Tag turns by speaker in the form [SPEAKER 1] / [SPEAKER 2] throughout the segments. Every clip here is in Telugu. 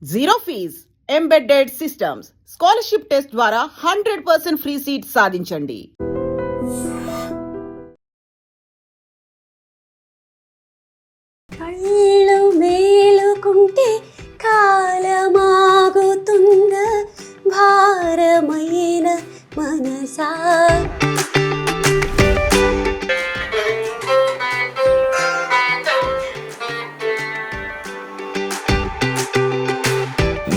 [SPEAKER 1] Zero fees embedded systems scholarship test ద్వారా 100% ఫ్రీ సీట్ సాధించండి.
[SPEAKER 2] కళ్ళు మేలుకుంటే కాలమాగుతుంద భారమైన మనసా.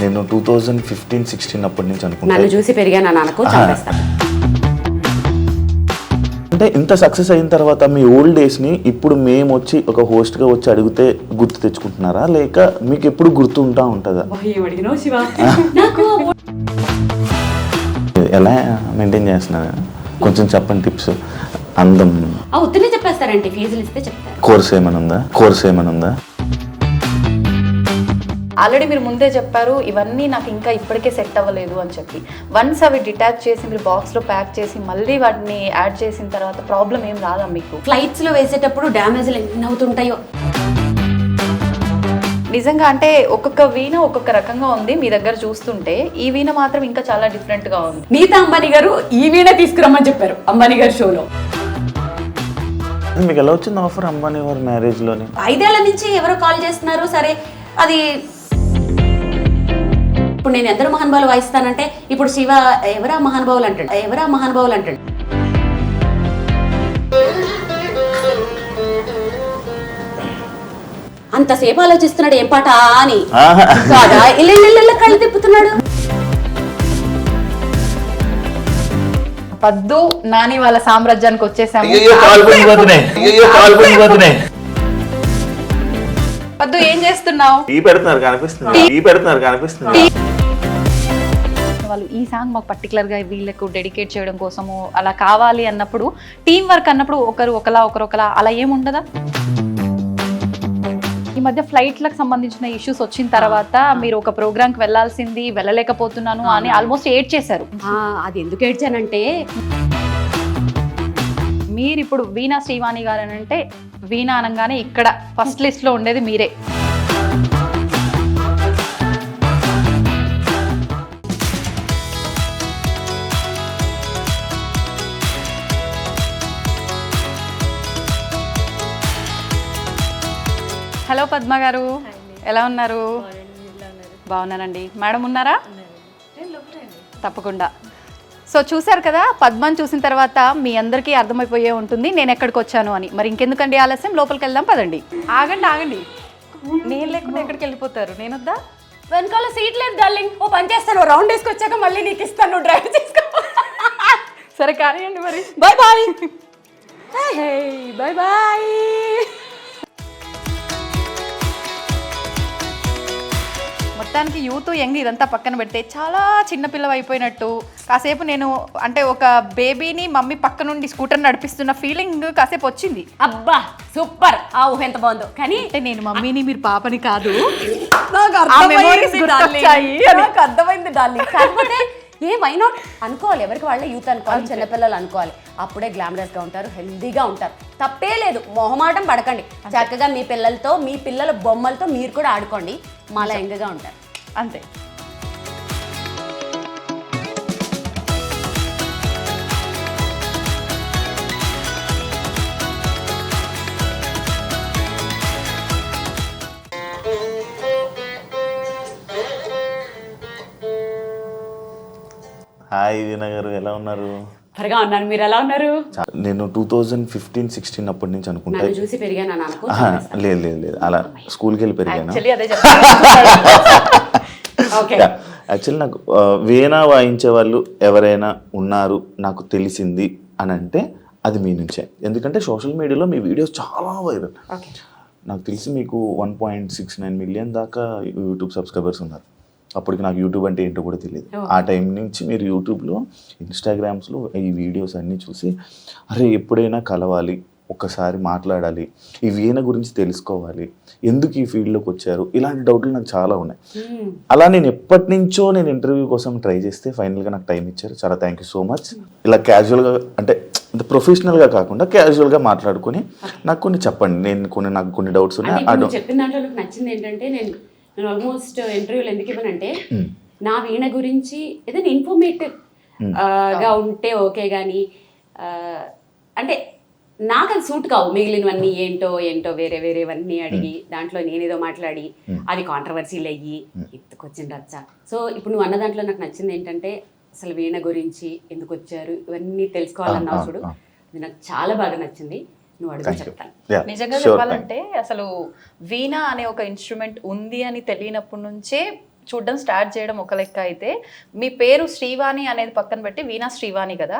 [SPEAKER 3] నేను 2015-16 అప్పటి నుంచి అనుకుంటా
[SPEAKER 2] నన్ను చూసి పెరిగాను అనుకో చంపేస్తాను.
[SPEAKER 3] అంటే ఇంత సక్సెస్ అయిన తర్వాత మీ ఓల్డ్ డేస్ని ఇప్పుడు మేము వచ్చి ఒక హోస్ట్గా వచ్చి అడిగితే గుర్తు తెచ్చుకుంటున్నారా, లేక మీకు ఎప్పుడు గుర్తుంటా ఉంటుందా? ఎలా మెయింటైన్ చేస్తున్నారు కొంచెం చెప్పండి టిప్స్. అందం
[SPEAKER 2] ఉత్తనే చెప్పేస్తారండి, ఫీజులు ఇస్తే చెప్తారు.
[SPEAKER 3] కోర్స్ ఏమైనా ఉందా?
[SPEAKER 4] ఆల్రెడీ మీరు ముందే చెప్పారు ఇవన్నీ నాకు ఇంకా ఇప్పటికే సెట్ అవ్వలేదు అని చెప్పి. వన్స్ అవి డిటాచ్ చేసి మీరు బాక్స్లో ప్యాక్ చేసి మళ్ళీ వాటిని యాడ్ చేసిన తర్వాత ప్రాబ్లం ఏం రాదా మీకు?
[SPEAKER 2] ఫ్లైట్స్లో వేసేటప్పుడు డ్యామేజ్లు ఎన్ని అవుతుంటాయో
[SPEAKER 4] నిజంగా. అంటే ఒక్కొక్క వీణ ఒక్కొక్క రకంగా ఉంది మీ దగ్గర చూస్తుంటే, ఈ వీణ మాత్రం ఇంకా చాలా డిఫరెంట్గా ఉంది.
[SPEAKER 2] నీతా అంబానీ గారు ఈ వీణ తీసుకురమ్మని చెప్పారు అంబానీ గారి షోలో.
[SPEAKER 3] మీకు ఎలా వచ్చింది ఆఫర్ అంబానీ వారి మ్యారేజ్లోని?
[SPEAKER 2] 5 ఏళ్ల నుంచి ఎవరో కాల్ చేస్తున్నారు. సరే అది ఇప్పుడు నేను ఎందరో మహానుభావులు వాయిస్తానంటే ఇప్పుడు శివ ఎవరా మహానుభావులు అంటాడు. అంతసేపు ఆలోచిస్తున్నాడు ఏం పాట అని కాదా, ఇళ్ళ కళ్ళు తిప్పుతున్నాడు.
[SPEAKER 4] పద్దు నాని వాళ్ళ సామ్రాజ్యానికి వచ్చేసాము. పద్దు ఏం చేస్తున్నావు? వాళ్ళు ఈ సాంగ్ మాకు పర్టికులర్గా వీళ్ళకు డెడికేట్ చేయడం కోసము అలా కావాలి అన్నప్పుడు, టీం వర్క్ అన్నప్పుడు ఒకరు ఒకలా అలా ఏముండదా? ఈ మధ్య ఫ్లైట్లకు సంబంధించిన ఇష్యూస్ వచ్చిన తర్వాత మీరు ఒక ప్రోగ్రామ్కి వెళ్ళాల్సింది వెళ్ళలేకపోతున్నాను అని ఆల్మోస్ట్ ఏడ్ చేశారు.
[SPEAKER 2] అది ఎందుకు ఏడ్చానంటే,
[SPEAKER 4] మీరు ఇప్పుడు వీణా శ్రీవాణి గారు అని అంటే వీణా అనగానే ఇక్కడ ఫస్ట్ లిస్ట్లో ఉండేది మీరే. హలో పద్మ గారు, ఎలా ఉన్నారు? బాగున్నానండి. మేడం ఉన్నారా? తప్పకుండా. సో చూశారు కదా, పద్మని చూసిన తర్వాత మీ అందరికీ అర్థమైపోయే ఉంటుంది నేను ఎక్కడికి వచ్చాను అని. మరి ఇంకెందుకండి ఆలస్యం, లోపలికి వెళ్దాం పదండి. ఆగండి, నేను లేకుండా ఎక్కడికి వెళ్ళిపోతారు? నేను వద్దా?
[SPEAKER 2] వెనకాల సీట్ లేదు డార్లింగ్. ఓ పని చేస్తాను, రౌండ్ వేసుకొచ్చాక మళ్ళీ నీకు ఇస్తాను, డ్రైవ్ చేసుకో.
[SPEAKER 4] సరే కానివ్వండి మరి.
[SPEAKER 2] Bye bye.
[SPEAKER 4] మొత్తానికి యూత్ యంగ్ ఇదంతా పక్కన పెడితే చాలా చిన్నపిల్ల అయిపోయినట్టు, కాసేపు నేను అంటే ఒక బేబీని మమ్మీ పక్క నుండి స్కూటర్ నడిపిస్తున్న ఫీలింగ్ కాసేపు వచ్చింది.
[SPEAKER 2] అబ్బా సూపర్, ఆ ఊహ ఎంత బాగుందో. కానీ
[SPEAKER 4] అంటే నేను మమ్మీని మీరు పాపని కాదు,
[SPEAKER 2] నాకు అర్థమైంది డార్లింగ్. కాకపోతే వై నాట్ అనుకోవాలి, ఎవరికి వాళ్ళే యూత్ అనుకోవాలి, చిన్నపిల్లలు అనుకోవాలి. అప్పుడే గ్లామరస్గా ఉంటారు, హెల్దీగా ఉంటారు. తప్పే లేదు, మొహమాటం పడకండి. చక్కగా మీ పిల్లలతో, మీ పిల్లల బొమ్మలతో మీరు కూడా ఆడుకోండి, మాలా యంగ్గా ఉంటారు.
[SPEAKER 4] అంతే.
[SPEAKER 3] హాయ్ వీణా గారు, ఎలా ఉన్నారు?
[SPEAKER 2] త్వరగా ఉన్నాను, మీరు ఎలా ఉన్నారు?
[SPEAKER 3] నేను 2015-16 అప్పటి నుంచి అనుకుంటా
[SPEAKER 2] నన్ను చూసి పెరిగాను అనుకో.
[SPEAKER 3] లేదు అలా స్కూల్కి వెళ్ళి పెరిగాను. యాక్చువల్లీ నాకు వీణా వాయించే వాళ్ళు ఎవరైనా ఉన్నారు నాకు తెలిసింది అని అంటే అది మీ నుంచే. ఎందుకంటే సోషల్ మీడియాలో మీ వీడియోస్ చాలా వైరల్. నాకు తెలిసి మీకు 1.69 మిలియన్ దాకా యూట్యూబ్ సబ్స్క్రైబర్స్ ఉన్నారు. అప్పటికి నాకు యూట్యూబ్ అంటే ఏంటో కూడా తెలియదు. ఆ టైం నుంచి మీరు యూట్యూబ్లో, ఇన్స్టాగ్రామ్స్లో ఈ వీడియోస్ అన్నీ చూసి అరే ఎప్పుడైనా కలవాలి, ఒక్కసారి మాట్లాడాలి, ఈ వీణ గురించి తెలుసుకోవాలి, ఎందుకు ఈ ఫీల్డ్లోకి వచ్చారు, ఇలాంటి డౌట్లు నాకు చాలా ఉన్నాయి. అలా నేను ఎప్పటి నుంచో నేను ఇంటర్వ్యూ కోసం ట్రై చేస్తే ఫైనల్గా నాకు టైం ఇచ్చారు. చాలా థ్యాంక్ యూ సో మచ్. ఇలా క్యాజువల్గా అంటే ప్రొఫెషనల్గా కాకుండా క్యాజువల్గా మాట్లాడుకొని నాకు కొన్ని చెప్పండి. నాకు కొన్ని డౌట్స్ ఉన్నాయి.
[SPEAKER 2] చెప్పిన దాంట్లో నాకు నచ్చింది ఏంటంటే, నేను నేను ఆల్మోస్ట్ ఇంటర్వ్యూలు ఎందుకు ఇవ్వనంటే నా వీణ గురించి ఏదైనా ఇన్ఫర్మేటివ్ గా ఉంటే ఓకే కానీ అంటే నాకు అది సూట్ కావు. మిగిలినవన్నీ ఏంటో వేరే వేరేవన్నీ అడిగి దాంట్లో నేనేదో మాట్లాడి అది కాంట్రవర్సీలు అయ్యి ఎత్తుకొచ్చిన రచ్చ. సో ఇప్పుడు నువ్వు అన్న దాంట్లో నాకు నచ్చింది ఏంటంటే అసలు వీణ గురించి ఎందుకు వచ్చారు ఇవన్నీ తెలుసుకోవాలన్నావు చూడు, అది నాకు చాలా బాగా నచ్చింది. నువ్వు అడుగు చెప్తాను.
[SPEAKER 4] నిజంగా చెప్పాలంటే అసలు వీణ అనే ఒక ఇన్స్ట్రుమెంట్ ఉంది అని తెలియనప్పటి నుంచే చూడడం స్టార్ట్ చేయడం ఒక లెక్క అయితే, మీ పేరు శ్రీవాణి అనేది పక్కన పెట్టి వీణా శ్రీవాణి కదా,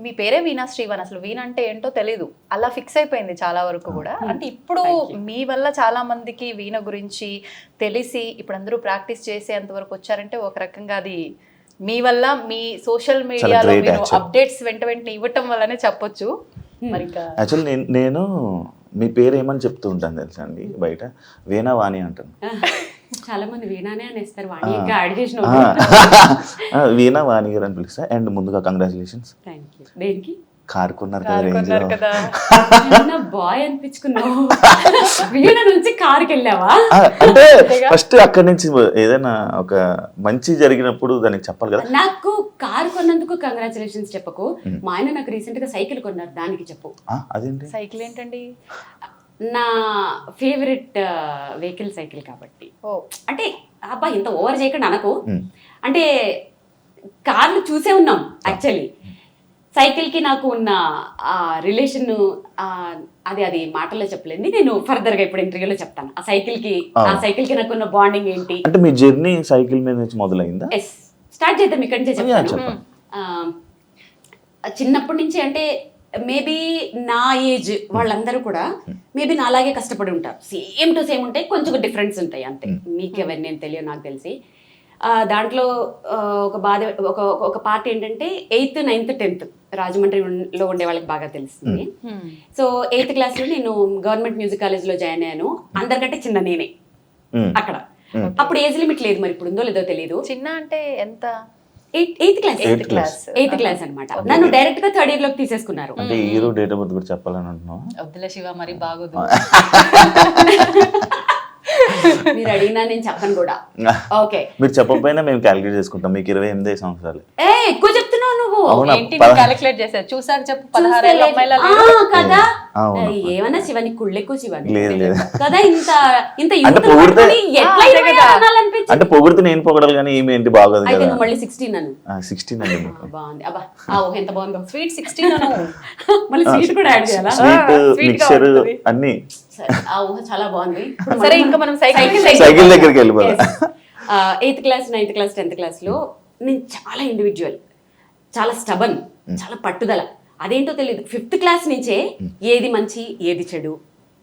[SPEAKER 4] మీ పేరే వీణా శ్రీవాణి. అసలు వీణ అంటే ఏంటో తెలీదు, అలా ఫిక్స్ అయిపోయింది చాలా వరకు కూడా. అంటే ఇప్పుడు మీ వల్ల చాలా మందికి వీణ గురించి తెలిసి ఇప్పుడు అందరూ ప్రాక్టీస్ చేసేంత వరకు వచ్చారంటే ఒక రకంగా అది మీ వల్ల, మీ సోషల్ మీడియాలో మీరు అప్డేట్స్ వెంట వెంటనే ఇవ్వటం వల్లనే చెప్పొచ్చు. మరి
[SPEAKER 3] యాక్చువల్లీ నేను మీ పేరు ఏమని చెప్తూ ఉంటాను తెలుసా అండి, బయట వీణా వాణి అంటాను.
[SPEAKER 2] చాలా మంది వీణానే అనేస్తారు, వాణి ఇంకా యాడ్ చేసిన
[SPEAKER 3] వీణా వాణి గారు అని పిలుస్తా. అండ్ ముందుగా కంగ్రాచులేషన్స్.
[SPEAKER 2] Thank you. దేనికి?
[SPEAKER 3] కార్ కొన్నారు
[SPEAKER 4] కదా,
[SPEAKER 2] బాయ్ అనిపించుకున్నావు. వీణ నుంచి కారుకి వెళ్ళావా?
[SPEAKER 3] అంటే ఫస్ట్ అక్కడి నుంచి ఏదైనా ఒక మంచి జరిగినప్పుడు దానికి చెప్పాలి కదా.
[SPEAKER 2] నాకు కారు కొన్నందుకు కంగ్రాచులేషన్స్ చెప్పకు, మా ఆయన నాకు రీసెంట్ గా సైకిల్ కొన్నారు, దానికి చెప్పు.
[SPEAKER 3] అదేంటి
[SPEAKER 4] సైకిల్ ఏంటండి?
[SPEAKER 2] నా ఫేవరెట్ వెహికల్ సైకిల్ కాబట్టి. అంటే అబ్బా ఇంత ఓవర్ చేయకుండా అనకు, అంటే కార్లు చూసే ఉన్నాం యాక్చువల్లీ. సైకిల్కి నాకు ఉన్న రిలేషన్ అది మాటల్లో చెప్పలేదు, నేను ఫర్దర్గా ఇప్పుడు ఇంటర్వ్యూలో చెప్తాను. ఆ సైకిల్కి నాకు ఉన్న బాండింగ్ ఏంటి.
[SPEAKER 3] అంటే మీ జర్నీ సైకిల్ మీద నుంచి మొదలైందా?
[SPEAKER 2] ఎస్, స్టార్ట్ చేద్దాం ఇక్కడి నుంచే చెప్తాను. చిన్నప్పటి నుంచి అంటే మేబీ నా ఏజ్ వాళ్ళందరూ కూడా మేబీ నా అలాగే కష్టపడి ఉంటారు. సేమ్ టు సేమ్ ఉంటాయి, కొంచెం డిఫరెన్స్ ఉంటాయి అంతే. మీకు ఎవరిని నేను తెలియదు నాకు తెలిసి. దాంట్లో ఒక బాధ ఒక పార్ట్ ఏంటంటే 8th, 9th, 10th రాజమండ్రిలో ఉండే వాళ్ళకి బాగా తెలుస్తుంది. సో 8th క్లాస్లో నేను గవర్నమెంట్ మ్యూజిక్ కాలేజ్లో జాయిన్ అయ్యాను. అందరికంటే చిన్న నేనే అక్కడ. అప్పుడు ఏజ్ లిమిట్ లేదు, మరి ఇప్పుడు ఉందో లేదో తెలియదు.
[SPEAKER 4] చిన్న అంటే ఎంత?
[SPEAKER 2] 8th క్లాస్ అన్నమాట. నన్ను డైరెక్ట్ గా 3rd year లోకి తీసేసుకున్నారు.
[SPEAKER 3] అంటే ఇయర్ డేట్ ఆఫ్ బర్త్ కూడా చెప్పాలని అంటున్నావా?
[SPEAKER 4] వద్దులే శివ, మరి బాగోదు.
[SPEAKER 2] మీరు అడిగినా నేను చెప్పను కూడా. ఓకే,
[SPEAKER 3] మీరు చెప్పకపోయినా మేము క్యాలిక్యులేట్ చేసుకుంటాం. మీకు 28 సంవత్సరాలు.
[SPEAKER 2] ఎక్కువ చెప్తున్నావు నువ్వు.
[SPEAKER 4] ఏంటి క్యాలిక్యులేట్ చేశారు? చూసారు చెప్పు, 16 అమ్మాయిల
[SPEAKER 2] కదా. ఏమన్నా శివాని కుళ్ళెక్కువ శివాని కదా.
[SPEAKER 3] అంటే పొగుడితే నేను పొగడాలి కానీ ఈమె ఏంటి బాగోదు కదా.
[SPEAKER 2] మళ్ళీ 16 అను.
[SPEAKER 3] 16 అండి.
[SPEAKER 2] బాగుంది. అబ్బా ఎంత బాగుందో. స్వీట్ 16 అను. మళ్ళీ స్వీట్ కూడా యాడ్ చేయాలా?
[SPEAKER 3] స్వీట్ మిక్చర్ అన్ని.
[SPEAKER 2] చాలా బాగుంది.
[SPEAKER 4] సరే, ఇంకా మనం
[SPEAKER 3] సైకిల్ దగ్గరికి వెళ్ళిపోదాం.
[SPEAKER 2] 8th class, 9th class, 10th class లో నేను చాలా ఇండివిజువల్, చాలా స్టబన్, చాలా పట్టుదల. అదేంటో తెలియదు. 5th క్లాస్ నుంచే ఏది మంచి ఏది చెడు,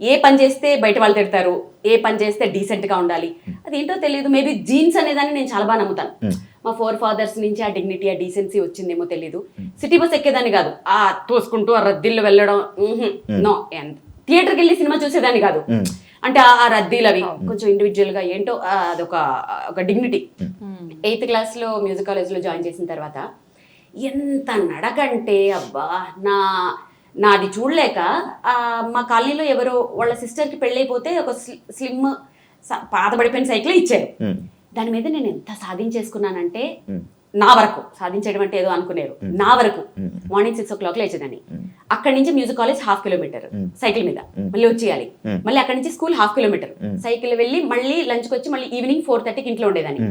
[SPEAKER 2] ఏ పని చేస్తే బయట వాళ్ళు తిడతారు, ఏ పని చేస్తే డీసెంట్ గా ఉండాలి, అదేంటో తెలియదు. మేబీ జీన్స్ అనేదాన్ని నేను చాలా బాగా నమ్ముతాను. మా 4 fathers నుంచి ఆ డిగ్నిటీ, ఆ డీసెన్సీ వచ్చిందేమో తెలియదు. సిటీ బస్ ఎక్కేదాన్ని కాదు, ఆ తోసుకుంటూ ఆ రద్దీల్లో వెళ్ళడం. నో, థియేటర్కి వెళ్ళి సినిమా చూసేదాన్ని కాదు. అంటే ఆ రద్దీలు అవి కొంచెం ఇండివిజువల్ గా ఏంటో ఒక డిగ్నిటీ. 8th క్లాస్లో మ్యూజిక్ కాలేజ్లో జాయిన్ చేసిన తర్వాత ఎంత నడకంటే అబ్బా, నాది చూడలేక మా కాలనీలో ఎవరో వాళ్ళ సిస్టర్కి పెళ్ళైపోతే ఒక స్లిమ్ పాతబడిపోయిన సైకిల్ ఇచ్చారు. దాని మీద నేను ఎంత సాధించేసుకున్నానంటే, నా వరకు సాధించడం అంటే ఏదో అనుకునేరు, నా వరకు మార్నింగ్ 6 o'clock లేచేదాన్ని. అక్కడి నుంచి మ్యూజిక్ కాలేజ్ 1/2 kilometer సైకిల్ మీద మళ్ళీ వచ్చేయాలి. మళ్ళీ అక్కడి నుంచి స్కూల్ 1/2 kilometer సైకిల్ వెళ్ళి మళ్ళీ లంచ్కి వచ్చి మళ్ళీ ఈవినింగ్ 4:30కి ఇంట్లో ఉండేదాన్ని.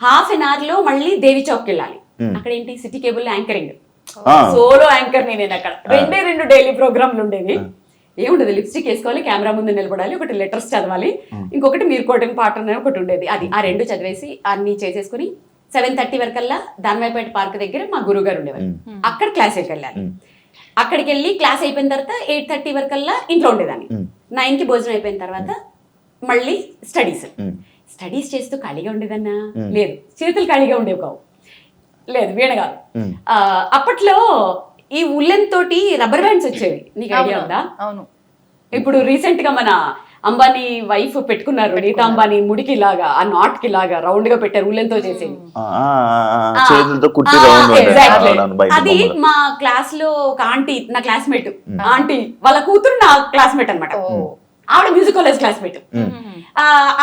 [SPEAKER 2] 1/2 an hour లో మళ్ళీ దేవి చౌక్కి వెళ్ళాలి. అక్కడ ఏంటి, city cable anchoring, solo anchor నేను అక్కడ. 2 డైలీ ప్రోగ్రాంలు ఉండేవి. ఏముండదు, లిప్స్టిక్ వేసుకోవాలి, కెమెరా ముందు నిలబడాలి, ఒకటి లెటర్స్ చదవాలి, ఇంకొకటి మీరు కోటింగ్ పాట ఒకటి ఉండేది. ఆ 2 చదివేసి అన్ని చేసేసుకుని 7:30 వరకల్లా దానివైపేట పార్క్ దగ్గర మా గురువు గారు ఉండేవారు. అక్కడ క్లాస్కి వెళ్ళాలి. అక్కడికి వెళ్ళి క్లాస్ అయిపోయిన తర్వాత 8:30 వరకల్లా ఇంట్లో ఉండేదాన్ని. 9కి భోజనం అయిపోయిన తర్వాత మళ్ళీ స్టడీస్ చేస్తూ ఖాళీగా ఉండేదన్నా? లేదు, చేతులు ఖాళీగా ఉండేవి కావు. లేదు, వీణ కాదు. అప్పట్లో ఈ ఉల్లెన్ తోటి రబ్బర్ బ్యాండ్స్ వచ్చేవి, నీకు ఐడియా ఉందా?
[SPEAKER 4] అవును.
[SPEAKER 2] ఇప్పుడు రీసెంట్ గా మన అంబానీ వైఫ్ పెట్టుకున్నారు, నీతా అంబానీ, ముడికి లాగా ఆ నాట్ కి లాగా రౌండ్ గా పెట్టారు, ఉల్లెన్ తో చేసేది. అది మా క్లాస్ లో ఒక ఆంటీ, నా క్లాస్మేట్ ఆంటీ వాళ్ళ కూతురు నా క్లాస్మేట్ అనమాట. ఆవిడ మ్యూజిక్ కాలేజ్ క్లాస్మేట్.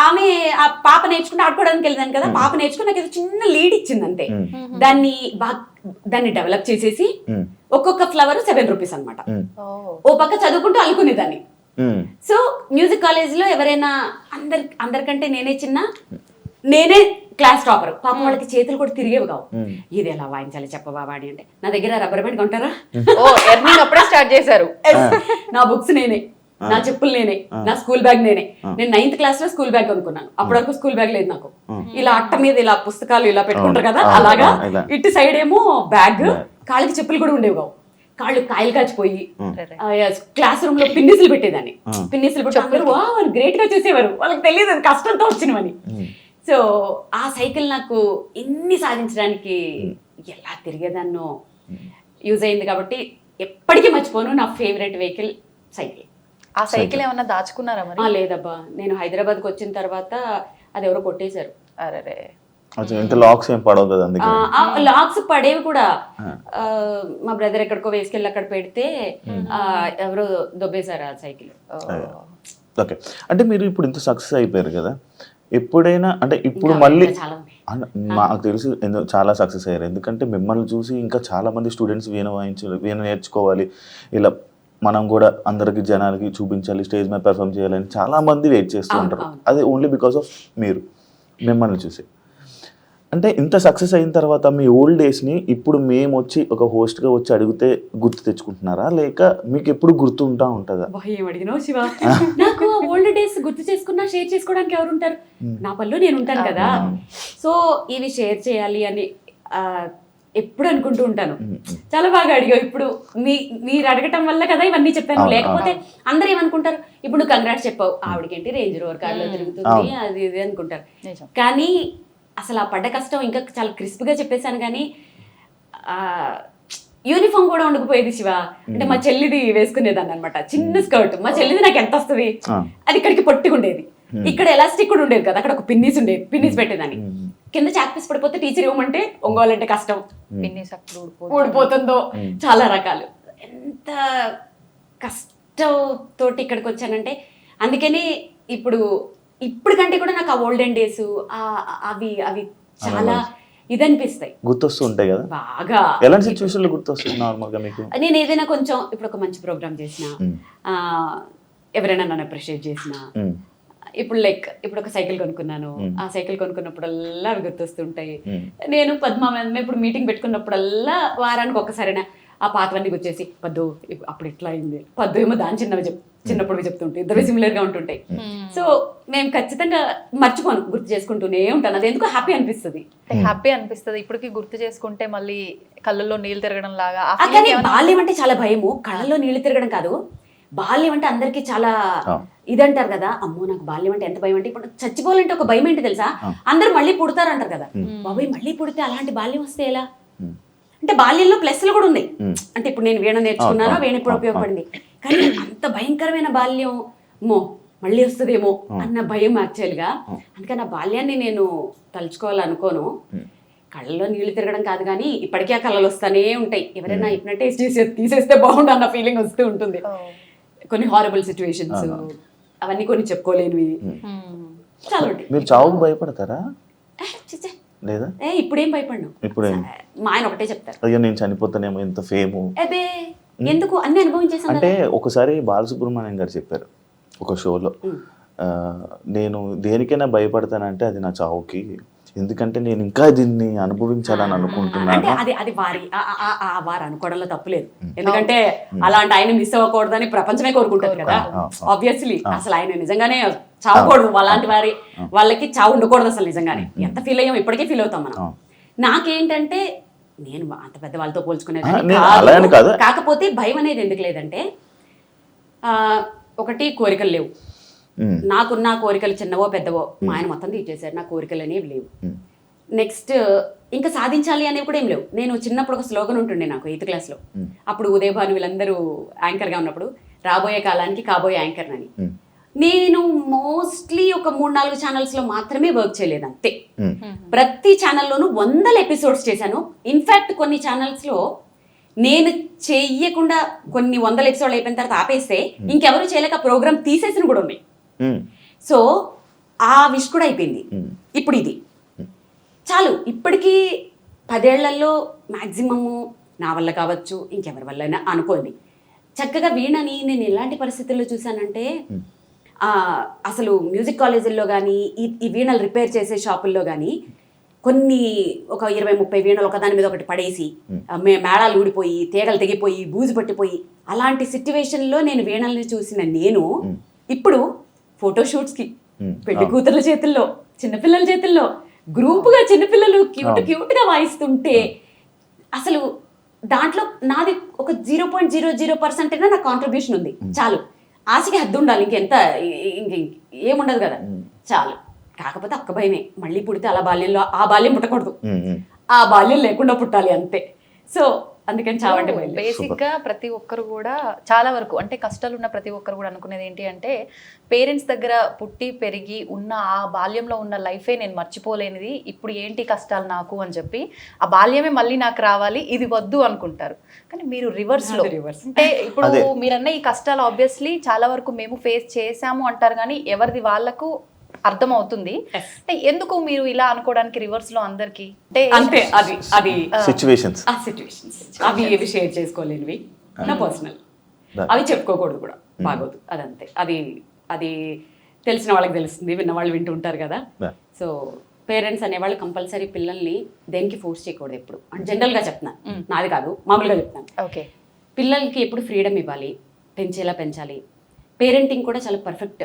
[SPEAKER 2] ఆమె ఆ పాప నేర్చుకుని ఆడుకోవడానికి వెళ్ళాను కదా, పాప నేర్చుకుని నాకు ఏదో చిన్న లీడ్ ఇచ్చింది అంతే. దాన్ని డెవలప్ చేసేసి ఒక్కొక్క ఫ్లవర్ 7 రూపీస్ అనమాట. ఓ పక్క చదువుకుంటూ అల్లుకునేదాన్ని. సో మ్యూజిక్ కాలేజ్ లో ఎవరైనా అందరికంటే నేనే క్లాస్ టాపర్. పాపం వాళ్ళకి చేతులు కూడా తిరిగేవి కావు. ఇది ఎలా వాయించాలి చెప్పవా వాడి అంటే, నా దగ్గర రబ్బర్ బ్యాండ్ కొంటారా?
[SPEAKER 4] ఎర్నింగ్ అప్పుడే స్టార్ట్ చేశారు.
[SPEAKER 2] నా బుక్స్ నేనే, నా చెప్పులు నేనే, నా స్కూల్ బ్యాగ్ నేనే. నేను 9th క్లాస్ లో స్కూల్ బ్యాగ్ కొనుక్కున్నాను. అప్పటి వరకు స్కూల్ బ్యాగ్ లేదు నాకు. ఇలా అట్ట మీద ఇలా పుస్తకాలు ఇలా పెట్టుకుంటారు కదా, అలాగా ఇటు సైడ్ ఏమో బ్యాగ్, కాళ్ళకి చెప్పులు కూడా ఉండేవి కావు. కాళ్ళు కాయలు కాచిపోయి క్లాస్ రూమ్ లో పిన్నిసులు పెట్టేదాన్ని. పిన్నిసులు పెట్టి వాళ్ళు గ్రేట్ గా చూసేవారు, వాళ్ళకి తెలియదు అది కష్టంతో వచ్చినవని. సో ఆ సైకిల్ నాకు ఎన్ని సాధించడానికి ఎలా తిరిగేదాన్నో యూజ్ అయింది కాబట్టి ఎప్పటికీ మర్చిపోను. నా ఫేవరెట్ వెహికల్ సైకిల్.
[SPEAKER 4] ఆ సైకిల్ ఏమన్నా దాచుకున్నారా మరి?
[SPEAKER 2] లేదబ్బా, నేను హైదరాబాద్కి వచ్చిన తర్వాత అది ఎవరో కొట్టేశారు.
[SPEAKER 4] అరే,
[SPEAKER 3] లాక్స్ ఏం పడవు కదా,
[SPEAKER 2] లాక్స్ పడేవి కూడా. మా బ్రదర్ ఎక్కడికో వేసుకెళ్ళి అక్కడ పెడితే ఎవరో దొబ్బేశారు ఆ సైకిల్.
[SPEAKER 3] ఓకే, అంటే మీరు ఇప్పుడు ఇంత సక్సెస్ అయిపోయారు కదా, ఎప్పుడైనా అంటే ఇప్పుడు మళ్ళీ మాకు తెలిసి చాలా సక్సెస్ అయ్యారు. ఎందుకంటే మిమ్మల్ని చూసి ఇంకా చాలా మంది స్టూడెంట్స్ వీణ నేర్చుకోవాలి, ఇలా మనం కూడా అందరికి జనాలకి చూపించాలి, స్టేజ్ మీద పెర్ఫామ్ చేయాలని చాలా మంది వెయిట్ చేస్తూ ఉంటారు. అది ఓన్లీ బికాస్ ఆఫ్ మిమ్మల్ని చూసి. అంటే ఇంత సక్సెస్ అయిన తర్వాత మీ ఓల్డ్ డేస్ని ఇప్పుడు మేము వచ్చి ఒక హోస్ట్గా వచ్చి అడిగితే గుర్తు తెచ్చుకుంటున్నారా, లేక మీకు ఎప్పుడు గుర్తుంటా ఉంటుందా?
[SPEAKER 2] ఏం అడిగినావు శివ, నాకు ఓల్డ్ డేస్ గుర్తు చేసుకున్నా షేర్ చేసుకోవడానికి ఎవరు ఉంటారు? నా పనిలో నేను ఉంటాను కదా. సో ఇవి షేర్ చేయాలి అని ఎప్పుడు అనుకుంటూ ఉంటాను. చాలా బాగా అడిగావు. ఇప్పుడు మీరు అడగటం వల్ల కదా ఇవన్నీ చెప్పాను. లేకపోతే అందరూ ఏమనుకుంటారు, ఇప్పుడు నువ్వు కంగ్రాట్స్ చెప్పావు, ఆవిడకేంటి రేంజ్ రోవర్ కార్లో తిరుగుతుంది అది ఇది అనుకుంటారు. కానీ అసలు ఆ పడ్డ కష్టం ఇంకా చాలా క్రిస్ప్గా చెప్పేశాను. కానీ యూనిఫామ్ కూడా ఉండకపోయేది శివ. అంటే మా చెల్లిది వేసుకునేదాన్ని అనమాట, చిన్న స్కర్ట్. మా చెల్లిది నాకు ఎంత వస్తుంది, అది ఇక్కడికి పొట్టుకుండేది. ఇక్కడ ఎలాస్టిక్ కూడా ఉండేది కదా, అక్కడ ఒక పిన్నీస్ ఉండేది, పిన్నీస్ పెట్టేదాన్ని. కింద చాక్ పీస్ పడిపోతే టీచర్ ఇవ్వమంటే ఒంగోలంటే కష్టం,
[SPEAKER 4] పిన్నీస్
[SPEAKER 2] ఊడిపోతుందో, చాలా రకాలు. ఎంత కష్టంతో ఇక్కడికి వచ్చానంటే అందుకని ఇప్పటికంటే కూడా నాకు ఆ ఓల్డెన్ డేస్ అవి చాలా ఇదనిపిస్తాయి,
[SPEAKER 3] గుర్తొస్తూ ఉంటాయి కదా
[SPEAKER 2] బాగా.
[SPEAKER 3] ఎలాంటి సిచ్యువేషన్లో గుర్తొస్తుంది నార్మల్గా మీకు?
[SPEAKER 2] నేను ఏదైనా కొంచెం ఇప్పుడు ఒక మంచి ప్రోగ్రామ్ చేసిన, ఎవరైనా నన్ను అప్రిషియేట్ చేసిన, ఇప్పుడు ఒక సైకిల్ కొనుక్కున్నాను, ఆ సైకిల్ కొనుక్కున్నప్పుడల్లా అవి గుర్తొస్తుంటాయి. నేను పద్మ ఇప్పుడు మీటింగ్ పెట్టుకున్నప్పుడల్లా వారానికి ఒక్కసారైనా ఆ పాతవన్నీ గుర్చేసి, పద్దు అప్పుడు ఇట్లా అయింది, పద్దు ఏమో దాని చిన్నప్పుడు చెప్తుంటాయి, ఇద్దరు సిమిలర్ గా ఉంటుంటాయి. సో మేము ఖచ్చితంగా మర్చిపోను, గుర్తు చేసుకుంటూనే ఉంటాను. అది ఎందుకు హ్యాపీ అనిపిస్తుంది.
[SPEAKER 4] ఇప్పటికి గుర్తు చేసుకుంటే మళ్ళీ కళ్ళల్లో నీళ్ళు తిరగడం లాగా.
[SPEAKER 2] కానీ బాల్యం అంటే చాలా భయము, కళ్ళల్లో నీళ్లు తిరగడం కాదు. బాల్యం అంటే అందరికి చాలా ఇదంటారు కదా, అమ్మో నాకు బాల్యం అంటే ఎంత భయం అంటే, ఇప్పుడు చచ్చిపోవాలంటే ఒక భయం ఏంటి తెలుసా, అందరూ మళ్ళీ పుడతారు అంటారు కదా. బాబాయ్ మళ్ళీ పుడితే అలాంటి బాల్యం వస్తే ఎలా అంటే, బాల్యంలో ప్లస్లు కూడా ఉన్నాయి. అంటే ఇప్పుడు నేను వీణ నేర్చుకున్నాను, వీణ ఇప్పుడు ఉపయోగపడింది. కానీ అంత భయంకరమైన బాల్యం మళ్ళీ వస్తుందేమో అన్న భయం యాక్చువల్గా. అందుకని ఆ బాల్యాన్ని నేను తలుచుకోవాలనుకోను. కళ్ళలో నీళ్లు తిరగడం కాదు, కానీ ఇప్పటికీ ఆ కళలు వస్తానే ఉంటాయి. ఎవరైనా హిప్నటైజ్ తీసేస్తే బాగుండు అన్న ఫీలింగ్ వస్తూ ఉంటుంది. కొన్ని హారబుల్ సిచ్యువేషన్స్, అవన్నీ కొన్ని చెప్పుకోలేనివి చాలా ఉంటాయి.
[SPEAKER 3] మీరు చావుకు భయపడతారా? లేదా
[SPEAKER 2] ఇప్పుడేం భయపడ్ను. మా ఆయన ఒకటే చెప్తారు,
[SPEAKER 3] అయ్యో నేను చనిపోతానేమో, ఎంత ఫేము.
[SPEAKER 2] అదే ఎందుకు అన్ని అనుభవించేసాను.
[SPEAKER 3] అంటే ఒకసారి బాలసుబ్రహ్మణ్యం గారు చెప్పారు ఒక షోలో, నేను దేనికైనా భయపడతానంటే అది నా చావుకి, ఎందుకంటే నేను ఇంకా దీన్ని అనుభవించాలని అనుకుంటున్నాను.
[SPEAKER 2] అంటే అది వారు అనుకోవడంలో తప్పులేదు, ఎందుకంటే అలాంటి ఆయన మిస్ అవ్వకూడదని ప్రపంచమే కోరుకుంటుంది కదా. ఆబ్వియస్లీ అసలు ఆయన నిజంగానే చావకూడదు, అలాంటి వాళ్ళకి చావు ఉండకూడదు అసలు. నిజంగానే ఎంత ఫీల్ అయ్యాం, ఇప్పటికే ఫీల్ అవుతాం మనం. నాకేంటంటే నేను అంత పెద్ద వాళ్ళతో పోల్చుకునేది కాదు, కాకపోతే భయం అనేది ఎందుకు లేదంటే, ఒకటి కోరికలు లేవు నాకున్న కోరికలు, చిన్నవో పెద్దవో మా ఆయన మొత్తం తీర్చేశారు. నా కోరికలు అనేవి లేవు. నెక్స్ట్ ఇంకా సాధించాలి అనేవి కూడా ఏం లేవు. నేను చిన్నప్పుడు ఒక స్లోగన్ ఉంటుండే నాకు 8th క్లాస్లో. అప్పుడు ఉదయభాను వీళ్ళందరూ యాంకర్గా ఉన్నప్పుడు, రాబోయే కాలానికి కాబోయే యాంకర్ అని. నేను మోస్ట్లీ ఒక 3-4 ఛానల్స్లో మాత్రమే వర్క్ చేయలేదు అంతే. ప్రతి ఛానల్లోనూ 100 ఎపిసోడ్స్ చేశాను. ఇన్ఫ్యాక్ట్ కొన్ని ఛానల్స్లో నేను చెయ్యకుండా కొన్ని వందల ఎపిసోడ్లు అయిపోయిన తర్వాత ఆపేస్తే ఇంకెవరు చేయలేక ప్రోగ్రామ్ తీసేసిన కూడా ఉన్నాయి. సో ఆ విష్ కూడా అయిపోయింది. ఇప్పుడు ఇది చాలు. ఇప్పటికీ 10 ఏళ్లలో మ్యాక్సిమము నా వల్ల కావచ్చు, ఇంకెవరి వల్ల అనుకోండి. చక్కగా వీణని నేను ఎలాంటి పరిస్థితుల్లో చూసానంటే, అసలు మ్యూజిక్ కాలేజీల్లో కానీ ఈ వీణలు రిపేర్ చేసే షాపుల్లో కానీ కొన్ని ఒక 20-30 వీణలు ఒకదాని మీద ఒకటి పడేసి మేళాలు ఊడిపోయి, తీగలు తెగిపోయి, బూజు పట్టిపోయి, అలాంటి సిచ్యువేషన్లో నేను వీణల్ని చూసిన నేను ఇప్పుడు ఫోటోషూట్స్కి పెళ్లి కూతుర్ల చేతుల్లో, చిన్నపిల్లల చేతుల్లో గ్రూపుగా చిన్నపిల్లలు క్యూట్గా వాయిస్తుంటే అసలు దాంట్లో నాది ఒక 0.00% అయినా నా కాంట్రిబ్యూషన్ ఉంది. చాలు. ఆశకి హద్దు ఉండాలి, ఇంకెంత ఏముండదు కదా, చాలు. కాకపోతే ఒక్క భయమే, మళ్ళీ పుడితే అలా బాల్యంలో ఆ బాల్యం పుట్టకూడదు, ఆ బాల్యం లేకుండా పుట్టాలి అంతే. సో అందుకని చావంటే
[SPEAKER 4] బేసిక్ గా ప్రతి ఒక్కరు కూడా చాలా వరకు అంటే కష్టాలు ఉన్న ప్రతి ఒక్కరు కూడా అనుకునేది ఏంటి అంటే, పేరెంట్స్ దగ్గర పుట్టి పెరిగి ఉన్న ఆ బాల్యంలో ఉన్న లైఫే నేను మర్చిపోలేనిది, ఇప్పుడు ఏంటి కష్టాలు నాకు అని చెప్పి ఆ బాల్యమే మళ్ళీ నాకు రావాలి, ఇది వద్దు అనుకుంటారు. కానీ మీరు రివర్స్ లో అంటే ఇప్పుడు మీరన్న ఈ కష్టాలు ఆబ్వియస్లీ చాలా వరకు మేము ఫేస్ చేసాము అంటారు, కానీ ఎవరిది వాళ్ళకు అర్థం అవుతుంది. అంటే ఎందుకు మీరు ఇలా అనుకోవడానికి రివర్స్ లో అందరికి
[SPEAKER 2] అంటే అది
[SPEAKER 3] సిచ్యువేషన్స్
[SPEAKER 2] అవి ఏవి షేర్ చేసుకోలేనివి, నా పర్సనల్, అవి చెప్పుకోకూడదు కూడా, బాగోదు. అదంతే. అది తెలిసిన వాళ్ళకి తెలుస్తుంది, విన్న వాళ్ళు వింటూ ఉంటారు కదా. సో పేరెంట్స్ అనేవాళ్ళు కంపల్సరీ పిల్లల్ని దేనికి ఫోర్స్ చేయకూడదు ఎప్పుడు. అంటే జనరల్గా చెప్తున్నాను, నాది కాదు, మామూలుగా చెప్తాను.
[SPEAKER 4] ఓకే, పిల్లలకి
[SPEAKER 2] ఎప్పుడు ఫ్రీడమ్ ఇవ్వాలి, పెంచేలా పెంచాలి. పేరెంటింగ్ కూడా చాలా పర్ఫెక్ట్.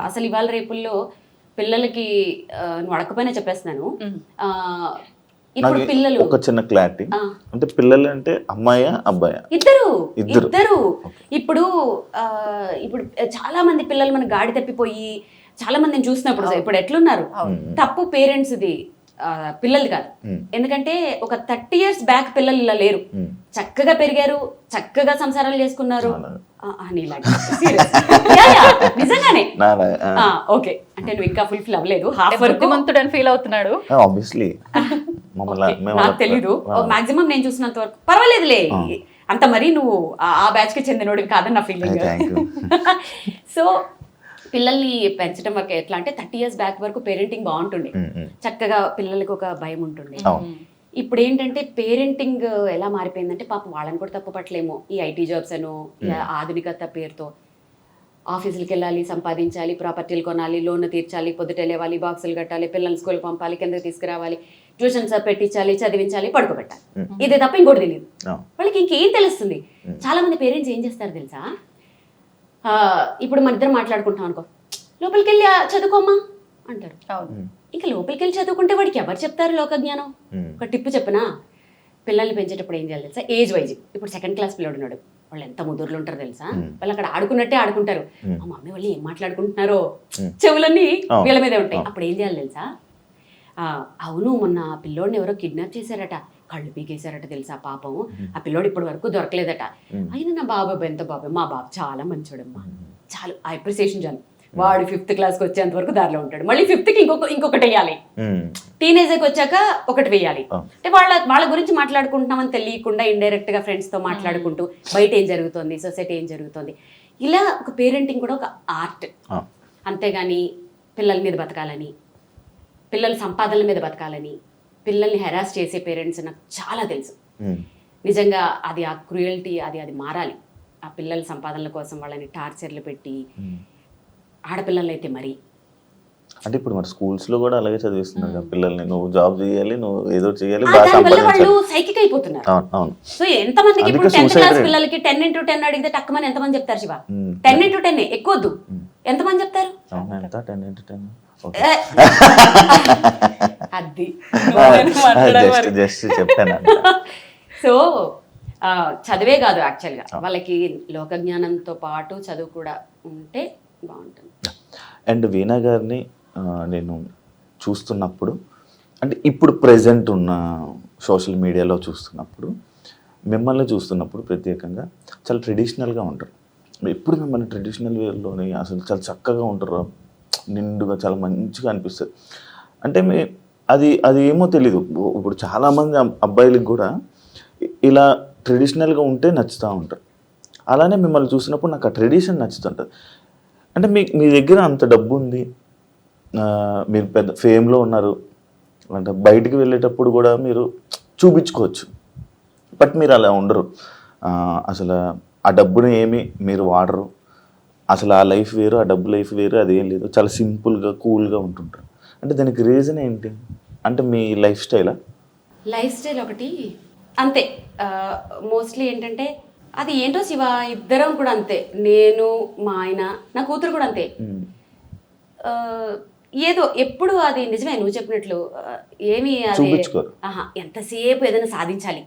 [SPEAKER 2] అసలు ఇవాళ రేపుల్లో పిల్లలకి నువ్వు అడగకపోయినా చెప్పేస్తున్నాను. ఇప్పుడు పిల్లలు
[SPEAKER 3] ఒక చిన్న క్లారిటీ, అంటే పిల్లలు అంటే అమ్మాయా అబ్బాయా?
[SPEAKER 2] ఇద్దరు. ఇప్పుడు చాలా మంది పిల్లలు మన గాడి తప్పిపోయి చాలా మందిని చూసినప్పుడు ఇప్పుడు ఎట్లున్నారు, తప్పు పేరెంట్స్ది, పిల్లలు కాదు. ఎందుకంటే ఒక 30 years బ్యాక్ పిల్లలు ఇలా లేరు, చక్కగా పెరిగారు, చక్కగా సంసారాలు చేసుకున్నారు. నిజంగానే. ఓకే, అంటే నువ్వు ఇంకా ఫుల్ఫిల్ అవ్వలేదు, హాఫ్ వరకు
[SPEAKER 4] మంతుడని ఫీల్ అవుతున్నాడు.
[SPEAKER 3] ఆబ్వియస్లీ
[SPEAKER 2] నాకు తెలీదు, మాక్సిమం నేను చూసినంత వరకు పర్వాలేదులే, అంత మరి నువ్వు ఆ బ్యాచ్ కి చెందినోడివి కాదని నా ఫీలింగ్. సో పిల్లల్ని పెంచడం వరకు ఎట్లా అంటే 30 years బ్యాక్ వరకు పేరెంటింగ్ బాగుంటుండే, చక్కగా పిల్లలకి ఒక భయం ఉంటుండే. ఇప్పుడు ఏంటంటే పేరెంటింగ్ ఎలా మారిపోయిందంటే, పాపం వాళ్ళని కూడా తప్పు పట్టలేము. ఈ ఐటీ జాబ్స్ అను ఆధునికత పేరుతో ఆఫీసులకి వెళ్ళాలి, సంపాదించాలి, ప్రాపర్టీలు కొనాలి, లోన్ తీర్చాలి, పొద్దుట లేవాలి, బాక్సులు కట్టాలి, పిల్లల్ని స్కూల్కి పంపాలి, కిందకి తీసుకురావాలి, ట్యూషన్స్ పెట్టించాలి, చదివించాలి, పడుకోబెట్టాలి. ఇదే తప్ప ఇంకోటి తెలియదు వాళ్ళకి. ఇంకేం తెలుస్తుంది? చాలా మంది పేరెంట్స్ ఏం చేస్తారు తెలుసా, ఇప్పుడు మన ఇద్దరు మాట్లాడుకుంటాం అనుకో, లోపలికి వెళ్ళి చదువుకోమ్మా అంటారు. ఇంకా లోపలికి వెళ్ళి చదువుకుంటే వాడికి ఎవరు చెప్తారు లోక జ్ఞానం? ఒక టిప్పు చెప్పనా, పిల్లల్ని పెంచేటప్పుడు ఏం చేయాలి తెలుసా, ఏజ్ వైజ్. ఇప్పుడు 2nd class పిల్లడు ఉన్నాడు, వాళ్ళు ఎంత ముదురులు ఉంటారు తెలుసా, వాళ్ళు అక్కడ ఆడుకున్నట్టే ఆడుకుంటారు. మా మమ్మీ వాళ్ళు ఏం మాట్లాడుకుంటున్నారో చెవులన్నీ వీళ్ళ మీదే ఉంటాయి. అప్పుడు ఏం చేయాలి తెలుసా, అవును మొన్న పిల్లోడిని ఎవరో కిడ్నాప్ చేశారట, కళ్ళు పీకేశారట తెలుసా, పాపం ఆ పిల్లోడు ఇప్పటి వరకు దొరకలేదట. అయినా నా బాబాయ్ ఎంత బాబాయ్, మా బాబు చాలా మంచోడమ్మా, చాలు ఆ అప్రిసియేషన్ చాలు. వాడు 5th classకి వచ్చేంత వరకు దారిలో ఉంటాడు, మళ్ళీ 5th కి ఇంకొకటి వేయాలి, టీనేజర్కి వచ్చాక ఒకటి వేయాలి. అంటే వాళ్ళ గురించి మాట్లాడుకుంటున్నామని తెలియకుండా ఇండైరెక్ట్ గా ఫ్రెండ్స్ తో మాట్లాడుకుంటూ బయట ఏం జరుగుతుంది, సొసైటీ ఏం జరుగుతుంది, ఇలా ఒక పేరెంటింగ్ కూడా ఒక ఆర్ట్. అంతేగాని పిల్లల మీద బతకాలని, పిల్లల సంపాదనల మీద బతకాలని, పిల్లల్ని హెరాస్ చేసే పేరెంట్స్ నాకు చాలా తెలుసు. నిజంగా అది ఆ క్రూయల్టీ అది మారాలి. ఆ పిల్లల సంపాదనల కోసం వాళ్ళని టార్చర్లు పెట్టి, ఆడపిల్లలు అయితే మరి.
[SPEAKER 3] అంటే ఇప్పుడు మరి స్కూల్స్ లో కూడా అలాగే చదివిస్తున్నారు కదా పిల్లల్ని, నువ్వు జాబ్ చేయాలి, నువ్వు ఏదో చేయాలి,
[SPEAKER 2] వాళ్ళు సైకిక్ అయిపోతున్నారు. సో ఎంతమందికి ఇప్పుడు 10th class పిల్లలకి 10 into 10 అడిగితే టక్కుమని ఎంతమంది చెప్తారు శివ? 10 into 10 ఎక్కువద్దు, ఎంతమంది చెప్తారు? అది సో చదివే కాదు, యాక్చువల్గా వాళ్ళకి లోక జ్ఞానంతో పాటు చదువు కూడా ఉంటే బాగుంటుంది.
[SPEAKER 3] అండ్ వీణా గారిని నేను చూస్తున్నప్పుడు, అంటే ఇప్పుడు ప్రెజెంట్ ఉన్న సోషల్ మీడియాలో చూస్తున్నప్పుడు, మిమ్మల్ని చూస్తున్నప్పుడు ప్రత్యేకంగా చాలా ట్రెడిషనల్గా ఉంటారు. ఎప్పుడు మిమ్మల్ని ట్రెడిషనల్ వేలోనే అసలు చాలా చక్కగా ఉంటారు, నిండుగా చాలా మంచిగా అనిపిస్తుంది. అంటే అది ఏమో తెలీదు. ఇప్పుడు చాలామంది అబ్బాయిలకు కూడా ఇలా ట్రెడిషనల్గా ఉంటే నచ్చుతూ ఉంటారు. అలానే మిమ్మల్ని చూసినప్పుడు నాకు ఆ ట్రెడిషన్ నచ్చుతుంటుంది. అంటే మీ దగ్గర అంత డబ్బు ఉంది, మీరు పెద్ద ఫేమ్లో ఉన్నారు, అంటే బయటికి వెళ్ళేటప్పుడు కూడా మీరు చూపించుకోవచ్చు. బట్ మీరు అలా ఉండరు. అసలు ఆ డబ్బుని ఏమి మీరు వాడరు. అసలు ఆ లైఫ్ వేరు, ఆ డబ్బు లైఫ్ వేరు, అదేం లేదు. చాలా సింపుల్గా కూల్గా ఉంటుంటారు. అంటే దానికి రీజన్ ఏంటి? అంటే మీ లైఫ్ స్టైలా?
[SPEAKER 2] లైఫ్ స్టైల్ ఒకటి అంతే. మోస్ట్లీ ఏంటంటే అది ఏంటో శివ, ఇద్దరం కూడా అంతే. నేను, మా ఆయన, నా కూతురు కూడా అంతే. ఏదో ఎప్పుడు అది నిజమే నువ్వు చెప్పినట్లు ఏమి అది ఎంతసేపు ఏదైనా సాధించాలి,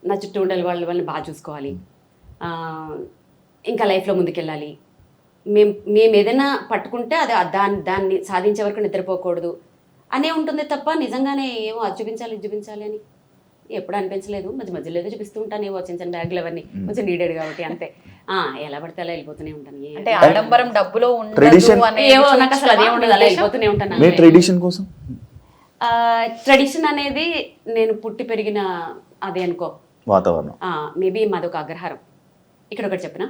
[SPEAKER 2] నా చుట్టూ ఉండే వాళ్ళని బాగా చూసుకోవాలి, ఇంకా లైఫ్లో ముందుకెళ్ళాలి, మేము ఏదైనా పట్టుకుంటే అది దాన్ని సాధించే వరకు నిద్రపోకూడదు అనే ఉంటుంది తప్ప నిజంగానే ఏమో అది చూపించాలి అని ఎప్పుడు అనిపించలేదు. మధ్యలో ఏదో చూపిస్తూ ఉంటాను, ఏవో చిన్న చిన్న బ్యాగులు అవన్నీ కొంచెం నీడెడ్ కాబట్టి అంతే. ఎలా పడితే అలా వెళ్ళిపోతూనే ఉంటాను.
[SPEAKER 4] అంటే ఆడంబరం డబ్బులో
[SPEAKER 2] ఏవో నాకు అసలు అదే ఉండదు, అలా వెళ్ళిపోతూనే ఉంటాను.
[SPEAKER 3] ట్రెడిషన్ కోసం
[SPEAKER 2] ట్రెడిషన్ అనేది నేను పుట్టి పెరిగిన అదే అనుకో
[SPEAKER 3] వాతావరణం.
[SPEAKER 2] మేబీ మాదొక అగ్రహారం. ఇక్కడ ఒకటి చెప్పిన,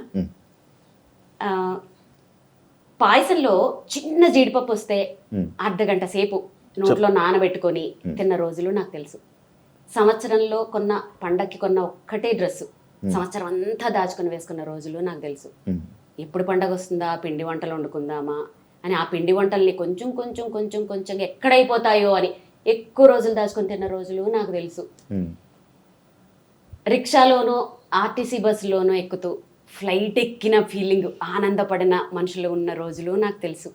[SPEAKER 2] పాయసంలో చిన్న జీడిపప్పు వస్తే అర్ధగంట సేపు నోట్లో నానబెట్టుకొని తిన్న రోజులు నాకు తెలుసు. సంవత్సరంలో పండక్కి కొన్న ఒక్కటే డ్రెస్సు సంవత్సరం అంతా దాచుకొని వేసుకున్న రోజులు నాకు తెలుసు. ఎప్పుడు పండగ వస్తుందా, పిండి వంటలు వండుకుందామా అని ఆ పిండి వంటల్ని కొంచెం కొంచెం కొంచెం కొంచెం ఎక్కడైపోతాయో అని ఎక్కువ రోజులు దాచుకొని తిన్న రోజులు నాకు తెలుసు. రిక్షాలోనో ఆర్టీసీ బస్సులోనో ఎక్కుతూ ఫ్లైట్ ఎక్కిన ఫీలింగ్, ఆనందపడిన మనుషులు ఉన్న రోజులు నాకు తెలుసు.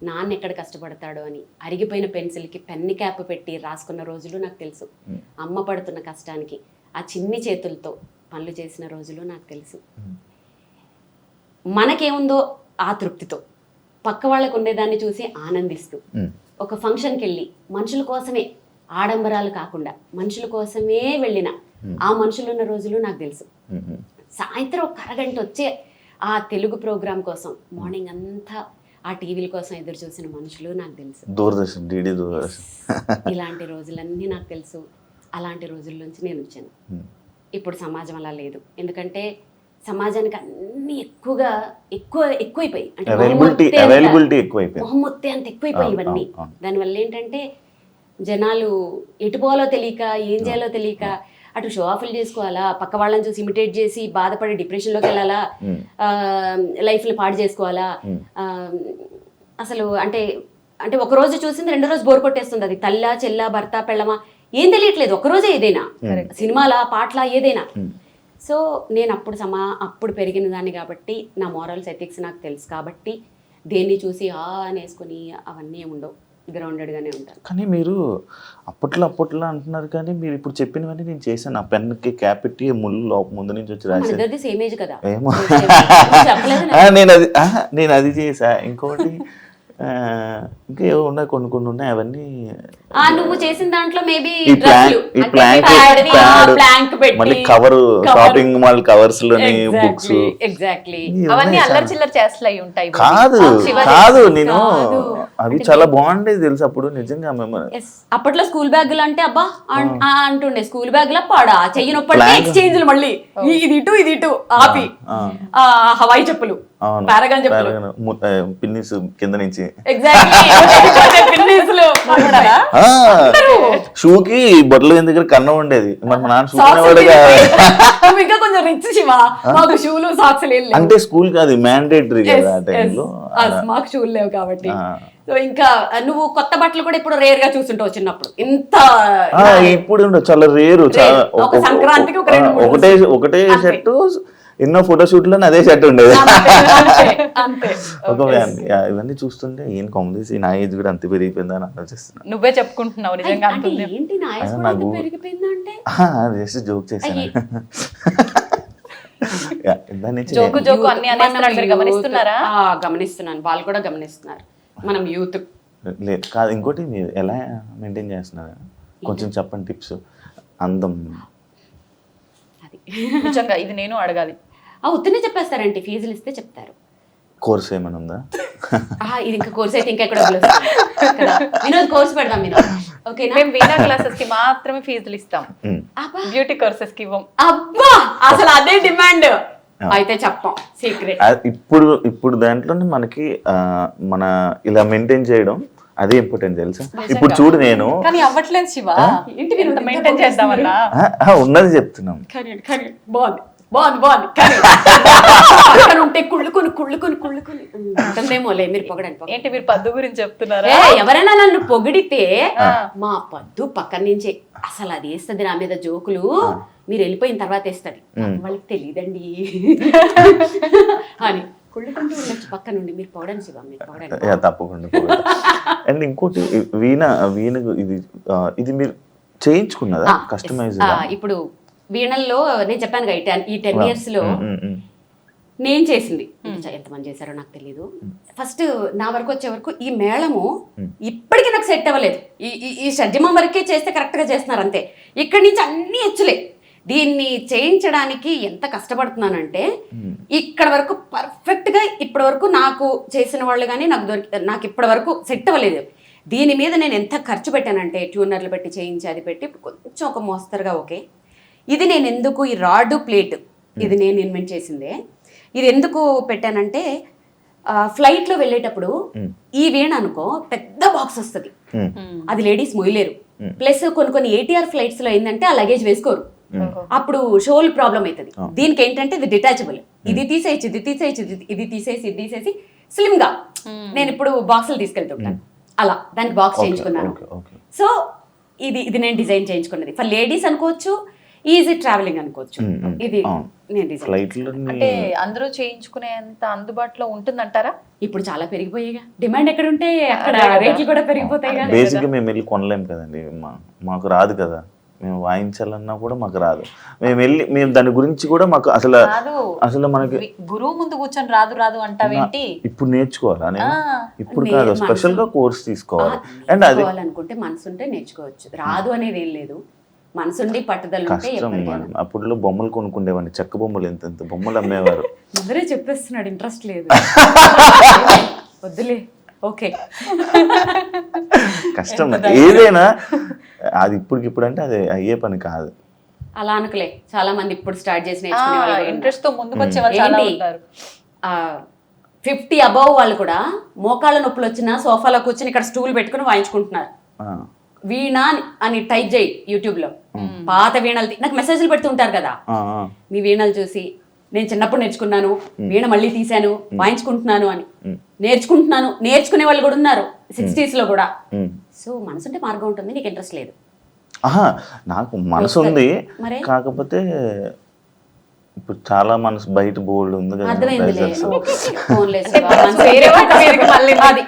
[SPEAKER 2] నాన్న ఎక్కడ కష్టపడతాడో అని అరిగిపోయిన పెన్సిల్కి పెన్ని క్యాప్ పెట్టి రాసుకున్న రోజులు నాకు తెలుసు. అమ్మ పడుతున్న కష్టానికి ఆ చిన్ని చేతులతో పనులు చేసిన రోజులు నాకు తెలుసు. మనకేముందో ఆ తృప్తితో పక్క వాళ్ళకు ఉండేదాన్ని చూసి ఆనందిస్తూ ఒక ఫంక్షన్కి వెళ్ళి మనుషుల కోసమే, ఆడంబరాలు కాకుండా మనుషుల కోసమే వెళ్ళిన ఆ మనుషులు ఉన్న రోజులు నాకు తెలుసు. సాయంత్రం ఒక అరగంట వచ్చే ఆ తెలుగు ప్రోగ్రాం కోసం మార్నింగ్ అంతా ఆ టీవీల కోసం ఎదురు చూసిన మనుషులు నాకు తెలుసు.
[SPEAKER 3] దూరదర్శన్, డిడి దూరదర్శన్,
[SPEAKER 2] ఇలాంటి రోజులన్నీ నాకు తెలుసు. అలాంటి రోజుల నుంచి నేను వచ్చాను. ఇప్పుడు సమాజం అలా లేదు. ఎందుకంటే సమాజానికి అన్ని ఎక్కువైపోయి, అంటే మొహమ్మొత్తే అంత ఎక్కువైపోయి ఇవన్నీ. దానివల్ల ఏంటంటే జనాలు ఎటు పోవాలో తెలియక, ఏం చేయాలో తెలియక అటు షో ఆఫ్లు చేసుకోవాలా, పక్క వాళ్ళని చూసి ఇమిటేట్ చేసి బాధపడి డిప్రెషన్లోకి వెళ్ళాలా, లైఫ్ని పాడు చేసుకోవాలా. అసలు అంటే అంటే ఒక రోజు చూసింది రెండో రోజు బోర్ కొట్టేస్తుంది. అది తల్లా, చెల్లా, భర్త, పెళ్ళమా ఏం తెలియట్లేదు. ఒకరోజే ఏదైనా సినిమాలా, పాటలా, ఏదైనా. సో నేను అప్పుడు పెరిగిన దాన్ని కాబట్టి నా మోరల్స్, ఎథిక్స్ నాకు తెలుసు కాబట్టి దేన్ని చూసి అనేసుకొని అవన్నీ ఉండవు. గ్రౌండెడ్గానే ఉంటాను.
[SPEAKER 3] కానీ మీరు అప్పట్లో అంటున్నారు, కానీ మీరు ఇప్పుడు చెప్పినవన్నీ నేను చేశాను. ఆ పెన్కి క్యాప్ పెట్టి ముళ్ళు ముందు నుంచి వచ్చి రాశాను.
[SPEAKER 2] సేమ్ ఏజ్ కదా.
[SPEAKER 3] ఏమో నేను అది చేసా. ఇంకొకటి ఇంకా ఏవో ఉన్నాయి, కొన్ని ఉన్నాయి. అవన్నీ
[SPEAKER 2] నువ్వు చేసిన దాంట్లో మేబీ
[SPEAKER 3] మళ్ళీ కవర్, షాపింగ్ మాల్ కవర్స్ లోని బుక్స్,
[SPEAKER 2] ఎగ్జాక్ట్లీ
[SPEAKER 4] అవన్నీ అల్లరి చిల్లర చేస్తలు అయి ఉంటాయి.
[SPEAKER 3] కాదు నేను అవి చాలా బాగుండేది తెలుసు అప్పుడు నిజంగా.
[SPEAKER 2] అప్పట్లో స్కూల్ బ్యాగులు అంటే అబ్బా అంటుండే, స్కూల్ బ్యాగ్ లా పాడా చెయ్యనొప్పటి ఎక్స్చేంజ్ మళ్ళీ ఇది ఇటు ఆపి హవాయి చెప్పులు, పారాగాన్ చెప్పులు,
[SPEAKER 3] పిన్నిస్ కింద నుంచి షూకి బొట్టలు దగ్గర కన్నం ఉండేది. మరి మా నాన్న షూ
[SPEAKER 2] ఇంకా కొంచెం రిచ్ శివా, మాకు షూలు సాక్స్ లేవు.
[SPEAKER 3] అంటే స్కూల్ కి అది మ్యాండేటరీ కదా ఆ టైంలో,
[SPEAKER 2] మాకు షూలు లేవు కాబట్టి. సో ఇంకా నువ్వు కొత్త బట్టలు కూడా ఇప్పుడు రేర్ గా చూస్తుంటావు. చిన్నప్పుడు ఇంత
[SPEAKER 3] ఇప్పుడు చాలా రేరు.
[SPEAKER 2] సంక్రాంతికి
[SPEAKER 3] ఒకటే షర్ట్, ఎన్నో ఫోటోషూట్ లో అదే షర్ట్ ఉండేది. ఇవన్నీ చూస్తుంటే ఏం కాంగ్రెస్ నా ఏజ్ కూడా అంత పెరిగిపోయిందా అని ఆలోచిస్తున్నా.
[SPEAKER 4] నువ్వే చెప్పుకుంటున్నావు నిజంగా.
[SPEAKER 3] జస్ట్ జోక్ చేశాను.
[SPEAKER 2] గమనిస్తున్నాను, వాళ్ళు కూడా గమనిస్తున్నారు. మనం యూత్
[SPEAKER 3] లేదు కాదు. ఇంకోటి మీరు ఎలా మెయింటైన్ చేస్తున్నారు కొంచెం చెప్పండి టిప్స్. అందం
[SPEAKER 4] నిజంగా ఇది నేను అడగాలి.
[SPEAKER 2] ఉత్తనే చెప్పేస్తారంటే ఫీజులు ఇస్తే చెప్తారు.
[SPEAKER 3] కోర్స్ ఏమైనా ఉందా?
[SPEAKER 2] ఇది ఇంకా కోర్స్ అయితే ఇంకా ఎక్కడ వినోద్ కోర్స్ పెడదాం. ఓకేనా?
[SPEAKER 4] మేము వీణా క్లాసెస్ కి మాత్రమే ఫీజులు ఇస్తాం,
[SPEAKER 2] అబ్బా
[SPEAKER 4] బ్యూటీ కోర్సెస్ కి ఇవ్వం.
[SPEAKER 2] అబ్బా అసలు అదే డిమాండ్. అయితే చెప్పం సీక్రెట్.
[SPEAKER 3] ఇప్పుడు దాంట్లోనే మనకి మన ఇలా మెయింటైన్ చేయడం అదే ఇంపార్టెంట్ తెలుసా. ఇప్పుడు చూడు నేను
[SPEAKER 4] కానీ అవ్వట్లేదు శివ,
[SPEAKER 2] ఏంటి మీరు
[SPEAKER 4] ఎంత మెయింటైన్ చేద్దామన్నా.
[SPEAKER 3] ఉన్నది చెప్తున్నాం.
[SPEAKER 2] బాగుంది బాగుంది బాగుంది పక్కన ఉంటే కుళ్ళుకొని ఉంటుందేమోలే. మీరు పొగడండి.
[SPEAKER 4] ఏంటి మీరు పద్దు గురించి చెప్తున్నారా?
[SPEAKER 2] ఎవరైనా నన్ను పొగిడితే మా పద్దు పక్కన నుంచే అసలు అది వేస్తుంది నా మీద జోకులు, మీరు వెళ్ళిపోయిన తర్వాత వేస్తుంది, వాళ్ళకి తెలియదండి అని కుళ్ళుకుంటూ ఉండొచ్చు పక్క నుండి. మీరు పొగడండి శివ, మీరు పొగడండి.
[SPEAKER 3] తప్పకుండా. అండ్ ఇంకోటి వీణ ఇది మీరు చేయించుకున్నదా కస్టమైజ్?
[SPEAKER 2] ఇప్పుడు వీణల్లో నేను చెప్పాను కదా ఈ 10 years లో నేను చేసింది. ఎంతమంది చేశారో నాకు తెలియదు. ఫస్ట్ నా వరకు వచ్చే వరకు ఈ మేళము ఇప్పటికీ నాకు సెట్ అవ్వలేదు. ఈ షడ్జమం వరకే చేస్తే కరెక్ట్ గా చేస్తున్నారు అంతే. ఇక్కడి నుంచి అన్ని హెచ్చులే. దీన్ని చేయించడానికి ఎంత కష్టపడుతున్నానంటే ఇక్కడ వరకు పర్ఫెక్ట్ గా ఇప్పటి వరకు నాకు చేసిన వాళ్ళు కానీ నాకు ఇప్పటి వరకు సెట్ అవ్వలేదు. దీని మీద నేను ఎంత ఖర్చు పెట్టానంటే ట్యూనర్లు పెట్టి చేయించి అది పెట్టి కొంచెం ఒక మోస్తరుగా ఓకే. ఇది నేను ఎందుకు ఈ రాడ్ ప్లేట్ ఇది నేను ఇన్వెంట్ చేసిందే. ఇది ఎందుకు పెట్టానంటే ఫ్లైట్లో వెళ్ళేటప్పుడు ఈ వీణ అనుకో పెద్ద బాక్స్ వస్తుంది, అది లేడీస్ మొయ్యలేరు. ప్లస్ కొన్ని ATR ఫ్లైట్స్ లో ఏంటంటే ఆ లగేజ్ వేసుకోరు, అప్పుడు షోల్ ప్రాబ్లం అవుతుంది. దీనికి ఏంటంటే ఇది డిటాచబుల్, ఇది తీసేయచ్చు ఇది తీసేసి స్లిమ్ గా నేను ఇప్పుడు బాక్సులు తీసుకెళ్తుంటాను. అలా దానికి బాక్స్ చేయించుకున్నాను. సో ఇది నేను డిజైన్ చేయించుకున్నది. ఫర్ లేడీస్ అనుకోవచ్చు, ఈజీ ట్రావెలింగ్ అనుకోవచ్చు. ఇది నేను డిజైన్.
[SPEAKER 4] అంటే అందరూ చేయించుకునేంత అందుబాటులో ఉంటుందంటారా?
[SPEAKER 2] ఇప్పుడు చాలా పెరిగిపోయాయిగా, డిమాండ్ ఎక్కడ ఉంటే అక్కడ రేట్లు కూడా పెరిగిపోతాయి.
[SPEAKER 3] బేసిక్గా మేము వెళ్ళి కొనలేం కదండి, మాకు రాదు కదా. మేము వాయించాలన్నా కూడా మాకు రాదు. మేము దాని గురించి కూడా మాకు అసలు మనకి
[SPEAKER 4] గురువు ముందు కూర్చొని రాదు అంటావేంటి?
[SPEAKER 3] ఇప్పుడు నేర్చుకోవాలా నేను? ఇప్పుడు కాదు, స్పెషల్ గా కోర్స్ తీసుకోవాలి. అండ్ అది
[SPEAKER 2] అనుకుంటే మనసు ఉంటే నేర్చుకోవచ్చు, రాదు అనేది ఏం లేదు. మనసుండి పట్టుదల ఉంటే
[SPEAKER 3] అప్పుడు బొమ్మలు కొనుక్కుండేవాడిని, చెక్క బొమ్మలు ఎంత బొమ్మలు అమ్మేవారు.
[SPEAKER 2] అందరే చెప్పేస్తున్నాడు ఇంట్రెస్ట్ లేదు వద్దులే. ఓకే
[SPEAKER 3] కష్టం ఏదైనా, అది ఇప్పుడు అంటే అది అయ్యే పని కాదు.
[SPEAKER 2] అలా అనుకులే, చాలా మంది ఇప్పుడు స్టార్ట్ చేసి
[SPEAKER 4] ఇంట్రెస్ట్ తో ముందుకు వచ్చే వాళ్ళు చాలా ఉంటారు.
[SPEAKER 2] 50 above వాళ్ళు కూడా మోకాళ్ళ నొప్పులు వచ్చినా సోఫాలో కూర్చొని ఇక్కడ స్టూల్ పెట్టుకుని వాయించుకుంటున్నారు. వీణ అని టైప్ చేయి యూట్యూబ్ లో, పాత వీణలు నాకు మెసేజ్లు పెడుతుంటారు కదా, మీ వీణలు చూసి నేను చిన్నప్పుడు నేర్చుకున్నాను, వీణ మళ్ళీ తీశాను, వాయించుకుంటున్నాను అని. నేర్చుకునే వాళ్ళు కూడా ఉన్నారు 60s లో కూడా. సో మనసుంటే మార్గం ఉంటుంది, నీకు ఇంట్రెస్ట్ లేదు.
[SPEAKER 3] నాకు మనసు ఉంది, కాకపోతే ఇప్పుడు చాలా మనసు బయట బోల్డ్ ఉంది కదా.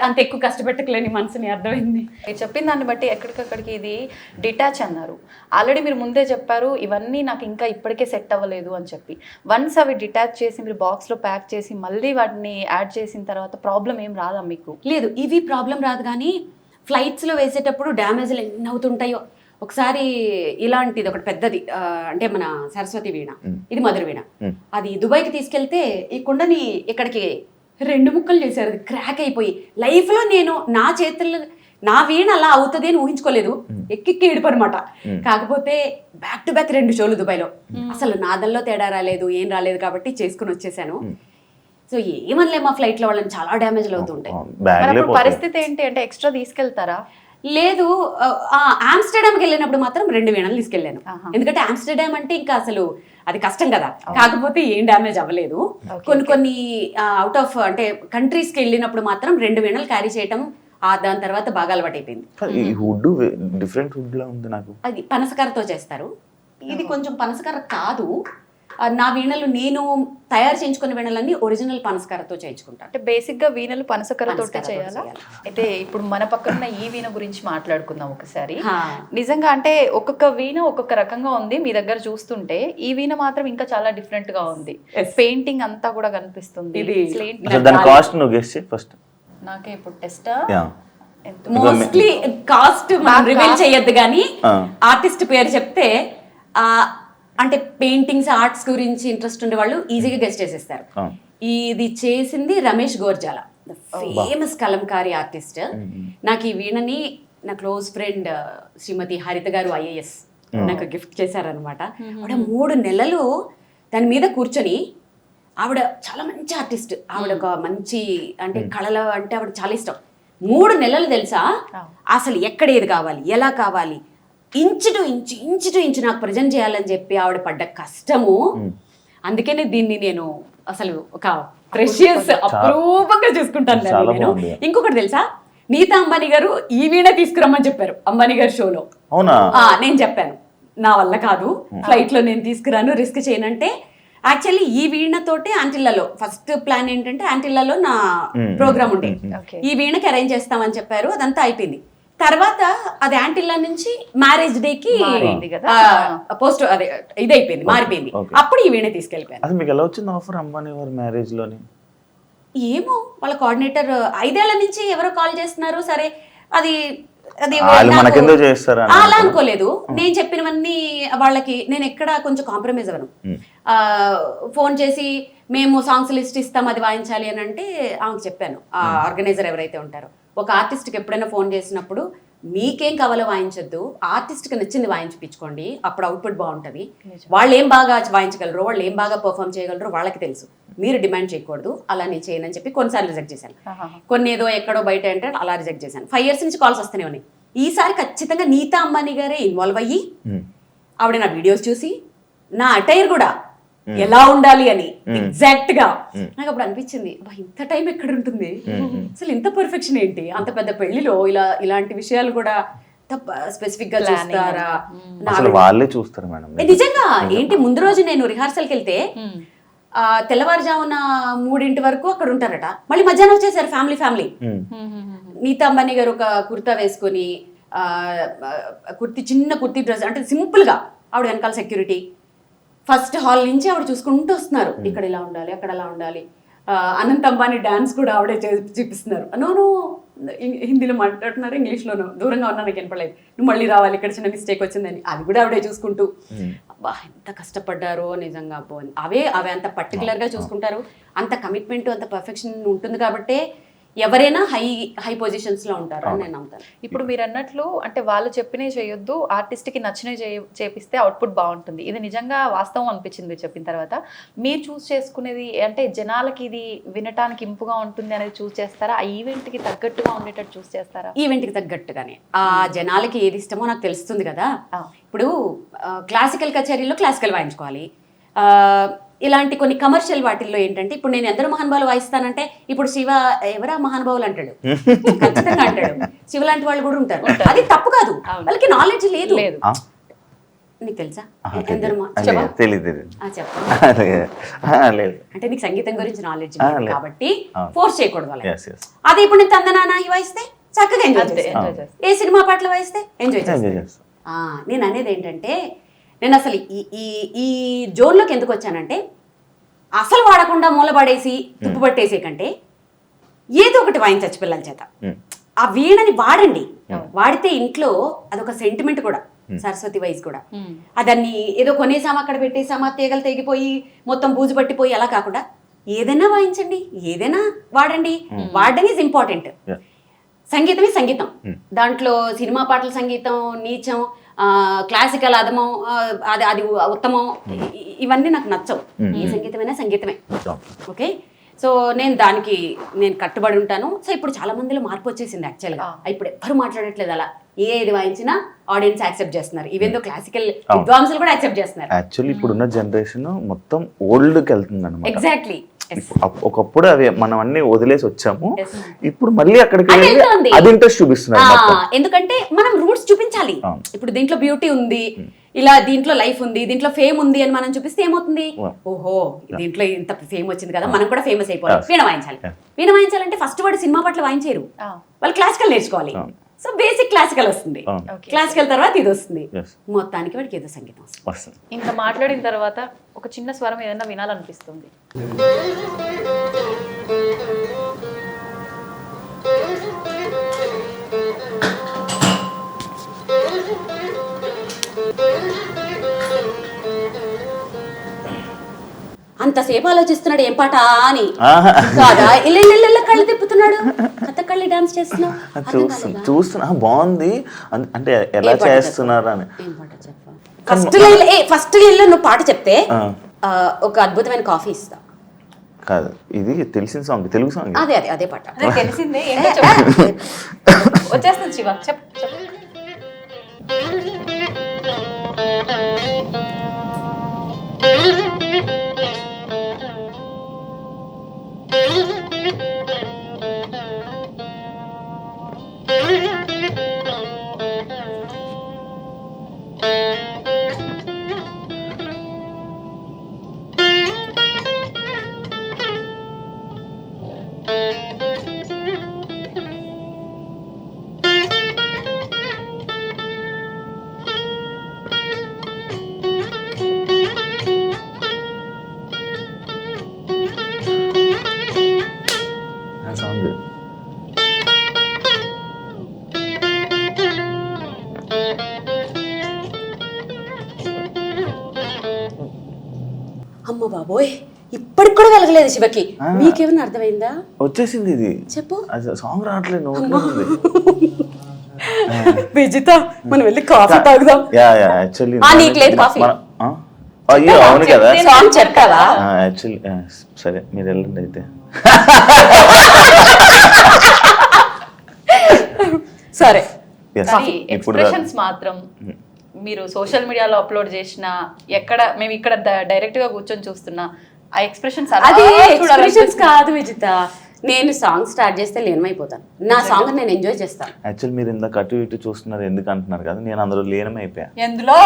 [SPEAKER 2] అంత ఎక్కువ కష్టపెట్టకలేని మనసుని అర్థమైంది.
[SPEAKER 4] మీరు చెప్పిన దాన్ని బట్టి ఎక్కడికక్కడికి ఇది డిటాచ్ అన్నారు. ఆల్రెడీ మీరు ముందే చెప్పారు ఇవన్నీ నాకు ఇంకా ఇప్పటికే సెట్ అవ్వలేదు అని చెప్పి. వన్స్ అవి డిటాచ్ చేసి మీరు బాక్స్లో ప్యాక్ చేసి మళ్ళీ వాటిని యాడ్ చేసిన తర్వాత ప్రాబ్లం ఏం రాదా మీకు?
[SPEAKER 2] లేదు, ఇవి ప్రాబ్లం రాదు. కానీ ఫ్లైట్స్లో వేసేటప్పుడు డ్యామేజ్లు ఎన్ని అవుతుంటాయో. ఒకసారి ఇలాంటిది ఒకటి పెద్దది, అంటే మన సరస్వతి వీణ, ఇది మధుర వీణ, అది దుబాయ్కి తీసుకెళ్తే ఈ కుండని ఇక్కడికి 2 ముక్కలు చేశారు, అది క్రాక్ అయిపోయి. లైఫ్లో నేను నా చేతుల్లో నా వీణ అలా అవుతుంది అని ఊహించుకోలేదు. ఎక్కి ఏడుపనమాట. కాకపోతే బ్యాక్ టు బ్యాక్ 2 షోలు దుబాయ్లో. అసలు నాదల్లో తేడా రాలేదు, ఏం రాలేదు కాబట్టి చేసుకుని వచ్చేసాను. సో ఏమనలే, మా ఫ్లైట్లో వాళ్ళని చాలా డ్యామేజ్లు అవుతుంటాయి.
[SPEAKER 4] పరిస్థితి ఏంటి అంటే ఎక్స్ట్రా తీసుకెళ్తారా?
[SPEAKER 2] లేదు, ఆమ్స్టర్డామ్కి వెళ్ళినప్పుడు మాత్రం 2 వీణలు తీసుకెళ్ళాను. ఎందుకంటే ఆమ్స్టర్డామ్ అంటే ఇంకా అసలు అది కష్టం కదా. కాకపోతే ఏం డ్యామేజ్ అవ్వలేదు. కొన్ని అవుట్ ఆఫ్ అంటే కంట్రీస్కి వెళ్ళినప్పుడు మాత్రం 2 వీణలు క్యారీ చేయటం, దాని తర్వాత బాగా అలవాటు అయిపోయింది.
[SPEAKER 3] డిఫరెంట్ వుడ్ లా ఉంది నాకు.
[SPEAKER 2] అది పనసకరతో చేస్తారు, ఇది కొంచెం పనసకర కాదు. నా వీణలు నేను తయారు చేయించుకున్న వీణలన్నీ ఒరిజినల్ పనసకరతో చేయించుకుంటాను.
[SPEAKER 4] అంటే బేసిక్ గా వీణలు పనసకరతో చేయాలా? అయితే ఇప్పుడు మన పక్కన ఈ వీణ గురించి మాట్లాడుకుందాం ఒకసారి. నిజంగా అంటే ఒక్కొక్క వీణ ఒక్కొక్క రకంగా ఉంది. మీ దగ్గర చూస్తుంటే ఈ వీణ మాత్రం ఇంకా చాలా డిఫరెంట్ గా ఉంది. పెయింటింగ్ అంతా కూడా కనిపిస్తుంది. నాకే ఇప్పుడు టెస్ట్
[SPEAKER 2] మోస్ట్లీ కాస్ట్ రివీల్ చేయొద్దు కానీ ఆర్టిస్ట్ పేరు చెప్తే అంటే పెయింటింగ్స్ ఆర్ట్స్ గురించి ఇంట్రెస్ట్ ఉండే వాళ్ళు ఈజీగా గెస్ట్ చేసేస్తారు. ఇది చేసింది రమేష్ గోర్జాల, ఫేమస్ కలంకారీ ఆర్టిస్ట్. నాకు ఈ వీణని నా క్లోజ్ ఫ్రెండ్ శ్రీమతి హరిత గారు ఐఏఎస్ నాకు గిఫ్ట్ చేశారనమాట. ఆవిడ 3 నెలలు దాని మీద కూర్చొని, ఆవిడ చాలా మంచి ఆర్టిస్ట్, ఆవిడ ఒక మంచి అంటే కళలు అంటే ఆవిడ చాలా ఇష్టం. 3 నెలలు తెలుసా అసలు ఎక్కడ ఏది కావాలి, ఎలా కావాలి, ఇంచు టు ఇంచు నాకు ప్రజెంట్ చేయాలని చెప్పి ఆవిడ పడ్డ కష్టము. అందుకనే దీన్ని నేను అసలు ఒక ప్రెషియస్ అప్రూపంగా చూసుకుంటాను నేను. ఇంకొకటి తెలుసా, నీతా అంబానీ గారు ఈ వీణ తీసుకురమ్మని చెప్పారు అంబానీ గారి షోలో.
[SPEAKER 3] అవునా? నేను
[SPEAKER 2] చెప్పాను నా వల్ల కాదు, ఫ్లైట్ లో నేను తీసుకురాను, రిస్క్ చేయనంటే. యాక్చువల్లీ ఈ వీణతోటి ఆంటిల్లలో ఫస్ట్ ప్లాన్ ఏంటంటే ఆంటిల్లలో నా ప్రోగ్రామ్ ఉండే, ఈ వీణకి అరేంజ్ చేస్తామని చెప్పారు. అదంతా అయిపోయింది. తర్వాత అది యాంటిల్లా నుంచి మ్యారేజ్ డేకి పోస్ట్ అదే ఇదైపోయింది, మారిపోయింది. అప్పుడు ఈ వీణ తీసుకెళ్ళిపోయాను.
[SPEAKER 3] మీకు ఎలా వచ్చింది ఆఫర్ అంబానీ వారి మ్యారేజ్ లోని?
[SPEAKER 2] ఏమో వాళ్ళ కోఆర్డినేటర్ 5 ఏళ్ల నుంచి ఎవరో కాల్ చేస్తున్నారు. సరే అది అది అలా అనుకోలేదు. నేను చెప్పినవన్నీ వాళ్ళకి నేను ఎక్కడ కొంచెం కాంప్రమైజ్ అవ్వను. ఫోన్ చేసి మేము సాంగ్స్ లిస్ట్ ఇస్తాం అది వాయించాలి అని అంటే ఆమెకు చెప్పాను. ఆ ఆర్గనైజర్ ఎవరైతే ఉంటారో, ఒక ఆర్టిస్ట్కి ఎప్పుడైనా ఫోన్ చేసినప్పుడు మీకేం కావాలో వాయించొద్దు, ఆర్టిస్ట్కి నచ్చింది వాయించిపించుకోండి, అప్పుడు అవుట్పుట్ బాగుంటుంది. వాళ్ళు ఏం బాగా వాయించగలరు, వాళ్ళు ఏం బాగా పర్ఫామ్ చేయగలరు వాళ్ళకి తెలుసు, మీరు డిమాండ్ చేయకూడదు. అలా నేను చేయనని చెప్పి కొన్నిసార్లు రిజెక్ట్ చేశాను. కొన్ని ఏదో ఎక్కడో బయట అంటే అలా రిజెక్ట్ చేశాను. 5 years నుంచి కాల్స్ వస్తూనే ఉన్నాయి. ఈసారి ఖచ్చితంగా నీతా అంబానీ గారే ఇన్వాల్వ్ అయ్యి ఆవిడ నా వీడియోస్ చూసి నా అటైర్ కూడా ఎలా ఉండాలి అని ఎగ్జాక్ట్ గా నాకు అప్పుడు అనిపించింది, ఇంత టైం ఎక్కడ ఉంటుంది, అసలు ఇంత పర్ఫెక్షన్ ఏంటి, అంత పెద్ద పెళ్లిలో ఇలాంటి విషయాలు కూడా స్పెసిఫిక్ గా చూస్తారా?
[SPEAKER 3] వాళ్ళే చూస్తారు మేడం
[SPEAKER 2] నిజంగా. ఏంటి, ముందు రోజు నేను రిహార్సల్కి వెళ్తే తెల్లవారుజామున 3 వరకు అక్కడ ఉంటారట, మళ్ళీ మధ్యాహ్నం వచ్చేసారు ఫ్యామిలీ. నీతా అంబానీ గారు ఒక కుర్తా వేసుకొని, చిన్న కుర్తీ డ్రెస్ అంటే సింపుల్ గా, ఆవిడ వెనకాల సెక్యూరిటీ, ఫస్ట్ హాల్ నుంచి ఆవిడ చూసుకుంటూ వస్తున్నారు, ఇక్కడ ఇలా ఉండాలి, అక్కడ అలా ఉండాలి. అనంత్ అంబానీ డాన్స్ కూడా ఆవిడే చూపిస్తున్నారు. నోను హిందీలో మాట్లాడుతున్నారు, ఇంగ్లీష్లోనూ దూరంగా ఉన్నా నాకు వినపడలేదు, నువ్వు మళ్ళీ రావాలి, ఇక్కడ చిన్న మిస్టేక్ వచ్చిందని, అది కూడా ఆవిడే చూసుకుంటూ. అబ్బా ఎంత కష్టపడ్డారో నిజంగా. అబ్బో అవే అంత పర్టికులర్గా చూసుకుంటారు, అంత కమిట్మెంట్, అంత పర్ఫెక్షన్ ఉంటుంది కాబట్టే ఎవరైనా హై పొజిషన్స్ లో ఉంటారు అని నేను నమ్ముతాను.
[SPEAKER 4] ఇప్పుడు మీరు అన్నట్లు అంటే వాళ్ళు చెప్పినవి చేయొద్దు, ఆర్టిస్ట్కి నచ్చినవి చేపిస్తే అవుట్పుట్ బాగుంటుంది. ఇది నిజంగా వాస్తవం అనిపించింది మీరు చెప్పిన తర్వాత. మీరు చూస్ చేసుకునేది అంటే జనాలకి ఇది వినటానికి ఇంపుగా ఉంటుంది అనేది చూస్ చేస్తారా, ఆ ఈవెంట్కి తగ్గట్టుగా ఉండేటట్టు చూస్ చేస్తారా?
[SPEAKER 2] ఈవెంట్కి తగ్గట్టుగానే, ఆ జనాలకి ఏది ఇష్టమో నాకు తెలుస్తుంది కదా. ఇప్పుడు క్లాసికల్ కచేరీలో క్లాసికల్ వాయించుకోవాలి, ఇలాంటి కొన్ని కమర్షియల్ వాటిల్లో ఏంటంటే, ఇప్పుడు నేను ఎందరో మహానుభావులు వాయిస్తానంటే, ఇప్పుడు శివ ఎవరా మహానుభావులు అంటాడు, ఖచ్చితంగా అంటాడు. శివ లాంటి వాళ్ళు కూడా ఉంటారు, అది తప్పు కాదు, వాళ్ళకి నాలెడ్జ్ లేదు. నీకు తెలుసా అంటే నీకు సంగీతం గురించి నాలెడ్జ్ కాబట్టి ఫోర్స్ చేయకూడదు వాళ్ళకి. అదే ఇప్పుడు నేను తందనానా వాయిస్తే చక్కగా ఎంజాయ్ చేస్తాను, ఏ సినిమా పాటలు వాయిస్తే ఎంజాయ్ చేస్తాను. నేను అనేది ఏంటంటే, నేను అసలు ఈ జోన్లోకి ఎందుకు వచ్చానంటే, అసలు వాడకుండా మూలపడేసి తుప్పు పట్టేసే కంటే ఏదో ఒకటి వాయించచ్చు పిల్లల చేత. ఆ వీణని వాడండి, వాడితే ఇంట్లో అదొక సెంటిమెంట్ కూడా, సరస్వతి వైజ్ కూడా. దాన్ని ఏదో కొనేసామా అక్కడ పెట్టేసామా తీగలు తెగిపోయి మొత్తం బూజు పట్టిపోయి అలా కాకుండా ఏదైనా వాయించండి, ఏదైనా వాడండి. వాడడం ఈజ్ ఇంపార్టెంట్. సంగీతమే సంగీతం, దాంట్లో సినిమా పాటల సంగీతం నీచం, క్లాసికల్ అదమం, అది ఉత్తమం, ఇవన్నీ నాకు నచ్చవు. ఏ సంగీతమైనా సంగీతమే. ఓకే, సో నేను కట్టుబడి ఉంటాను. సో ఇప్పుడు చాలా మందిలో మార్పు వచ్చేసింది యాక్చువల్గా. ఇప్పుడు ఎవ్వరు మాట్లాడట్లేదు అలా, ఏది వాయించినా ఆడియన్స్ యాక్సెప్ట్ చేస్తున్నారు. ఈవెన్ దో క్లాసికల్ విద్వాంసులు కూడా యాక్సెప్ట్ చేస్తున్నారు.
[SPEAKER 3] యాక్చువల్లీ ఇప్పుడున్న జనరేషన్ మొత్తం ఓల్డ్కి వెళ్తుంది అన్నమాట.
[SPEAKER 2] ఎగ్జాక్ట్లీ.
[SPEAKER 3] ఒకప్పుడు అవి మనం అన్ని వదిలేసి వచ్చాము, ఇప్పుడు మళ్ళీ అక్కడికి అది ఇంట్రెస్ట్ చూపిస్తున్నారు.
[SPEAKER 2] ఎందుకంటే మనం రూట్స్ చూపించాలి. ఇప్పుడు దీంట్లో బ్యూటీ ఉంది, ఇలా దీంట్లో లైఫ్ ఉంది, దీంట్లో ఫేమ్ ఉంది అని మనం చూపిస్తే ఏమవుతుంది, ఓహో దీంట్లో ఇంత ఫేమ్ వచ్చింది కదా, మనం కూడా ఫేమస్ అయిపోవాలి. వీణ వాయించాలి. వీణ వాయించాలంటే ఫస్ట్ వాడు సినిమా పాటలు వాయించారు, వాళ్ళు క్లాసికల్ నేర్చుకోవాలి. సో బేసిక్ క్లాసికల్ వస్తుంది, క్లాసికల్ తర్వాత ఇది వస్తుంది, మొత్తానికి వాడికి ఏదో సంగీతం వస్తుంది.
[SPEAKER 4] ఇంత మాట్లాడిన తర్వాత ఒక చిన్న స్వరం ఏదైనా వినాలనిపిస్తుంది.
[SPEAKER 2] అంతసేపు ఆలోచిస్తున్నాడు ఏం పాట అని
[SPEAKER 3] ఆహా.
[SPEAKER 2] కాదా ఇళ్ళ కళ్ళు తిప్పుతున్నాడు కథకళి డాన్స్ చేస్తున్నావు
[SPEAKER 3] చూస్తున్నా బాగుంది అంటే ఎలా చేస్తున్నారు అని.
[SPEAKER 2] ఏం పాట చెప్పు ఫస్ట్ ఇల్లు నువ్వు పాట చెప్తే ఒక అద్భుతమైన కాఫీ ఇస్తా.
[SPEAKER 3] కాదు ఇది తెలిసిన సాంగ్, తెలుగు సాంగ్.
[SPEAKER 2] అదే పాట
[SPEAKER 4] తెలిసిందే ఏంటో చెప్పు. వచ్చేస్తుంది శివ చెప్పు.
[SPEAKER 3] ఆ సాంగ్
[SPEAKER 2] అమ్మ బాబోయ్ ఇప్పటికి కూడా వెలగలేదు శివకి. మీకేమైనా అర్థమైందా?
[SPEAKER 3] వచ్చేసింది ఇది.
[SPEAKER 2] చెప్పు.
[SPEAKER 3] అది సాంగ్ రావట్లేదు నోట్లో ఉంది.
[SPEAKER 2] విజిత మనం వెళ్ళి కాఫీ తాగుదాం.
[SPEAKER 3] యాక్చువల్లీ
[SPEAKER 2] నీకు లేదు కాఫీ?
[SPEAKER 3] అయ్యో అవును కదా.
[SPEAKER 2] సాంగ్ చెప్పావా?
[SPEAKER 3] యాక్చువల్లీ సరే మీరు వెళ్ళండి అయితే.
[SPEAKER 2] సరే
[SPEAKER 4] ఎక్స్ప్రెషన్స్ మాత్రం మీరు సోషల్ మీడియాలో అప్లోడ్ చేసిన ఎక్కడ మేము ఇక్కడ డైరెక్ట్ గా కూర్చొని చూస్తున్నా ఆ ఎక్స్ప్రెషన్స్
[SPEAKER 2] అది ఎక్స్ప్రెషన్స్ కాదు విజిత. నేను సాంగ్ స్టార్ట్ చేస్తే లీనమైపోతాను. నా సాంగ్ నేను ఎంజాయ్ చేస్తాను.
[SPEAKER 3] యాక్చువల్ మీరు ఇందాక అటు ఇటు చూస్తున్నారు ఎందుకు అంటున్నారు కదా, నేను అందులో లీనమైపోయా.
[SPEAKER 4] ఎందులో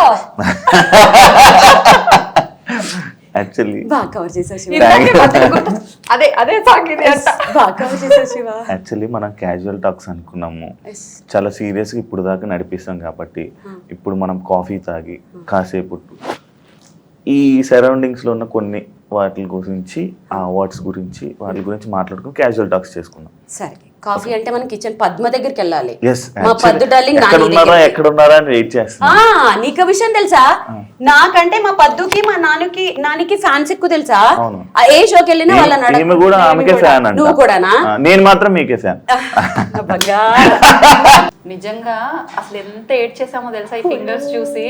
[SPEAKER 3] యాక్చువల్లీ
[SPEAKER 2] బాగా కవర్ చేసావు శివ.
[SPEAKER 4] అదే సాంగ్ ఇది అంట.
[SPEAKER 2] బాగా కవర్ చేసావు శివ.
[SPEAKER 3] యాక్చువల్లీ మనం క్యాజువల్ టాక్స్ అనుకున్నాము, చాలా సీరియస్గా ఇప్పుడు దాకా నడిపిస్తాం కాబట్టి ఇప్పుడు మనం కాఫీ తాగి కాసేపు ఈ సరౌండింగ్స్లో ఉన్న కొన్ని వాటి గురించి ఆ అవార్డ్స్ గురించి వాటి గురించి మాట్లాడుకుని క్యాజువల్ టాక్స్ చేసుకున్నాం.
[SPEAKER 2] సరే కాఫీ అంటే మనం కిచెన్ పద్మ దగ్గరికి వెళ్ళాలి.
[SPEAKER 3] Yes,
[SPEAKER 2] మా పద్దు డార్లింగ్
[SPEAKER 3] ఎక్కడున్నారా అని వెయిట్ చేస్తున్నా.
[SPEAKER 2] నీకు విషయం తెలుసా, నాకంటే మా పద్దుకి మా నానికి ఫ్యాన్స్ ఎక్కువ తెలుసా. ఏ షోకి వెళ్ళినా వాళ్ళని
[SPEAKER 3] ఈమె కూడా ఆమెకే ఫ్యాన్ అంట.
[SPEAKER 2] నువ్వు కూడానా?
[SPEAKER 3] నేను మాత్రం మీకే ఫ్యాన్.
[SPEAKER 4] నిజంగా అసలు ఎంత ఏడ్ చేసామో తెలుసా ఈ ఫింగర్స్ చూసి.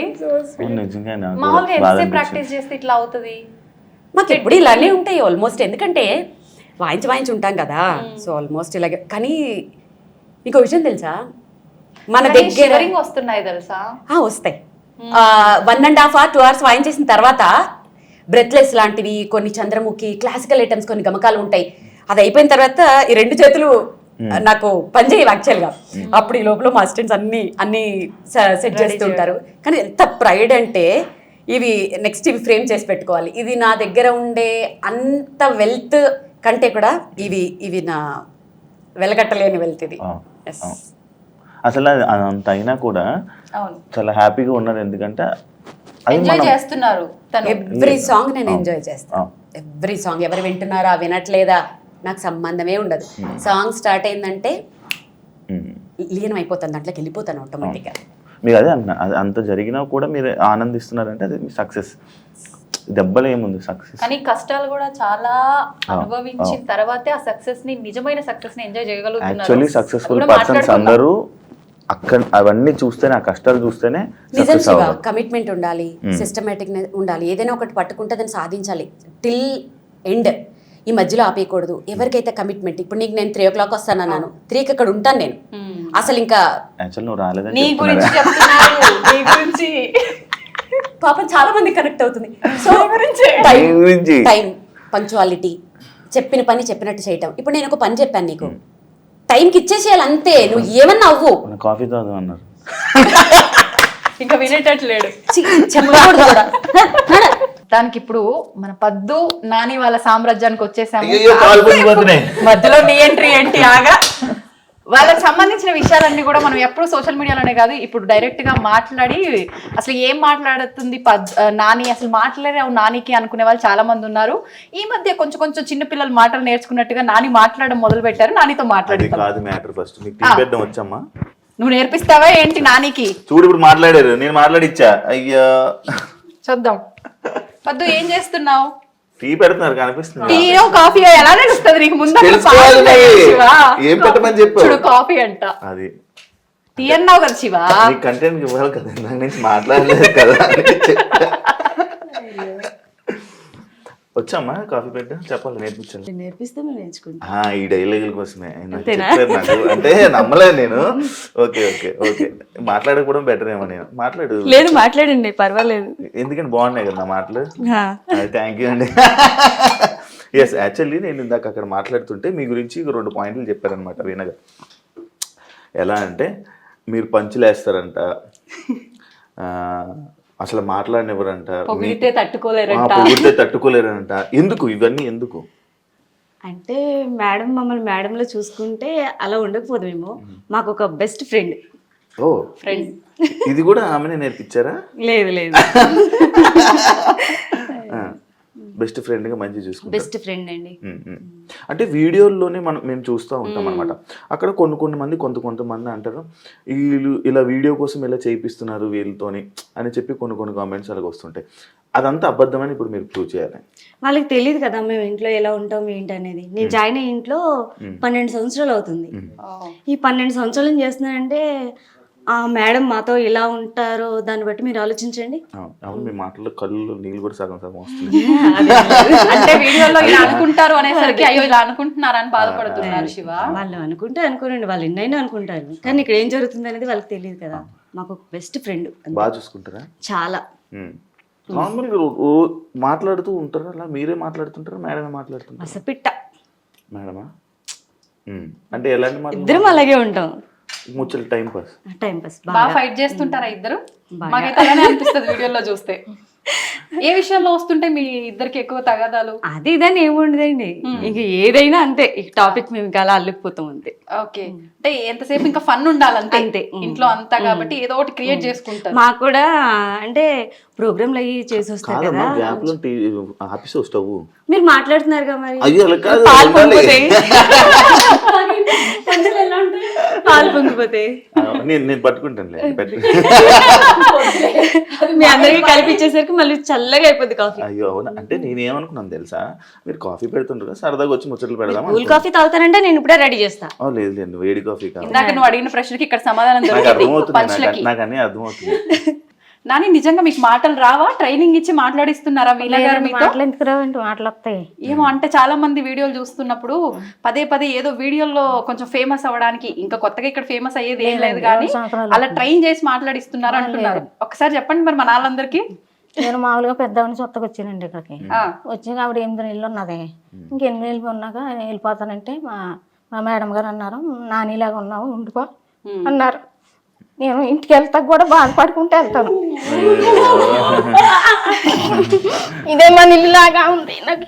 [SPEAKER 3] నిజంగా
[SPEAKER 4] మామూలుగా ఎంతసేపు ప్రాక్టీస్ చేస్తే ఇట్లా అవుతుంది.
[SPEAKER 2] మాకు ఎప్పుడు ఇలానే ఉంటాయి ఆల్మోస్ట్, ఎందుకంటే వాయించి ఉంటాం కదా. సో ఆల్మోస్ట్ ఇలాగే. కానీ మీకు విషయం తెలుసా, మన దగ్గర
[SPEAKER 4] వస్తున్నాయి తెలుసా.
[SPEAKER 2] వస్తాయి 1.5 hours 2 hours వాయించేసిన తర్వాత బ్రెత్లెస్ లాంటివి కొన్ని చంద్రముఖి క్లాసికల్ ఐటమ్స్ కొన్ని గమకాలు ఉంటాయి. అది అయిపోయిన తర్వాత ఈ 2 చేతులు నాకు పనిచేయవు యాక్చువల్గా. అప్పుడు ఈ లోపల మా అసిస్టెంట్స్ అన్ని సెట్ చేస్తుంటారు. కానీ ఎంత ప్రైడ్ అంటే ఇవి నెక్స్ట్ ఇవి ఫ్రేమ్ చేసి పెట్టుకోవాలి. ఇది నా దగ్గర ఉండే అంత వెల్త్ కంటే కూడా ఇవి నా వెలగట్టలేని వెల్త్. ఇది
[SPEAKER 3] అసలు అంత అయినా కూడా చాలా హ్యాపీగా ఉన్నారు, ఎందుకంటే
[SPEAKER 4] ఎంజాయ్ చేస్తున్నారు.
[SPEAKER 2] ఎవ్రీ సాంగ్ నేను ఎంజాయ్ చేస్తాను. ఎవ్రీ సాంగ్ ఎవరు వింటున్నారా వినట్లేదా నాకు సంబంధమే ఉండదు. సాంగ్ స్టార్ట్ అయిందంటే లీనం అయిపోతాను, దాంట్లోకి వెళ్ళిపోతాను ఆటోమేటిక్గా.
[SPEAKER 3] మీరు అదే అంటున్నా, అంత జరిగినా కూడా మీరు ఆనందిస్తున్నారంటే అది మీ సక్సెస్. దెబ్బలు ఏముంది సక్సెస్.
[SPEAKER 4] కానీ కష్టాలు కూడా చాలా అనుభవించిన తర్వాతే ఆ సక్సెస్ ని నిజమైన సక్సెస్ ని ఎంజాయ్ చేయగలుగుతున్నారు.
[SPEAKER 3] యాక్చువల్లీ సక్సెస్ఫుల్ పర్సన్స్ అందరూ అక్కడ అవన్నీ చూస్తేనే, ఆ కష్టాలు చూస్తేనే.
[SPEAKER 2] నిజం శివ, కమిట్మెంట్ ఉండాలి, సిస్టమేటిక్ ఉండాలి. ఏదైనా ఒకటి పట్టుకుంటే దాన్ని సాధించాలి టిల్ ఎండ్. ఈ మధ్యలో ఆపేయకూడదు. ఎవరికైతే కమిట్మెంట్, ఇప్పుడు నీకు నేను 3 o'clock వస్తాను అన్నాను, 3కి అక్కడ ఉంటాను నేను. అసలు ఇంకా
[SPEAKER 3] నీ
[SPEAKER 2] గురించి పాపం చాలా మంది కనెక్ట్ అవుతుంది. సో టైం, పంక్చువాలిటీ, చెప్పిన పని చెప్పినట్టు చేయటం. ఇప్పుడు నేను ఒక పని చెప్పాను నీకు, టైంకి ఇచ్చేసేయాలి అంతే. నువ్వు ఏమన్నా అవ్వు.
[SPEAKER 3] కాఫీ తాగు అన్నారు,
[SPEAKER 4] ఇంకా వినేటట్లేడు.
[SPEAKER 2] చెప్పకూడదు కూడా.
[SPEAKER 4] దానికి ఇప్పుడు మన పద్దు నాని వాళ్ళ సామ్రాజ్యానికి వచ్చేసాము.
[SPEAKER 2] మధ్యలో నీ ఎంట్రీ ఏంటి? ఆగా.
[SPEAKER 4] వాళ్ళకి సంబంధించిన విషయాలన్నీ కూడా మనం ఎప్పుడు సోషల్ మీడియాలోనే కాదు, ఇప్పుడు డైరెక్ట్ గా మాట్లాడి అసలు ఏం మాట్లాడుతుంది నాని, అసలు మాట్లాడే నానికి అనుకునే వాళ్ళు చాలా మంది ఉన్నారు. ఈ మధ్య కొంచెం చిన్న పిల్లలు మాటలు నేర్చుకున్నట్టుగా నాని మాట్లాడడం మొదలు పెట్టారు. నానితో
[SPEAKER 3] వచ్చమ్మా,
[SPEAKER 4] నువ్వు నేర్పిస్తావా ఏంటి నానికి?
[SPEAKER 3] చూడు ఇప్పుడు మాట్లాడారు, నేను మాట్లాడిచ్చా. అయ్యా
[SPEAKER 4] చూద్దాం. పద్దు ఏం చేస్తున్నావు?
[SPEAKER 3] టీ పెడుతున్నారు కనిపిస్తుంది
[SPEAKER 4] టీయో కాఫీ ఎలా తెలుస్తుంది నీకు ముందు
[SPEAKER 3] తెలుసుకోవాలి మరి. ఏం పెట్టమని చెప్పు
[SPEAKER 4] చూడు కాఫీ అంట
[SPEAKER 3] అది
[SPEAKER 4] టీ అన్నావు కదా శివ
[SPEAKER 3] నీ కంటెంట్ ఇవ్వాలి కదా దాని నుంచి మాట్లాడలేదు కదా వచ్చామ్మా కాఫీ పెట్ట చెప్పాలి నేర్పించాలి
[SPEAKER 2] నేర్పిస్తే మేము నేర్చుకుంటాం.
[SPEAKER 3] ఈ డైలాగుల కోసమే ఆయన చెప్పారు నాకు అంటే నమ్మలేదు నేను. ఓకే ఓకే ఓకే మాట్లాడకపోవడం బెటర్ ఏమో నేను మాట్లాడు
[SPEAKER 2] లేదు మాట్లాడండి పర్వాలేదు.
[SPEAKER 3] ఎందుకంటే బాగున్నాయి కదా నా మాటలు. థ్యాంక్ యూ అండి. ఎస్ యాక్చువల్లీ నేను ఇందాక అక్కడ మాట్లాడుతుంటే మీ గురించి 2 పాయింట్లు చెప్పారనమాట వీణగా. ఎలా అంటే మీరు పంచులు వేస్తారంట, అసలు మాట్లాడినెవరంట,
[SPEAKER 2] పొగిడితే తట్టుకోలేరంట.
[SPEAKER 3] పొగిడితే తట్టుకోలేరంట. ఎందుకు ఇవన్నీ ఎందుకు?
[SPEAKER 2] అంటే మేడం మమ్మల్ని మేడంలో చూసుకుంటే అలా ఉండకపోదేమో. మాకు ఒక బెస్ట్ ఫ్రెండ్.
[SPEAKER 3] ఓ ఫ్రెండ్ ఇది కూడా ఆమెనే నేర్పించారా?
[SPEAKER 2] లేదు లేదు
[SPEAKER 3] బెస్ట్ ఫ్రెండ్ గా మంచి చూసుకుంటారు.
[SPEAKER 2] బెస్ట్ ఫ్రెండ్ అండి.
[SPEAKER 3] అంటే వీడియోల్లోనే మేము చూస్తూ ఉంటాం అనమాట. అక్కడ కొంతమంది కొంతమంది అంటారు వీళ్ళు ఇలా వీడియో కోసం ఇలా చేయిస్తున్నారు వీళ్ళతోని అని చెప్పి కొన్ని కామెంట్స్ అలాగ వస్తుంటాయి. అదంతా అబద్ధమని ఇప్పుడు మీరు ప్రూవ్ చేయాలి.
[SPEAKER 2] వాళ్ళకి తెలియదు కదా మేము ఇంట్లో ఎలా ఉంటాం ఏంటి అనేది. నేను జాయిన్ అయ్యే ఇంట్లో 12 సంవత్సరాలు అవుతుంది. ఈ 12 సంవత్సరాలు ఏం చేస్తున్నానంటే ఆ మేడం మాతో ఎలా ఉంటారో దాన్ని బట్టి మీరు ఆలోచించండి.
[SPEAKER 3] అవును మీ మాటల్లో కళ్ళు నీళ్ళు కూడా సగం వస్తుంది.
[SPEAKER 4] అంటే వీడియోలో ఇలా అనుకుంటారు అనేసరికి అయ్యో ఇలా అనుకుంటున్నారని బాధపడుతున్నారు శివ.
[SPEAKER 2] వాళ్ళు అనుకోండి, వాళ్ళు ఎన్నైనా అనుకుంటారు, కానీ ఇక్కడ ఏం జరుగుతుంది అనేది వాళ్ళకి తెలియదు కదా. మాకు ఒక బెస్ట్ ఫ్రెండ్.
[SPEAKER 3] బాగా చూసుకుంటారా?
[SPEAKER 2] చాలా.
[SPEAKER 3] నార్మల్గా మాట్లాడుతూ ఉంటారా? అలా మీరే మాట్లాడుతుంటారా మేడమే మాట్లాడుతుంటారా?
[SPEAKER 2] అసపిట్ట
[SPEAKER 3] మేడమా? అంటే ఎలాంటి మాట?
[SPEAKER 2] ఇద్దరం అలాగే ఉంటాం.
[SPEAKER 3] ముచ్చలు టైం పాస్
[SPEAKER 4] బాగా ఫైట్ చేస్తుంటారా ఇద్దరు? మాకైతే అలానే అనిపిస్తుంది వీడియోలో చూస్తే. ఏ విషయంలో వస్తుంటే మీ ఇద్దరికి ఎక్కువ తగాదాలు?
[SPEAKER 2] అది ఇదని ఏముండదండి, ఇంక ఏదైనా అంతే. ఈ టాపిక్ మేము ఇంకా అలా అల్లుకుపోతాం అంతే.
[SPEAKER 4] ఓకే అంటే ఎంతసేపు ఇంకా ఫన్ ఉండాలంతే అంతే ఇంట్లో అంతా, కాబట్టి ఏదో ఒకటి క్రియేట్ చేసుకుంటారు.
[SPEAKER 2] మాకు కూడా అంటే ప్రోగ్రాంలు అయ్యి చేసి వస్తారు కదా.
[SPEAKER 3] ఆఫీస్ వస్తావు
[SPEAKER 2] మీరు మాట్లాడుతున్నారు కదా మరి.
[SPEAKER 3] అయ్యో అలా కాదు,
[SPEAKER 2] పాలు పొంగిపోతాయి. పాలు పొంగిపోతాయి.
[SPEAKER 3] నేను పట్టుకుంటాను.
[SPEAKER 2] మీ అందరికి కలిపిచ్చేసరికి మళ్ళీ చల్లగా అయిపోద్ది కాఫీ.
[SPEAKER 3] అయ్యో అవునా? అంటే నేనేమనుకున్నాను తెలుసా, మీరు కాఫీ పెడుతుంటారు సరదాగా వచ్చి ముచ్చట్లు పెడదాం.
[SPEAKER 2] కూల్ కాఫీ తాగుతానంటే నేను ఇప్పుడే రెడీ చేస్తా.
[SPEAKER 3] లేదు లేదు వేడి కాఫీ కాదు.
[SPEAKER 4] ఇందాక నువ్వు అడిగిన ప్రశ్నకి ఇక్కడ సమాధానం
[SPEAKER 3] అర్థమవుతుంది. నాకు అన్నీ అర్థమవుతుంది.
[SPEAKER 4] నాని నిజంగా మీకు మాటలు రావా? ట్రైనింగ్ ఇచ్చి మాట్లాడిస్తున్నారా వీళ్ళ గారు మీతో?
[SPEAKER 2] మాట్లాడతాయి
[SPEAKER 4] ఏమో అంటే చాలా మంది వీడియోలు చూస్తున్నప్పుడు పదే ఏదో వీడియోలో కొంచెం ఫేమస్ అవ్వడానికి, ఇంకా కొత్తగా ఇక్కడ ఫేమస్ అయ్యేది ఏం లేదు కానీ అలా ట్రైన్ చేసి మాట్లాడిస్తున్నారు అంటున్నారు. ఒకసారి చెప్పండి మరి మన వాళ్ళందరికీ.
[SPEAKER 5] నేను మామూలుగా పెద్దవాడిని సొత్తకు వచ్చానండి ఇక్కడికి. వచ్చి ఆవిడ 8 నెలలు ఉన్నది. ఇంక 8 నెలలు ఉన్నాక వెళ్ళిపోతానంటే మా మేడం గారు అన్నారు, నానిలాగా ఉన్నావు ఉండిపో అన్నారు. నేను ఇంటికి వెళ్తా కూడా బాధపడుకుంటూ వెళ్తాను. ఇదే మన ఇల్లులాగా ఉంది నాకు.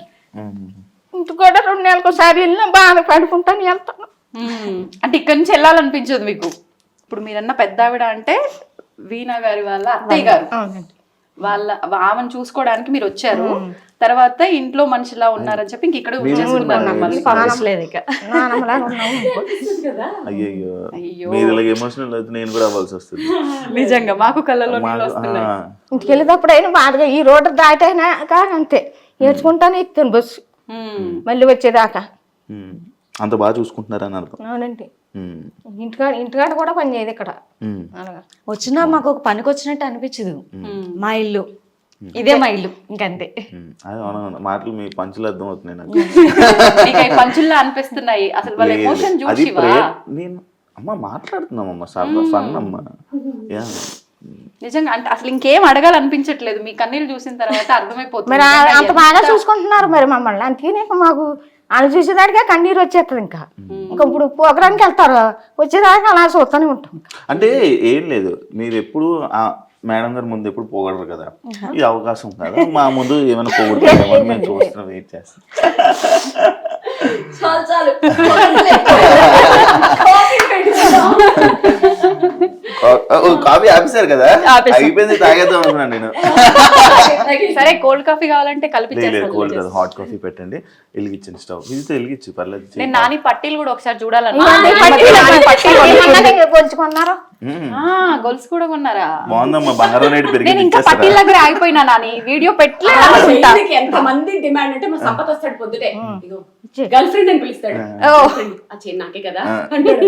[SPEAKER 5] ఇంటికి కూడా 2 నెలలకు ఒకసారి వెళ్ళినా బాధపడుకుంటాను వెళ్తాను.
[SPEAKER 4] అంటే ఇక్కడి నుంచి వెళ్ళాలనిపించదు మీకు? ఇప్పుడు మీరన్న పెద్ద ఆవిడ అంటే వీణా గారి వాళ్ళ అత్తయ్య గారు, వాళ్ళ ఆమెను చూసుకోవడానికి మీరు వచ్చారు. తర్వాత ఇంట్లో మనిషిలా ఉన్నారని చెప్పి ఇంక ఇక్కడ
[SPEAKER 3] అయ్యో మీరు ఇలాగ ఎమోషనల్ అయితే నేను కూడా అవ్వాల్సి వస్తుంది.
[SPEAKER 4] నిజంగా మాకు కళ్ళలో
[SPEAKER 5] ఇంటికి వెళ్ళేటప్పుడు అయినా బాధగా ఈ రోడ్డు దాటైనా కానీ అంతే ఏడ్చుకుంటానే ఎక్కుతాను బస్సు మళ్ళీ వచ్చేదాకా.
[SPEAKER 3] అంత బాగా చూసుకుంటున్నారని అర్థం.
[SPEAKER 5] అవునండి. ఇంటికాడ కూడా పని చేయదు ఇక్కడ.
[SPEAKER 2] వచ్చినా మాకు ఒక పనికి వచ్చినట్టు అనిపించదు. మా ఇల్లు ఇదే మా ఇల్లు ఇంకంతే.
[SPEAKER 3] మాటలు మీ పంచులు అర్థం అవుతున్నాయి నాకు.
[SPEAKER 4] పంచుల్లా అనిపిస్తున్నాయి అసలు వాళ్ళ ఎమోషన్ చూసి.
[SPEAKER 3] నేను అమ్మ మాట్లాడుతున్నామమ్మా ఫన్ అమ్మా.
[SPEAKER 4] నిజంగా అంటే అసలు ఇంకేం అడగాలనిపించట్లేదు మీ కన్నీళ్ళు చూసిన తర్వాత అర్థమైపోతుంది.
[SPEAKER 5] మరి అంత బాగా చూసుకుంటున్నారు మరి మమ్మల్ని. అందుకనే మాకు వాళ్ళు చూసేదానికే కన్నీరు వచ్చేస్తుంది. ఇంకా ఇప్పుడు ప్రోగ్రాంకి వెళ్తారు వచ్చేదాకా అలా చూస్తూనే ఉంటాం.
[SPEAKER 3] అంటే ఏం లేదు, మీరు ఎప్పుడు మేడం గారు ముందు ఎప్పుడు పోగలరు కదా, ఈ అవకాశం కదా మా ముందు ఏమైనా పోగొట్టుకుంటామో మేము చూస్తున్నాం, వెయిట్ చేస్తాం. కాఫీ ఆపేశారు కదా, అయిపోయింది తాగేద్దాం అనుకున్నాను నేను.
[SPEAKER 4] సరే కోల్డ్ కాఫీ కావాలంటే కలిపి
[SPEAKER 3] కోల్డ్ కాదు హాట్ కాఫీ పెట్టండి, వెలిగించండి స్టవ్. ఇది వెలిగించి పర్లేదు.
[SPEAKER 4] నేను నాని పట్టీలు కూడా ఒకసారి చూడాలని. గొలుసు కూడా కొన్నారా?
[SPEAKER 3] బాగుందమ్మా, బంగారం రేటు
[SPEAKER 4] నేను
[SPEAKER 3] పెరిగి
[SPEAKER 4] ఇంకా పట్టిల దగ్గర ఆగిపోయినా నాని, వీడియో పెట్టలేదు అనుకుంటా.
[SPEAKER 2] ఎంత మంది డిమాండ్ అంటే మా సంపత్ వస్తాడు పొద్దుటే, గర్ల్ ఫ్రెండ్ అని పిలుస్తాడు. ఆ చైన్ నాకే కదా అంటాడు.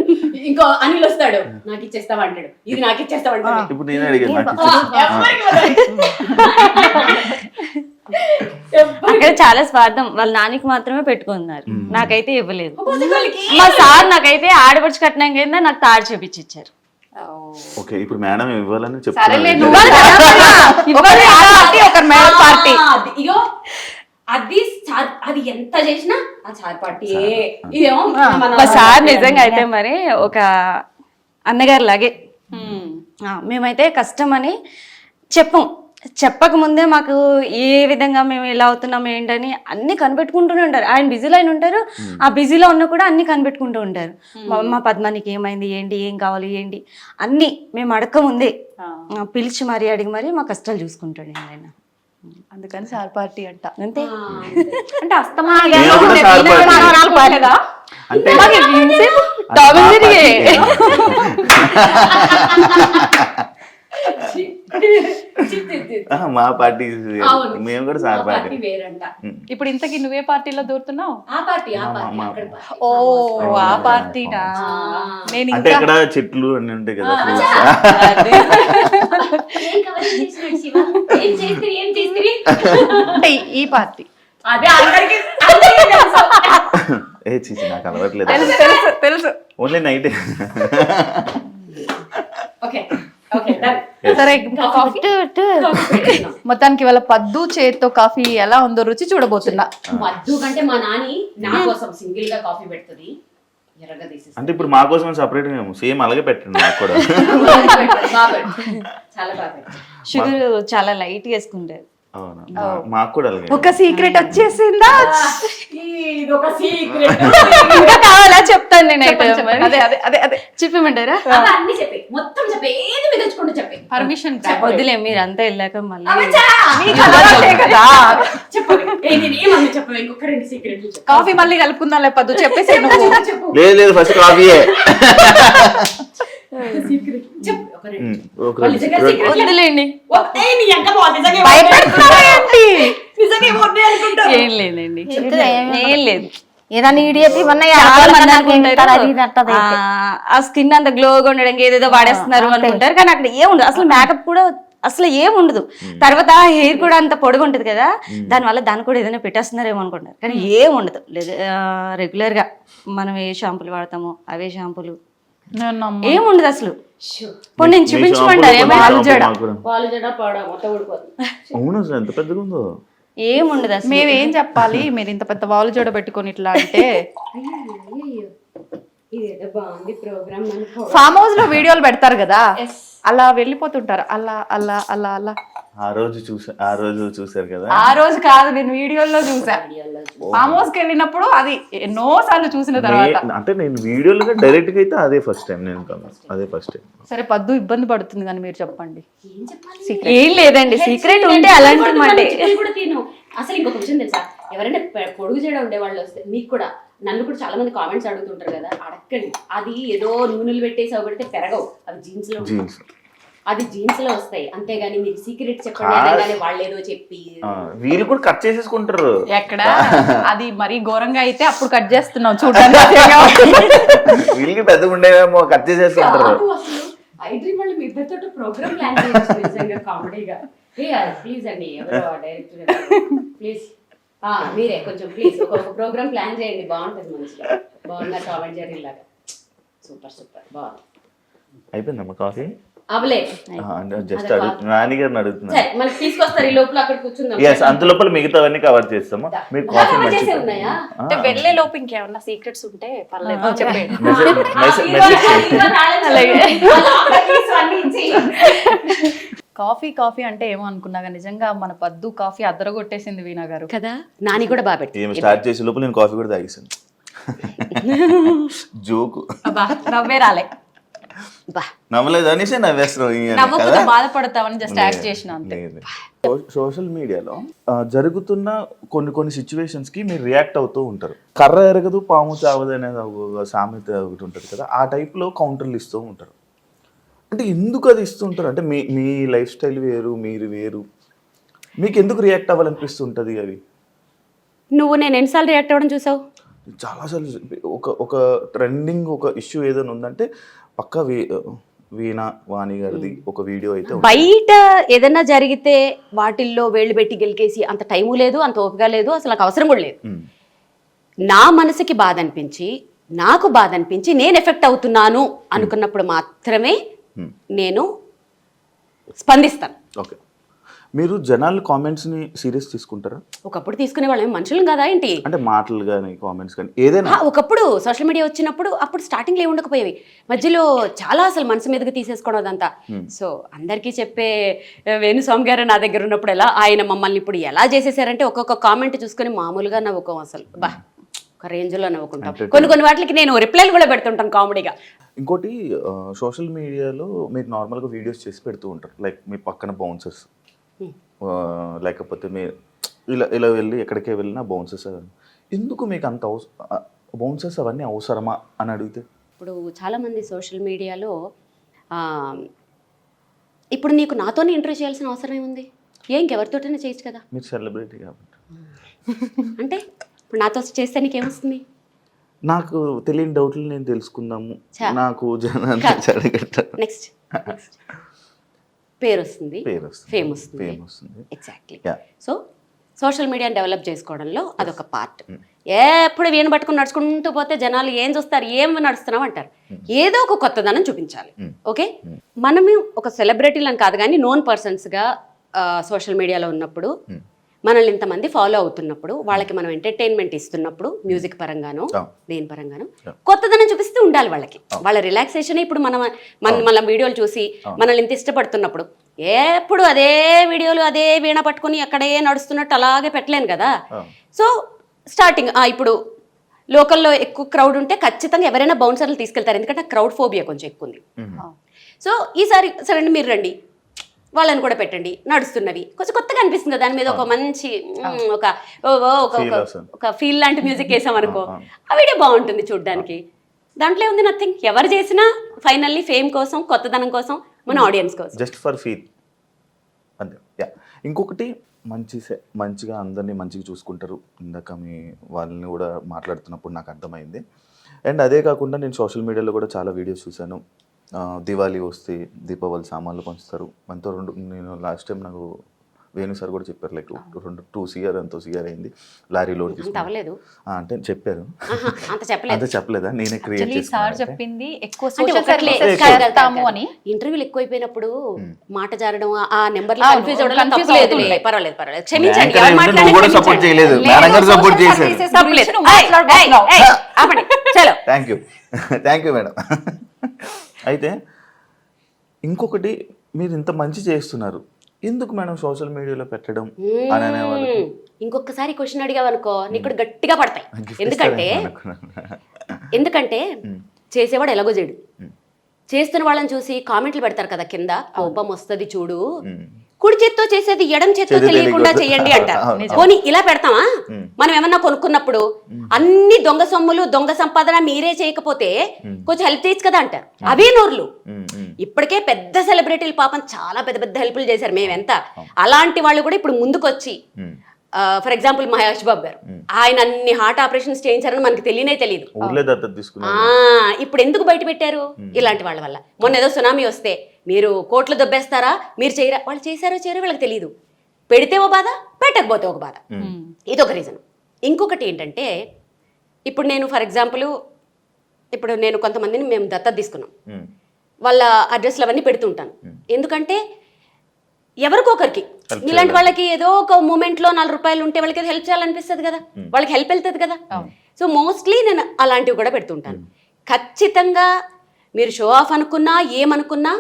[SPEAKER 2] ఇంకో అనిల్ వస్తాడు, నాకు ఇచ్చేస్తావా అంటాడు, ఇది నాకు ఇచ్చేస్తావా అంటాడు.
[SPEAKER 3] ఇప్పుడు నేను అడిగాను నాకు
[SPEAKER 6] అక్కడ చాలా స్వార్థం, వాళ్ళ నానికి మాత్రమే పెట్టుకున్నారు, నాకైతే ఇవ్వలేదు. మా సార్ నాకైతే ఆడపడుచు కట్నం కింద నాకు తాడు చూపించి ఇచ్చారు.
[SPEAKER 3] ఓకే, ఇప్పుడు మేడం ఇవ్వాలని
[SPEAKER 4] సరేలే,
[SPEAKER 3] చెప్తాను.
[SPEAKER 4] నువ్వు ఒకరి పార్టీ, ఒకరి మేడ పార్టీ.
[SPEAKER 2] ఇగో అది ఎంత చేసినా ఆ చార్ పార్టీ. ఇదేమో
[SPEAKER 6] మా సార్ నిజంగా అయితే మరి ఒక అన్నగారు లాగే. మేమైతే కష్టం అని చెప్పక ముందే మాకు ఏ విధంగా మేము ఎలా అవుతున్నాం ఏంటని అన్ని కనిపెట్టుకుంటూనే ఉంటారు. ఆయన బిజీలో ఆయన ఉంటారు, ఆ బిజీలో ఉన్న కూడా అన్ని కనిపెట్టుకుంటూ ఉంటారు. మా పద్మానికి ఏమైంది, ఏంటి, ఏం కావాలి, ఏంటి అన్ని మేము అడగక ముందే పిలిచి మరీ అడిగి మరీ మా కష్టాలు చూసుకుంటాడు ఆయన.
[SPEAKER 4] అందుకని సార్ పార్టీ అంట.
[SPEAKER 6] అంతే.
[SPEAKER 4] అంటే అస్తమా
[SPEAKER 3] నేను కూడా సార్ పార్టీ. అంటే మా పార్టీ మేము కూడా సార్ పార్టీ
[SPEAKER 2] వేరంట.
[SPEAKER 4] ఇప్పుడు ఇంతకీ నువ్వే పార్టీలో దూరుతున్నావు?
[SPEAKER 2] ఆ పార్టీ
[SPEAKER 4] ఓ ఆ పార్టీనా? నేను
[SPEAKER 3] అంటే
[SPEAKER 4] ఇంకా
[SPEAKER 3] ఇక్కడ చెట్లు అన్ని ఉంటాయి కదా,
[SPEAKER 4] అంటే ఈ పార్టీ
[SPEAKER 2] అదే అందరికి
[SPEAKER 3] ఏ చీచి నాకు అలవట్లేదు,
[SPEAKER 4] తెలుసు తెలుసు తెలుసు.
[SPEAKER 3] Only night.
[SPEAKER 2] Okay okay done.
[SPEAKER 4] సరే, కాఫీ మొత్తానికి వాళ్ళ పద్దు చేత్తో కాఫీ ఎలా ఉందో రుచి చూడబోతున్నా.
[SPEAKER 2] మద్దు కంటే మా నాని నా కోసం సింగిల్ గా కాఫీ పెడుతుంది, ఎర్రగా తీసేసి.
[SPEAKER 3] అంటే ఇప్పుడు మా కోసం సపరేట్ మేము సేమ్ అలాగే పెట్టండి నాకు కూడా.
[SPEAKER 2] చాలా బాగా.
[SPEAKER 6] షుగర్ చాలా లైట్ వేసుకుంటారు.
[SPEAKER 3] అవునా, మాకు కూడా అలాగే.
[SPEAKER 4] ఒక సీక్రెట్ వచ్చేసిందా?
[SPEAKER 2] ఇది ఒక సీక్రెట్.
[SPEAKER 6] ఇంకా కావాలా చెప్తాను నేనైతే.
[SPEAKER 4] అదే అదే అదే అదే
[SPEAKER 6] చెప్పమంటారా?
[SPEAKER 2] అన్ని చెప్పి మొత్తం చెప్పి ఏది మిగల్చుకుంటూ చెప్పి
[SPEAKER 4] పర్మిషన్
[SPEAKER 6] వద్దులే, మీరు అంతా వెళ్ళాక మళ్ళీ
[SPEAKER 4] కదా.
[SPEAKER 2] ఏమన్నా చెప్పు, ఇంకొక రెండు సీక్రెట్లు చెప్పు.
[SPEAKER 4] కాఫీ మళ్ళీ కలుపుకుందాం లేపద్దు, చెప్పేసి నువ్వు.
[SPEAKER 2] చెప్పు
[SPEAKER 3] లేదు లేదు, ఫస్ట్ కాఫీయే.
[SPEAKER 2] సీక్రెట్ చెప్పు, ఒక రెండు.
[SPEAKER 3] ఒక
[SPEAKER 2] వాళ్ళు నిజంగా secret లే.
[SPEAKER 6] వద్దులేండి.
[SPEAKER 2] నీ అంక బాగుంది, నిజంగా
[SPEAKER 4] భయపెడుతున్నావా ఏంటి?
[SPEAKER 2] నిజంగా ఏమొద్దు అనుకుంటారు.
[SPEAKER 6] ఏం లేదండి, ఏం లేదు.
[SPEAKER 5] ఏదైనా ఇడియట్ ఇవన్నీ
[SPEAKER 6] చాలా మంది అనుకుంటారు
[SPEAKER 5] అది ఇది అంటది.
[SPEAKER 6] ఆ స్కిన్ అంత గ్లోగా ఉండడానికి ఏదేదో వాడేస్తున్నారు అనుకుంటారు, కానీ అక్కడ ఏముండదు అసలు. మేకప్ కూడా అసలు ఏముండదు. తర్వాత హెయిర్ కూడా అంత పొడుగు ఉంటది కదా, దానివల్ల దాన్ని కూడా ఏదైనా పెట్టేస్తున్నారేమో అనుకుంటారు, కానీ ఏముండదు. రెగ్యులర్ గా మనం ఏ షాంపూలు వాడతామో అవే షాంపూలు, ఏముండదు అసలు. ఇప్పుడు నేను చూపించమంటారు ఏమైనా
[SPEAKER 2] వాళ్ళు జడ పాడ మొత్తం ఊడిపోతుంది.
[SPEAKER 3] అవును, అసలు ఎంత పెద్దగా ఉందో.
[SPEAKER 6] ఏముండదు అసలు.
[SPEAKER 4] మేమేం చెప్పాలి, మీరు ఇంత పెద్ద వాలు జోడ పెట్టుకొని ఇట్లా అంటే?
[SPEAKER 2] ఇదేదో బాగుంది ప్రోగ్రామ్ అనుకో.
[SPEAKER 4] ఫామ్ హౌస్ లో వీడియోలు పెడతారు కదా, అలా వెళ్ళిపోతుంటారు. అలా అలా అలా అలా.
[SPEAKER 3] ఆ రోజు చూసారు కదా.
[SPEAKER 4] ఆ రోజు కాదు, నేను వీడియోలో చూసా. ఫామ్ హౌస్ కి వెళ్ళినప్పుడు అది ఎన్నో సార్లు చూసిన తర్వాత.
[SPEAKER 3] అంటే నేను వీడియోలో డైరెక్ట్ గా అయితే అదే ఫస్ట్ టైం నేను అదే ఫస్ట్ టైం.
[SPEAKER 4] సరే, పద్దు ఇబ్బంది పడుతుంది కానీ మీరు చెప్పండి.
[SPEAKER 6] ఏం లేదండి, సీక్రెట్ ఉంటే అలాంటి మాట.
[SPEAKER 2] కూడా తిను. అసలు ఇంకొక విషయం తెలుసా, ఎవరైనా పొడుగు చేయడం ఉండే వాళ్ళు వస్తే మీకు కూడా, నన్ను కూడా చాలా మంది కామెంట్స్ అడుగుతుంటారు కదా, అడగండి. అది ఏదో నూనెలు పెట్టేసి అవి పెడితే పెరగవు, అవి జీన్స్ లో అది జీన్స్ లో వస్తాయి, అంతేగాని మీరు సీక్రెట్ చెప్పండి వాళ్ళు ఏదో చెప్పి
[SPEAKER 3] వీళ్ళు కూడా కట్ చేసేసుకుంటారు.
[SPEAKER 4] ఎక్కడ అది మరీ ఘోరంగా అయితే అప్పుడు కట్ చేస్తున్నావు చూడండి.
[SPEAKER 3] వీళ్ళకి పెద్దగా ఉండేవేమో కట్ చేసేసుకుంటారు.
[SPEAKER 2] ఐ డ్రీమ్ వాళ్ళు మీ ఇద్దరితో ప్రోగ్రామ్ ప్లాన్ చేయొచ్చు నిజంగా కామెడీగా. ప్లీజ్ అండి, ఎవరో డైరెక్టర్ ప్లీజ్ మీరే కొంచెం ప్లీజ్ ఒక ప్రోగ్రామ్ ప్లాన్ చేయండి, బాగుంటుంది మంచిగా. బాగున్నా టామ్ అండ్ జెర్రీ లాగా. సూపర్ సూపర్, బాగుంది.
[SPEAKER 3] అయిపోయిందమ్మా కాఫీ?
[SPEAKER 2] అవలేదు,
[SPEAKER 3] జస్ట్ నాని గారిని అడుగుతున్నా.
[SPEAKER 2] సరే మనకి తీసుకొస్తారు, ఈ లోపల అక్కడ కూర్చుందాం.
[SPEAKER 3] ఎస్, అంత లోపల మిగతావన్నీ కవర్ చేస్తాము. మీరు కాఫీ
[SPEAKER 2] చేసే ఉన్నాయా?
[SPEAKER 4] అంటే వెళ్ళే లోపు ఇంకేమన్నా సీక్రెట్స్ ఉంటే పర్లేదు చెప్పండి. కాఫీ కాఫీ అంటే ఏమో అనుకున్నాగా, నిజంగా మన పద్దు కాఫీ అద్దరగొట్టేసింది వీణా గారు
[SPEAKER 6] కదా.
[SPEAKER 2] నాని కూడా బాగా పెట్టి
[SPEAKER 3] ఏమి స్టార్ట్ చేసే లోపల నేను కాఫీ కూడా తాగేసాను. జోకు
[SPEAKER 4] నవ్వే రాలే.
[SPEAKER 3] నవ్వలేదు అనేసి నవ్వేస్తున్నావు.
[SPEAKER 4] నవ్వకుండా బాధపడతామని జస్ట్ యాక్ట్ చేసిన అంతే.
[SPEAKER 3] సోషల్ మీడియాలో జరుగుతున్న కొన్ని సిచ్యువేషన్స్ కి మీరు రియాక్ట్ అవుతూ ఉంటారు. కర్ర ఎరగదు పాము చావదు అనేది ఒక సామెత ఒకటి ఉంటుంది కదా, ఆ టైప్ లో కౌంటర్లు ఇస్తూ ఉంటారు. అంటే ఎందుకు అది ఇస్తుంటారు? అంటే మీ లైఫ్ స్టైల్ వేరు, మీరు వేరు, మీకు ఎందుకు రియాక్ట్ అవ్వాలనిపిస్తుంటుంది అవి?
[SPEAKER 2] నువ్వు నేను ఎన్నిసార్లు రియాక్ట్ అవ్వడం చూసావు?
[SPEAKER 3] చాలాసార్లు ఒక ట్రెండింగ్ ఒక ఇష్యూ ఏదైనా ఉందంటే పక్క వీణా వాణి గారిది ఒక వీడియో అయితే ఉంది.
[SPEAKER 2] బయట ఏదైనా జరిగితే వాటిల్లో వేళ్ళు పెట్టి గెలికేసి అంత టైము లేదు, అంత ఓపిక లేదు, అసలు నాకు అవసరం కూడా లేదు. నా మనసుకి బాధ అనిపించి, నాకు బాధ అనిపించి, నేను ఎఫెక్ట్ అవుతున్నాను అనుకున్నప్పుడు మాత్రమే నేను స్పందిస్తాను.
[SPEAKER 3] ఓకే, మీరు జనాల కామెంట్స్ని సీరియస్ తీసుకుంటారా?
[SPEAKER 2] ఒకప్పుడు తీసుకునే వాళ్ళం మనుషులు కదా ఏంటి?
[SPEAKER 3] అంటే మాటలు కానీ కామెంట్స్ కానీ ఏదైనా?
[SPEAKER 2] ఒకప్పుడు సోషల్ మీడియా వచ్చినప్పుడు అప్పుడు స్టార్టింగ్లో ఏమి ఉండకపోయేవి, మధ్యలో చాలా అసలు మనసు మీదకి తీసేసుకోవడం అదంతా. సో అందరికీ చెప్పే వేణుస్వామి గారు నా దగ్గర ఉన్నప్పుడు ఎలా ఆయన మమ్మల్ని ఇప్పుడు ఎలా చేసేసారంటే ఒక్కొక్క కామెంట్ చూసుకొని మామూలుగా నవ్వుకోం, అసలు బా ఒక రేంజ్లో నవ్వుకుంటాం. కొన్ని వాటికి నేను రిప్లైలు కూడా పెడుతుంటాను కామెడీగా.
[SPEAKER 3] ఇంకోటి సోషల్ మీడియాలో మీరు నార్మల్గా వీడియోస్ చేసి పెడుతూ ఉంటారు, లైక్ మీ పక్కన బౌన్సర్స్, లేకపోతే మీరు ఇలా వెళ్ళి ఎక్కడికే వెళ్ళినా బౌన్సర్స్. ఎందుకు మీకు అంత బౌన్సర్స్ అవన్నీ అవసరమా అని అడిగితే?
[SPEAKER 2] ఇప్పుడు చాలామంది సోషల్ మీడియాలో ఇప్పుడు నీకు నాతోనే ఇంటర్వ్యూ చేయాల్సిన అవసరం ఏముంది? ఇంకెవరితోటైనా చేయొచ్చు కదా.
[SPEAKER 3] మీరు సెలబ్రిటీ కాబట్టి.
[SPEAKER 2] అంటే ఇప్పుడు నాతో చేస్తే నీకేమొస్తుంది?
[SPEAKER 3] నాకు తెలియని డౌట్లు నేను తెలుసుకుందాము, నాకు
[SPEAKER 2] నెక్స్ట్ పేరు వస్తుంది, ఫేమ్ వస్తుంది. ఎగ్జాక్ట్లీ. సో సోషల్ మీడియాని డెవలప్ చేసుకోవడంలో అదొక పార్ట్. ఎప్పుడు వీణ పట్టుకుని నడుచుకుంటూ పోతే జనాలు ఏం చూస్తారు, ఏం నడుస్తున్నావు అంటారు. ఏదో ఒక కొత్తదనం చూపించాలి. ఓకే, మనము ఒక సెలబ్రిటీలను కాదు కానీ నోన్ పర్సన్స్గా సోషల్ మీడియాలో ఉన్నప్పుడు, మనల్ని ఇంతమంది ఫాలో అవుతున్నప్పుడు, వాళ్ళకి మనం ఎంటర్టైన్మెంట్ ఇస్తున్నప్పుడు, మ్యూజిక్ పరంగానో దేని పరంగానో కొత్తదనం చూపిస్తూ ఉండాలి వాళ్ళకి. వాళ్ళ రిలాక్సేషన్ ఇప్పుడు మన వీడియోలు చూసి మనల్ని ఇంత ఇష్టపడుతున్నప్పుడు ఎప్పుడు అదే వీడియోలు అదే వీణ పట్టుకుని అక్కడే నడుస్తున్నట్టు అలాగే పెట్టలేను కదా. సో స్టార్టింగ్ ఇప్పుడు లోకల్లో ఎక్కువ క్రౌడ్ ఉంటే ఖచ్చితంగా ఎవరైనా బౌన్సర్లు తీసుకెళ్తారు, ఎందుకంటే క్రౌడ్ ఫోబియా కొంచెం ఎక్కువ ఉంది. సో ఈసారి సరే మీరు రండి, వాళ్ళని కూడా పెట్టండి, నడుస్తున్నవి కొంచెం కొత్తగా అనిపిస్తుంది కదా, దాని మీద ఒక మంచి ఒక ఫీల్ లాంటి మ్యూజిక్ వేసాం అనుకో, ఆ వీడియో బాగుంటుంది చూడడానికి. దాంట్లో ఉంది నథింగ్. ఎవరు చేసినా ఫైనల్లీ ఫేమ్ కోసం, కొత్తదనం కోసం, మన ఆడియన్స్ కోసం,
[SPEAKER 3] జస్ట్ ఫర్ ఫీల్ అంతే. ఇంకొకటి మంచిగా అందరినీ మంచిగా చూసుకుంటారు. ఇందాక మీ వాళ్ళని కూడా మాట్లాడుతున్నప్పుడు నాకు అర్థమైంది. అండ్ అదే కాకుండా నేను సోషల్ మీడియాలో కూడా చాలా వీడియోస్ చూశాను. దివాళీ వస్తే దీపావళి సామాన్లు పంచుతారు మనతో. నేను లాస్ట్ టైం నాకు వేణు సార్ కూడా చెప్పారు, లైక్ 2 CR ఎంతో CR అయింది లారీ లోడ్ తీసుకుని అంటే చెప్పారు. అంత చెప్పలేదా? నేనే క్రియేట్
[SPEAKER 4] చెప్పింది
[SPEAKER 2] ఇంటర్వ్యూలు ఎక్కువైపోయినప్పుడు మాట జారడం, ఆ నెంబర్ కన్ఫ్యూజ్ అవ్వడం తప్పులేదు. పర్వాలేదు క్షమించండి.
[SPEAKER 3] Thank you madam. అయితే ఇంకొకటి, మీరు ఇంత మంచి చేస్తున్నారు, ఎందుకు మేడం సోషల్ మీడియాలో పెట్టడం అని అనేవాళ్ళు.
[SPEAKER 2] ఇంకొకసారి క్వశ్చన్ అడిగావనుకో నీకు గట్టిగా పడతాయి. ఎందుకంటే చేసేవాడు ఎలాగో చేయడు, చేస్తున్న వాళ్ళని చూసి కామెంట్లు పెడతారు కదా కింద, కోపం వస్తుంది చూడు, కుడి చేత్తో చేసేది ఎడం చేత్తో తెలియకుండా చేయండి అంటారు. పోనీ ఇలా పెడతామా? మనం ఏమన్నా కొనుక్కున్నప్పుడు అన్ని దొంగ సొమ్ములు దొంగ సంపాదన మీరే చేయకపోతే కొంచెం హెల్ప్ చేయొచ్చు కదా అంటారు. అవే నోర్లు. ఇప్పటికే పెద్ద సెలబ్రిటీలు పాపం చాలా పెద్ద పెద్ద హెల్ప్లు చేశారు మేమెంత. అలాంటి వాళ్ళు కూడా ఇప్పుడు ముందుకొచ్చి, ఫర్ ఎగ్జాంపుల్ మహేష్ బాబు గారు, ఆయన అన్ని హార్ట్ ఆపరేషన్స్ చేయించారని మనకు తెలియదు. ఇప్పుడు ఎందుకు బయట పెట్టారు? ఇలాంటి వాళ్ళ వల్ల. మొన్న ఏదో సునామీ వస్తే మీరు కోట్లు దొబ్బేస్తారా, మీరు చేయరా, వాళ్ళు చేశారో చేయరో వీళ్ళకి తెలియదు. పెడితే ఓ బాధ, పెట్టకపోతే ఒక బాధ. ఇదొక రీజన్. ఇంకొకటి ఏంటంటే, ఇప్పుడు నేను ఫర్ ఎగ్జాంపుల్ ఇప్పుడు నేను కొంతమందిని మేము దత్తత తీసుకున్నాం, వాళ్ళ అడ్రస్లు అవన్నీ పెడుతుంటాను. ఎందుకంటే ఎవరికొకరికి ఇలాంటి వాళ్ళకి ఏదో ఒక మూమెంట్లో 4 రూపాయలు ఉంటే వాళ్ళకి హెల్ప్ చేయాలనిపిస్తుంది కదా, వాళ్ళకి హెల్ప్ వెళ్తుంది కదా. సో మోస్ట్లీ నేను అలాంటివి కూడా పెడుతుంటాను. ఖచ్చితంగా మీరు షో ఆఫ్ అనుకున్నా ఏమనుకున్నా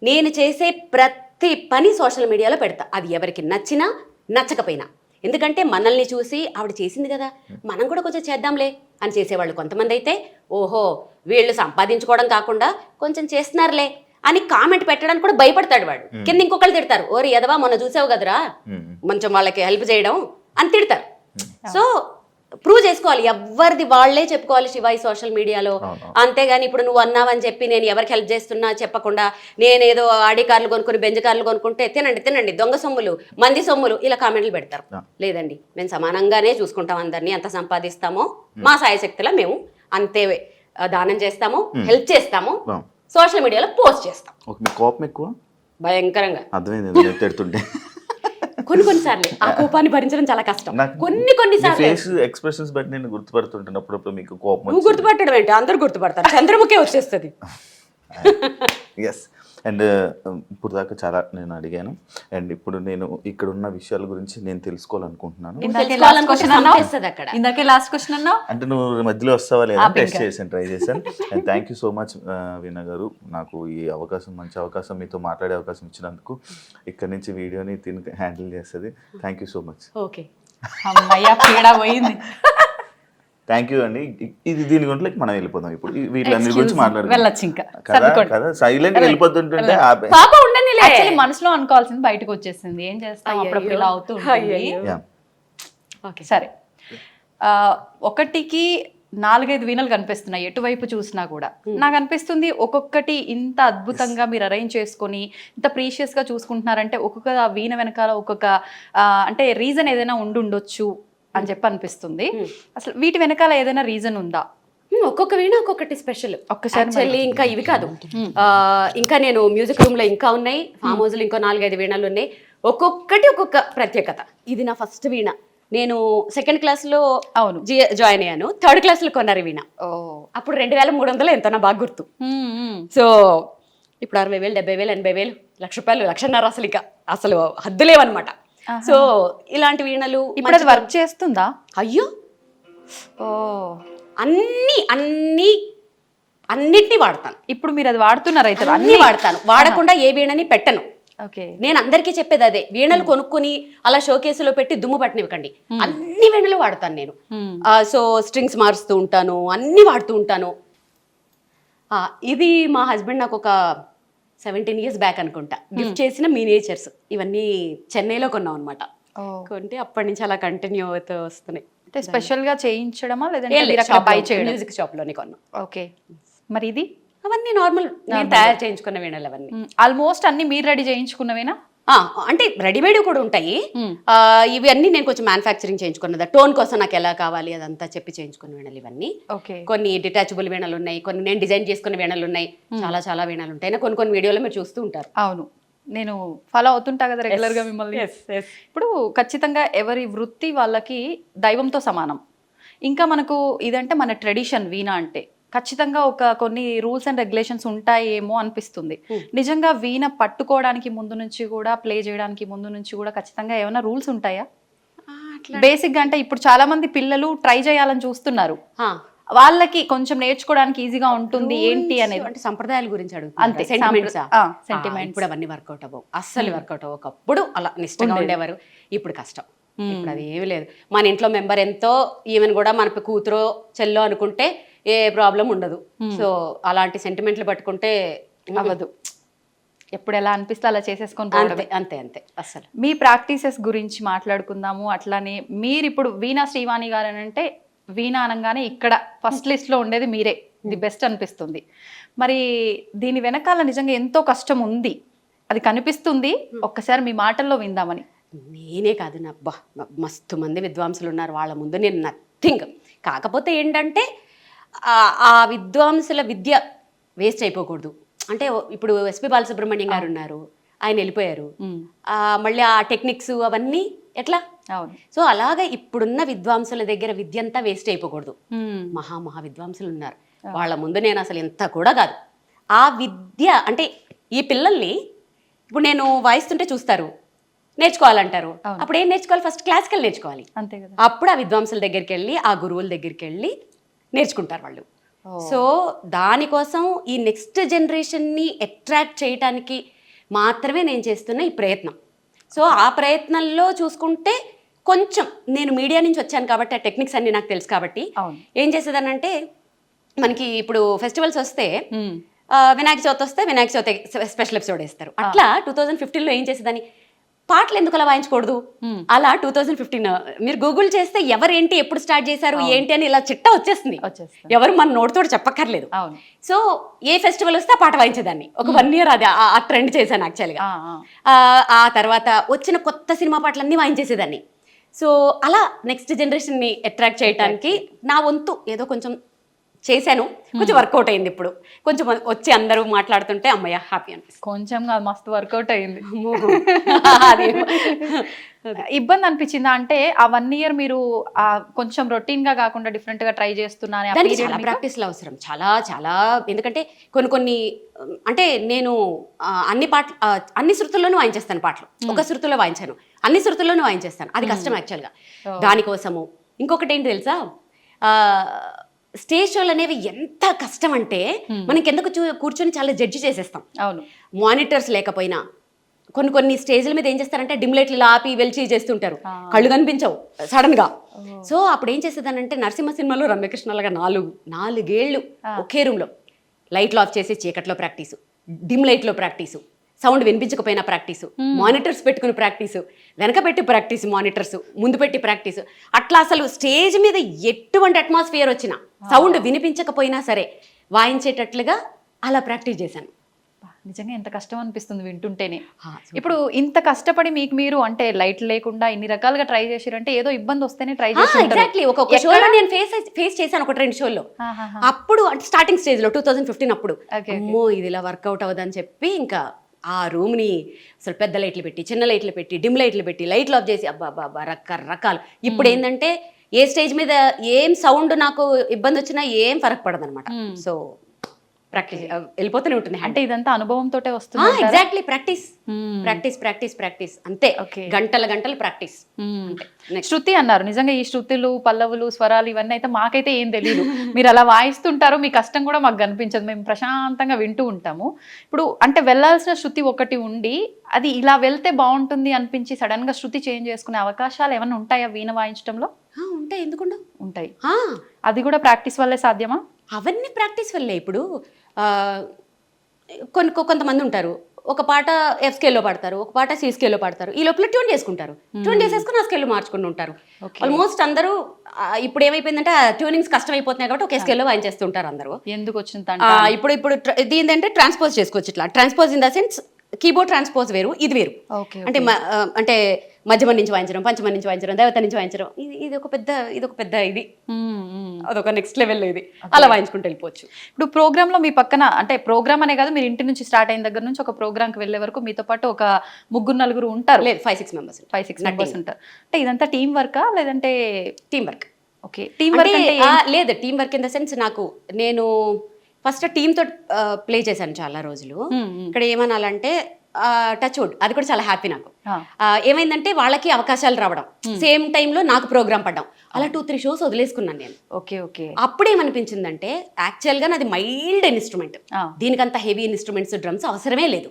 [SPEAKER 2] నేను చేసే ప్రతి పని సోషల్ మీడియాలో పెడతా, అది ఎవరికి నచ్చినా నచ్చకపోయినా. ఎందుకంటే మనల్ని చూసి ఆవిడ చేసింది కదా, మనం కూడా కొంచెం చేద్దాంలే అని చేసేవాళ్ళు కొంతమంది అయితే, ఓహో వీళ్ళు సంపాదించుకోవడం కాకుండా కొంచెం చేస్తున్నారులే అని కామెంట్ పెట్టడానికి కూడా భయపడతాడు వాడు. కింద ఇంకొకళ్ళు తిడతారు, ఓరి ఎదవా మొన్న చూసావు కదరా కొంచెం వాళ్ళకి హెల్ప్ చేయడం అని తిడతారు. సో ప్రూవ్ చేసుకోవాలి, ఎవరిది వాళ్ళే చెప్పుకోవాలి శివ ఈ సోషల్ మీడియాలో. అంతేగాని ఇప్పుడు నువ్వు అన్నావని చెప్పి నేను ఎవరికి హెల్ప్ చేస్తున్నా చెప్పకుండా నేనేదో ఆడి కార్లు కొనుక్కుని బెంజ్ కార్లు కొనుక్కుంటే తినండి దొంగ సొమ్ములు మంది సొమ్ములు ఇలా కామెంట్లు పెడతారు. లేదండి, మేము సమానంగానే చూసుకుంటాం అందరినీ, ఎంత సంపాదిస్తామో మా సాయశక్తిలో మేము అంతే దానం చేస్తాము, హెల్ప్ చేస్తాము, సోషల్ మీడియాలో పోస్ట్ చేస్తాం.
[SPEAKER 3] కోపం ఎక్కువ
[SPEAKER 2] భయంకరంగా
[SPEAKER 3] అర్థమైంది తిడుతుంటే.
[SPEAKER 2] కొన్నిసార్లు ఆ కోపాన్ని భరించడం చాలా కష్టం. కొన్నిసార్లు
[SPEAKER 3] ఫేస్ ఎక్స్ప్రెషన్స్ బట్టి నేను గుర్తుపడుతుంటాను అప్పుడప్పుడు మీకు కోపం.
[SPEAKER 2] నువ్వు గుర్తుపట్టడం ఏంటి, అందరు గుర్తుపడతారు, చంద్రముఖే వచ్చేస్తుంది.
[SPEAKER 3] ఎస్. అండ్ ఇప్పుడు దాకా చాలా నేను అడిగాను, అండ్ ఇప్పుడు నేను ఇక్కడ ఉన్న విషయాల గురించి నేను తెలుసుకోవాలనుకుంటున్నాను.
[SPEAKER 4] ఇందాకే లాస్ట్ క్వశ్చన్ అన్నావు
[SPEAKER 3] అంటే నువ్వు మధ్యలో వస్తావా లేదా టెస్ట్ చేశాను, ట్రై చేశాను. And thank you so much Veena గారు, నాకు ఈ అవకాశం, మంచి అవకాశం, మీతో మాట్లాడే అవకాశం ఇచ్చినందుకు. ఇక్కడ నుంచి వీడియోని తిని హ్యాండిల్ చేస్తుంది. Thank you so much.
[SPEAKER 2] Okay,
[SPEAKER 4] అమ్మయ్య పీడా పోయింది.
[SPEAKER 3] థ్యాంక్ యూ అండి. ఇది దీని గురించి మనం వెళ్ళిపోదాం ఇప్పుడు, వీటిలన్నిటి గురించి
[SPEAKER 4] వెళ్ళొచ్చు ఇంకా
[SPEAKER 3] కదా. సైలెంట్ వెళ్ళిపోతుంటుంటే
[SPEAKER 2] పాప ఉండనిలే,
[SPEAKER 4] యాక్చువల్లీ మనసులో అనుకోవాల్సింది బయటకు వచ్చేసింది. ఏం చేస్తాం, అప్పుడప్పుడు ఇలా అవుతూ ఉంటుంది. సరే, 1కి 4-5 వీణలు కనిపిస్తున్నాయి ఎటువైపు చూసినా కూడా. నాకు అనిపిస్తుంది ఒక్కొక్కటి ఇంత అద్భుతంగా మీరు అరేంజ్ చేసుకొని ఇంత ప్రీషియస్ గా చూసుకుంటున్నారంటే ఒక్కొక్క వీణ వెనకాల ఒక్కొక్క అంటే రీజన్ ఏదైనా ఉండొచ్చు అని చెప్పి అనిపిస్తుంది. అసలు వీటి వెనకాల ఏదైనా రీజన్ ఉందా?
[SPEAKER 2] ఒక్కొక్క వీణ ఒక్కొక్కటి స్పెషల్. ఒక్కసారి ఇంకా ఇవి కాదు, ఇంకా నేను మ్యూజిక్ రూమ్ లో ఇంకా ఉన్నాయి, ఫామ్ హౌస్ లో ఇంకో 4-5 వీణలు ఉన్నాయి. ఒక్కొక్కటి ఒక్కొక్క ప్రత్యేకత. ఇది నా ఫస్ట్ వీణ. నేను 2nd క్లాస్ లో జాయిన్ అయ్యాను, 3rd క్లాస్ లో కొన్నారు వీణ. అప్పుడు 2300 ఎంతో నా బాగా గుర్తు. సో ఇప్పుడు 60,000, 70,000, 80,000, ₹1,00,000, ₹1,50,000 అసలు ఇక అసలు హద్దులేవన్నమాట. సో ఇలాంటి వీణలు
[SPEAKER 4] ఇప్పుడు అది వర్క్ చేస్తుందా?
[SPEAKER 2] అయ్యో, అన్నిటినీ వాడతాను.
[SPEAKER 4] ఇప్పుడు మీరు అది వాడుతున్నారు అయితే?
[SPEAKER 2] అన్ని వాడతాను, వాడకుండా ఏ వీణని పెట్టను. నేను అందరికీ చెప్పేది అదే, వీణలు కొనుక్కుని అలా షోకేసులో పెట్టి దుమ్ము పట్టనివ్వకండి. అన్ని వీణలు వాడతాను నేను. సో స్ట్రింగ్స్ మారుస్తూ ఉంటాను, అన్ని వాడుతూ ఉంటాను. ఇది మా హస్బెండ్ నాకు ఒక 17 years బ్యాక్ అనుకుంటా గిఫ్ట్ చేసిన మినియేచర్స్. ఇవన్నీ చెన్నైలో కొన్నాం అనమాట. కొంటే అప్పటి నుంచి అలా కంటిన్యూ అవుతూ వస్తున్నాయి.
[SPEAKER 4] అంటే స్పెషల్ గా చేయించడమా లేదంటే
[SPEAKER 2] మ్యూజిక్ షాప్ లోనే కొన్నాం.
[SPEAKER 4] ఓకే, మరి ఇది?
[SPEAKER 2] అవన్నీ నార్మల్ నేను తయారు చేయించుకున్న వీణలు అవన్నీ.
[SPEAKER 4] ఆల్మోస్ట్ అన్ని మీరు రెడీ చేయించుకున్నవేనా?
[SPEAKER 2] అంటే రెడీమేడ్ కూడా ఉంటాయి. ఇవి అన్ని నేను కొంచెం మ్యానుఫ్యాక్చరింగ్ చేయించుకున్నది. టోన్ కోసం నాకు ఎలా కావాలి అదంతా చెప్పి చేయించుకున్న వీణలు ఇవన్నీ. కొన్ని డిటాచబుల్ వీణలు ఉన్నాయి, కొన్ని నేను డిజైన్ చేసుకున్న వీణలు ఉన్నాయి, చాలా వీణలు ఉంటాయి. కొన్ని వీడియోలో మీరు చూస్తూ ఉంటారు.
[SPEAKER 4] అవును, నేను ఫాలో అవుతుంటా కదా రెగ్యులర్ గా మిమ్మల్ని. ఇప్పుడు ఖచ్చితంగా ఎవరి వృత్తి వాళ్ళకి దైవంతో సమానం. ఇంకా మనకు ఇదంటే మన ట్రెడిషన్. వీణ అంటే ఖచ్చితంగా కొన్ని రూల్స్ అండ్ రెగ్యులేషన్స్ ఉంటాయేమో అనిపిస్తుంది. నిజంగా వీణ పట్టుకోవడానికి ముందు నుంచి కూడా, ప్లే చేయడానికి ముందు నుంచి కూడా ఖచ్చితంగా ఏమైనా రూల్స్ ఉంటాయా? బేసిక్ గా అంటే ఇప్పుడు చాలా మంది పిల్లలు ట్రై చేయాలని చూస్తున్నారు, వాళ్ళకి కొంచెం నేర్చుకోవడానికి ఈజీగా ఉంటుంది ఏంటి అనేది.
[SPEAKER 2] అంటే సంప్రదాయాల గురించి అడుగుతారు, సెంటిమెంట్స్ ఇప్పుడు అవన్నీ వర్కౌట్ అవ్వవు, అస్సలు వర్కౌట్ అవ్వవు. ఒకప్పుడు అలా నిష్టంగా ఉండేవారు, ఇప్పుడు కష్టం. ఇప్పుడు అది ఏమి లేదు. మన ఇంట్లో మెంబర్ ఎంతో, ఈవెన్ కూడా మన కూతురో చెల్లో అనుకుంటే ఏ ప్రాబ్లం ఉండదు. సో అలాంటి సెంటిమెంట్లు పట్టుకుంటే
[SPEAKER 4] అవ్వదు. ఎప్పుడు ఎలా అనిపిస్తే అలా చేసేసుకొని
[SPEAKER 2] అంతే అసలు.
[SPEAKER 4] మీ ప్రాక్టీసెస్ గురించి మాట్లాడుకుందాము. అట్లానే మీరు ఇప్పుడు వీణా శ్రీవాణి గారు అని అంటే, వీణా అనగానే ఇక్కడ ఫస్ట్ లిస్ట్ లో ఉండేది మీరే, ది బెస్ట్ అనిపిస్తుంది. మరి దీని వెనకాల నిజంగా ఎంతో కష్టం ఉంది, అది కనిపిస్తుంది. ఒక్కసారి మీ మాటల్లో విందామని.
[SPEAKER 2] నేనే కాదు, మస్తు మంది విద్వాంసులు ఉన్నారు, వాళ్ళ ముందు నేను నథింగ్. కాకపోతే ఏంటంటే ఆ విద్వాంసుల విద్య వేస్ట్ అయిపోకూడదు. అంటే ఇప్పుడు ఎస్పి బాలసుబ్రహ్మణ్యం గారు ఉన్నారు, ఆయన వెళ్ళిపోయారు. మళ్ళీ ఆ టెక్నిక్స్ అవన్నీ ఎట్లా? సో అలాగే ఇప్పుడున్న విద్వాంసుల దగ్గర విద్య అంతా వేస్ట్ అయిపోకూడదు. మహా విద్వాంసులు ఉన్నారు, వాళ్ళ ముందు నేను అసలు ఎంత కూడా కాదు. ఆ విద్య అంటే ఈ పిల్లల్ని ఇప్పుడు నేను వాయిస్తుంటే చూస్తారు, నేర్చుకోవాలంటారు. అప్పుడు ఏం నేర్చుకోవాలి? ఫస్ట్ క్లాసికల్ నేర్చుకోవాలి.
[SPEAKER 4] అంతే కదా.
[SPEAKER 2] అప్పుడు ఆ విద్వాంసుల దగ్గరికి వెళ్ళి, ఆ గురువుల దగ్గరికి వెళ్ళి నేర్చుకుంటారు వాళ్ళు. సో దానికోసం ఈ నెక్స్ట్ జనరేషన్ని అట్రాక్ట్ చేయడానికి మాత్రమే నేను చేస్తున్న ఈ ప్రయత్నం. సో ఆ ప్రయత్నంలో చూసుకుంటే కొంచెం నేను మీడియా నుంచి వచ్చాను కాబట్టి ఆ టెక్నిక్స్ అన్ని నాకు తెలుసు కాబట్టి ఏం చేసేదానంటే, మనకి ఇప్పుడు ఫెస్టివల్స్ వస్తే వినాయక చవితి వస్తే వినాయక చవితి స్పెషల్ ఎపిసోడ్ వేస్తారు. అట్లా 2015లో ఏం చేసేదాన్ని, పాటలు ఎందుకు అలా వాయించకూడదు అలా 2015 మీరు గూగుల్ చేస్తే ఎవరేంటి ఎప్పుడు స్టార్ట్ చేశారు ఏంటి అని ఇలా చిట్టా వచ్చేస్తుంది. ఎవరు మన నోటితోటి చెప్పక్కర్లేదు. సో ఏ ఫెస్టివల్ వస్తే ఆ పాట వాయించేదాన్ని. ఒక 1 year అది ఆ ట్రెండ్ చేశాను యాక్చువల్గా. ఆ తర్వాత వచ్చిన కొత్త సినిమా పాటలన్నీ వాయించేసేదాన్ని. సో అలా నెక్స్ట్ జనరేషన్ని అట్రాక్ట్ చేయడానికి నా వంతు ఏదో కొంచెం చేశాను. కొంచెం వర్కౌట్ అయింది. ఇప్పుడు కొంచెం వచ్చి అందరూ మాట్లాడుతుంటే అమ్మయ్య హ్యాపీ అనిపిస్తుంది.
[SPEAKER 4] కొంచెం కాదు, మస్తు వర్కౌట్ అయింది.
[SPEAKER 2] అది
[SPEAKER 4] ఇబ్బంది అనిపించిందా అంటే ఆ 1 year మీరు కొంచెం రొటీన్ గా కాకుండా డిఫరెంట్ గా ట్రై చేస్తున్నాను?
[SPEAKER 2] దానికి చాలా ప్రాక్టీస్లు అవసరం, చాలా చాలా. ఎందుకంటే కొన్ని అంటే నేను అన్ని శృతుల్లోనూ వాయించేస్తాను పాటలు. ఒక శృతిలో వాయించాను, అన్ని శృతుల్లోనూ వాయించేస్తాను. అది కష్టం యాక్చువల్గా. దానికోసము ఇంకొకటి ఏంటి తెలుసా, స్టేజ్ షోలు అనేవి ఎంత కష్టం అంటే మనకి ఎందుకు కూర్చొని చాలా జడ్జి చేసేస్తాం.
[SPEAKER 4] అవును,
[SPEAKER 2] మానిటర్స్ లేకపోయినా కొన్ని స్టేజ్ల మీద ఏం చేస్తారంటే డిమ్ లైట్లు ఆపి వెలిచి చేస్తుంటారు, కళ్ళు కనిపించవు సడన్ గా. సో అప్పుడు ఏం చేసేదానంటే నరసింహ సినిమాలో రమ్యకృష్ణలాగా 4 ఏళ్ళు ఒకే రూమ్ లో లైట్లు ఆఫ్ చేసి చీకట్లో ప్రాక్టీసు, డిమ్ లైట్ లో ప్రాక్టీసు, సౌండ్ వినిపించకపోయినా ప్రాక్టీసు, మానిటర్స్ పెట్టుకుని ప్రాక్టీసు, వెనక పెట్టి ప్రాక్టీస్, మానిటర్స్ ముందు పెట్టి ప్రాక్టీసు. అట్లా అసలు స్టేజ్ మీద ఎటువంటి అట్మాస్ఫియర్ వచ్చినా సౌండ్ వినిపించకపోయినా సరే వాయించేటట్లుగా అలా ప్రాక్టీస్ చేశాను.
[SPEAKER 4] నిజంగా ఎంత కష్టం అనిపిస్తుంది వింటుంటేనే. ఇప్పుడు ఇంత కష్టపడి మీకు మీరు అంటే లైట్ లేకుండా ఇన్ని రకాలుగా ట్రై చేసారంటే ఏదో ఇబ్బంది వస్తేనే ట్రై చేసి
[SPEAKER 2] ఎగ్జాక్ట్లీ. ఒక షోలో నేను ఫేస్ చేశాను, 1-2 షోల్లో. అప్పుడు అంటే స్టార్టింగ్ స్టేజ్ లో 2015 అప్పుడు అమ్మో ఇది ఇలా వర్కౌట్ అవ్వదని చెప్పి ఇంకా ఆ రూమ్ని అసలు పెద్ద లైట్లు పెట్టి, చిన్న లైట్లు పెట్టి, డిమ్ లైట్లు పెట్టి, లైట్లు ఆఫ్ చేసి అబ్బా రకరకాలు. ఇప్పుడు ఏంటంటే ఏ స్టేజ్ మీద ఏం సౌండ్ నాకు ఇబ్బంది వచ్చినా ఏం ఫరక్ పడదు అనమాట. సో ప్రాక్టీస్ వెళ్ళిపోతూనే ఉంటుంది.
[SPEAKER 4] అంటే ఇదంతా అనుభవంతో వస్తుంది.
[SPEAKER 2] Exactly, practice practice practice practice అంతే. గంటలు ప్రాక్టీస్.
[SPEAKER 4] శృతి అన్నారు, నిజంగా ఈ శృతులు, పల్లవులు, స్వరాలు ఇవన్నీ అయితే మాకైతే ఏం తెలియదు. మీరు అలా వాయిస్తుంటారు, మీ కష్టం కూడా మాకు కనిపించదు, మేము ప్రశాంతంగా వింటూ ఉంటాము. ఇప్పుడు అంటే వెళ్ళాల్సిన శృతి ఒకటి ఉండి అది ఇలా వెళ్తే బాగుంటుంది అనిపించి సడన్ గా శృతి చేంజ్ చేసుకునే అవకాశాలు ఏమైనా ఉంటాయా వీణ వాయించడంలో?
[SPEAKER 2] ఉంటాయి, ఎందుకుండా
[SPEAKER 4] ఉంటాయి. అది కూడా ప్రాక్టీస్ వల్లే సాధ్యమా?
[SPEAKER 2] అవన్నీ ప్రాక్టీస్ వల్లే. ఇప్పుడు కొంతమంది ఉంటారు, ఒక పాట F స్కేల్లో పాడతారు, ఒక పాట C స్కేల్లో పాడతారు, ఈ లోపల ట్యూన్ చేసుకుంటారు, ట్యూన్ చేసేసుకుని ఆ స్కేల్లో మార్చుకుని ఉంటారు. ఆల్మోస్ట్ అందరూ ఇప్పుడు ఏమైపోయిందంటే ట్యూనింగ్స్ కష్టం అయిపోతున్నాయి కాబట్టి ఒకే స్కేల్లో వాయించేస్తుంటారు అందరూ.
[SPEAKER 4] ఎందుకు వచ్చింది
[SPEAKER 2] ఇప్పుడు దీని అంటే ట్రాన్స్పోజ్ చేసుకోవచ్చు. ఇట్లా transpose in the sense keyboard transpose వేరు, ఇది వేరు. అంటే మధ్యమ నుంచి వాయించడం, పంచమ నుంచి వాయించడం, దేవత నుంచి వాయించడం, ఇది ఒక పెద్ద ఇది అదొక నెక్స్ట్ లెవెల్లో ఇది అలా వాయించుకుంటూ వెళ్ళిపోవచ్చు.
[SPEAKER 4] ఇప్పుడు ప్రోగ్రామ్ లో మీ పక్కన అంటే ప్రోగ్రామ్ అనే కాదు, మీరు ఇంటి నుంచి స్టార్ట్ అయిన దగ్గర నుంచి ఒక ప్రోగ్రామ్ కి వెళ్ళే వరకు మీతో పాటు ఒక 3-4 ఉంటారు?
[SPEAKER 2] లేదు, 5-6 మెంబర్స్
[SPEAKER 4] ఉంటారు. అంటే ఇదంతా టీం వర్కా లేదంటే?
[SPEAKER 2] Team work.
[SPEAKER 4] Okay, team work అంటే
[SPEAKER 2] లేదు, team work in the sense నేను ఫస్ట్ టీమ్ తో ప్లే చేశాను చాలా రోజులు. ఇక్కడ ఏమనాలంటే టచ్ వుడ్, అది కూడా చాలా హ్యాపీ నాకు. ఏమైందంటే వాళ్ళకి అవకాశాలు రావడం, సేమ్ టైంలో నాకు ప్రోగ్రామ్ పడ్డం, అలా 2-3 షోస్ వదిలేసుకున్నాను నేను.
[SPEAKER 4] ఓకే.
[SPEAKER 2] అప్పుడేమనిపించిందంటే యాక్చువల్గా నాది మైల్డ్ ఇన్స్ట్రుమెంట్, దీనికంత హెవీ ఇన్స్ట్రుమెంట్స్, డ్రమ్స్ అవసరమే లేదు.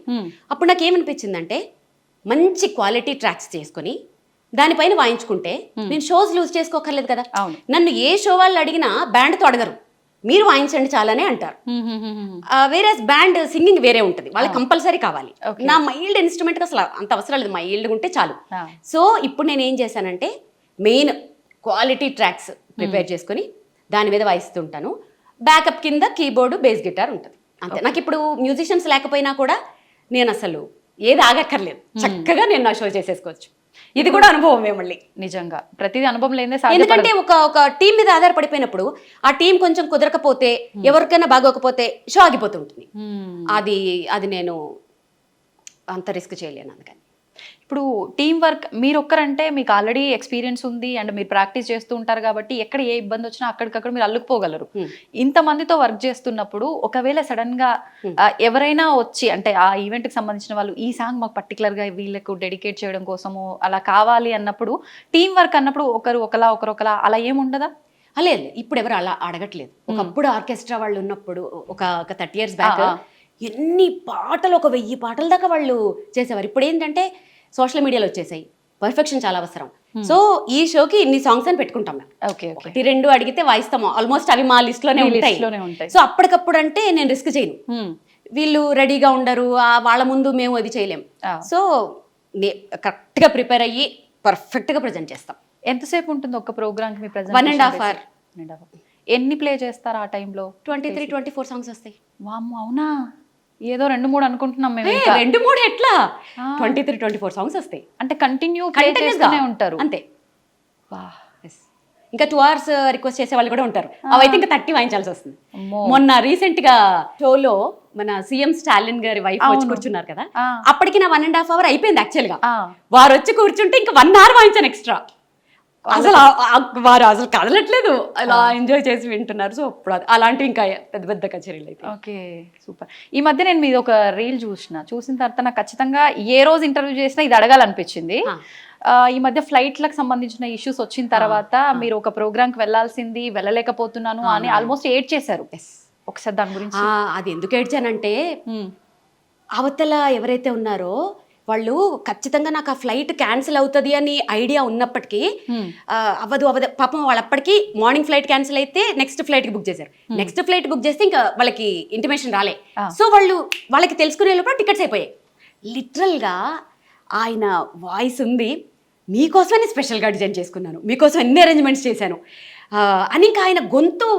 [SPEAKER 2] అప్పుడు నాకు ఏమనిపించిందంటే మంచి క్వాలిటీ ట్రాక్స్ చేసుకుని దానిపైన వాయించుకుంటే నేను షోస్ లూజ్ చేసుకోకర్లేదు కదా. నన్ను ఏ షో వాళ్ళు అడిగినా బ్యాండ్తో అడగరు, మీరు వాయించండి చాలానే అంటారు. వేరే బ్యాండ్ సింగింగ్ వేరే ఉంటుంది, వాళ్ళకి కంపల్సరీ కావాలి. నా మైల్డ్ ఇన్స్ట్రుమెంట్ అసలు అంత అవసరం లేదు, మైల్డ్గా ఉంటే చాలు. సో ఇప్పుడు నేను ఏం చేశానంటే మెయిన్ క్వాలిటీ ట్రాక్స్ ప్రిపేర్ చేసుకుని దాని మీద వాయిస్తుంటాను. బ్యాకప్ కింద కీబోర్డు, బేస్ గిటార్ ఉంటుంది అంతే. నాకు ఇప్పుడు మ్యూజిషియన్స్ లేకపోయినా కూడా నేను అసలు ఏది ఆగక్కర్లేదు, చక్కగా నేను నా షో చేసేసుకోవచ్చు. ఇది కూడా అనుభవమే మళ్ళీ. నిజంగా ప్రతిదీ అనుభవం లేదే. ఎందుకంటే ఒక టీం మీద ఆధారపడిపోయినప్పుడు ఆ టీం కొంచెం కుదరకపోతే, ఎవరికైనా బాగోకపోతే షో ఆగిపోతుంటుంది. అది నేను అంత రిస్క్ చేయలేను. అందుకని
[SPEAKER 4] ఇప్పుడు టీం వర్క్ మీరు ఒక్కరంటే మీకు ఆల్రెడీ ఎక్స్పీరియన్స్ ఉంది అండ్ మీరు ప్రాక్టీస్ చేస్తూ ఉంటారు కాబట్టి ఎక్కడ ఏ ఇబ్బంది వచ్చినా అక్కడికక్కడ మీరు అల్లుకుపోగలరు. ఇంతమందితో వర్క్ చేస్తున్నప్పుడు ఒకవేళ సడన్ గా ఎవరైనా వచ్చి అంటే ఆ ఈవెంట్ కి సంబంధించిన వాళ్ళు ఈ సాంగ్ మాకు పర్టికులర్ గా వీళ్ళకు డెడికేట్ చేయడం కోసము అలా కావాలి అన్నప్పుడు, టీం వర్క్ అన్నప్పుడు ఒకరు ఒకలా అలా ఏముండదా?
[SPEAKER 2] లేదు, ఇప్పుడు ఎవరు అలా అడగట్లేదు. ఒకప్పుడు ఆర్కెస్ట్రా వాళ్ళు ఉన్నప్పుడు ఒక 30 years బ్యాక్ ఎన్ని పాటలు, 1000 పాటల దాకా వాళ్ళు చేసేవారు. ఇప్పుడు ఏంటంటే సోషల్ మీడియాలో వచ్చేసాయి, పర్ఫెక్షన్ చాలా అవసరం. సో ఈ షోకి ఇన్ని సాంగ్స్ అని పెట్టుకుంటాం మేము. 1-2 అడిగితే వాయిస్తాము, ఆల్మోస్ట్ అవి మా లిస్ట్లోనే ఉంటాయి. సో అప్పటికప్పుడు అంటే నేను రిస్క్ చేయను, వీళ్ళు రెడీగా ఉండరు, వాళ్ళ ముందు మేము అది చేయలేం. సో కరెక్ట్గా ప్రిపేర్ అయ్యి పర్ఫెక్ట్గా ప్రజెంట్ చేస్తాం.
[SPEAKER 4] ఎంతసేపు ఉంటుంది ఒక ప్రోగ్రామ్కి మీ
[SPEAKER 2] 1.5 hour.
[SPEAKER 4] ఎన్ని ప్లే చేస్తారు ఆ టైంలో?
[SPEAKER 2] 23-24 సాంగ్స్ వస్తాయి.
[SPEAKER 4] వామ్మో, అవునా? ఏదో 2-3 అనుకుంటున్నాం మేము.
[SPEAKER 2] 2-3 ఎట్లా 23-24 సాంగ్స్ వస్తాయి
[SPEAKER 4] అంటే కంటిన్యూ ప్లే చేస్తూనే ఉంటారు
[SPEAKER 2] అంతే. ఇంకా 2 hours రిక్వెస్ట్ చేసే వాళ్ళు కూడా ఉంటారు. అవైతే ఇంకా 30 వాయించాల్సి వస్తుంది. మొన్న రీసెంట్ గా షోలో మన సీఎం స్టాలిన్ గారి వైఫ్ వచ్చి కూర్చున్నారు కదా, అప్పటికి నా 1.5 hour అయిపోయింది యాక్చువల్ గా. వారు వచ్చి కూర్చుంటే ఇంకా 1 hour వాయించాను ఎక్స్ట్రా. అసలు వారు అసలు కదలట్లేదు, అలా ఎంజాయ్ చేసి వింటున్నారు. సో ఇప్పుడు అలాంటివి ఇంకా పెద్ద పెద్ద కచేరీలు అయితే.
[SPEAKER 4] Okay, super. ఈ మధ్య నేను మీది ఒక రీల్ చూసిన తర్వాత నాకు ఖచ్చితంగా ఏ రోజు ఇంటర్వ్యూ చేసినా ఇది అడగాలనిపించింది. ఈ మధ్య ఫ్లైట్లకు సంబంధించిన ఇష్యూస్ వచ్చిన తర్వాత మీరు ఒక ప్రోగ్రామ్కి వెళ్ళాల్సింది, వెళ్ళలేకపోతున్నాను అని ఆల్మోస్ట్ ఏడ్ చేశారు. ఒకసారి దాని గురించి.
[SPEAKER 2] అది ఎందుకు ఏడ్చానంటే, అవతల ఎవరైతే ఉన్నారో వాళ్ళు ఖచ్చితంగా నాకు ఆ ఫ్లైట్ క్యాన్సిల్ అవుతుంది అని ఐడియా ఉన్నప్పటికీ అవ్వదు పాపం వాళ్ళు అప్పటికి మార్నింగ్ ఫ్లైట్ క్యాన్సిల్ అయితే నెక్స్ట్ ఫ్లైట్కి బుక్ చేశారు. నెక్స్ట్ ఫ్లైట్ బుక్ చేస్తే ఇంకా వాళ్ళకి ఇంటిమేషన్ రాలే. సో వాళ్ళకి తెలుసుకునే లోపల టికెట్స్ అయిపోయాయి. లిటరల్గా ఆయన వాయిస్ ఉంది, మీకోసమని స్పెషల్గా డిజైన్ చేసుకున్నాను, మీకోసం ఎన్ని అరేంజ్మెంట్స్ చేశాను అని ఇంకా ఆయన గొంతు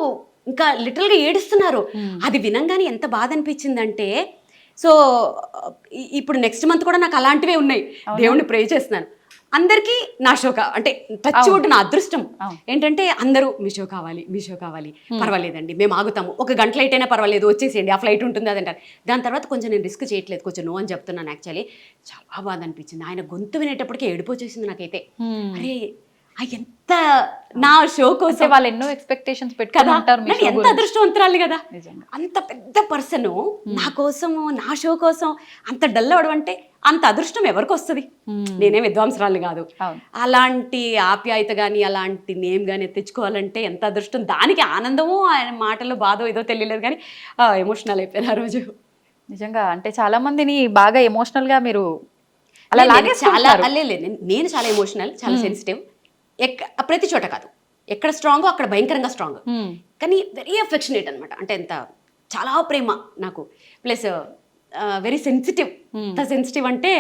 [SPEAKER 2] ఇంకా లిటరల్గా ఏడుస్తున్నారు. అది వినంగానే ఎంత బాధ అనిపించిందంటే, సో ఇప్పుడు నెక్స్ట్ మంత్ కూడా నాకు అలాంటివే ఉన్నాయి. దేవుణ్ణి ప్రే చేస్తున్నాను. అందరికీ నా షో అంటే టచ్ వుడ్ నా అదృష్టం ఏంటంటే అందరూ మీ షో కావాలి, పర్వాలేదండి మేము ఆగుతాము, 1 గంట లేట్ అయినా పర్వాలేదు వచ్చేసేయండి, ఆ ఫ్లైట్ ఉంటుంది అదంటారు. దాని తర్వాత కొంచెం నేను రిస్క్ చేయట్లేదు, కొంచెం నో అని చెప్తున్నాను. యాక్చువల్లీ చాలా బాధ అనిపించింది. ఆయన గొంతు వినేటప్పటికీ ఏడుపు వచ్చేసింది నాకైతే. అరే ఎంత నా షో కోసం
[SPEAKER 4] వాళ్ళు ఎన్నో ఎక్స్పెక్టేషన్స్ పెట్టుకుంటారు.
[SPEAKER 2] ఎంత అదృష్టవంతురాలు కదా, అంత పెద్ద పర్సన్ నా కోసం నా షో కోసం అంత డల్ అవడం అంటే అంత అదృష్టం ఎవరికి వస్తుంది? నేనే విద్వాంసరాలు కాదు. అలాంటి ఆప్యాయత కానీ అలాంటి నేమ్ కానీ తెచ్చుకోవాలంటే ఎంత అదృష్టం. దానికి ఆనందము ఆయన మాటలు బాధో ఏదో తెలియలేదు కానీ ఎమోషనల్ అయిపోయిన ఆ రోజు.
[SPEAKER 4] నిజంగా అంటే చాలా మందిని బాగా ఎమోషనల్ గా మీరు అలా
[SPEAKER 2] చాలా నేను చాలా ఎమోషనల్, చాలా సెన్సిటివ్. ప్రతి చోట కాదు, ఎక్కడ స్ట్రాంగో అక్కడ భయంకరంగా స్ట్రాంగ్, కానీ వెరీ అఫెక్షనేట్ అనమాట. అంటే ఎంత చాలా ప్రేమ నాకు, ప్లస్ వెరీ సెన్సిటివ్. ఎంత సెన్సిటివ్ అంటే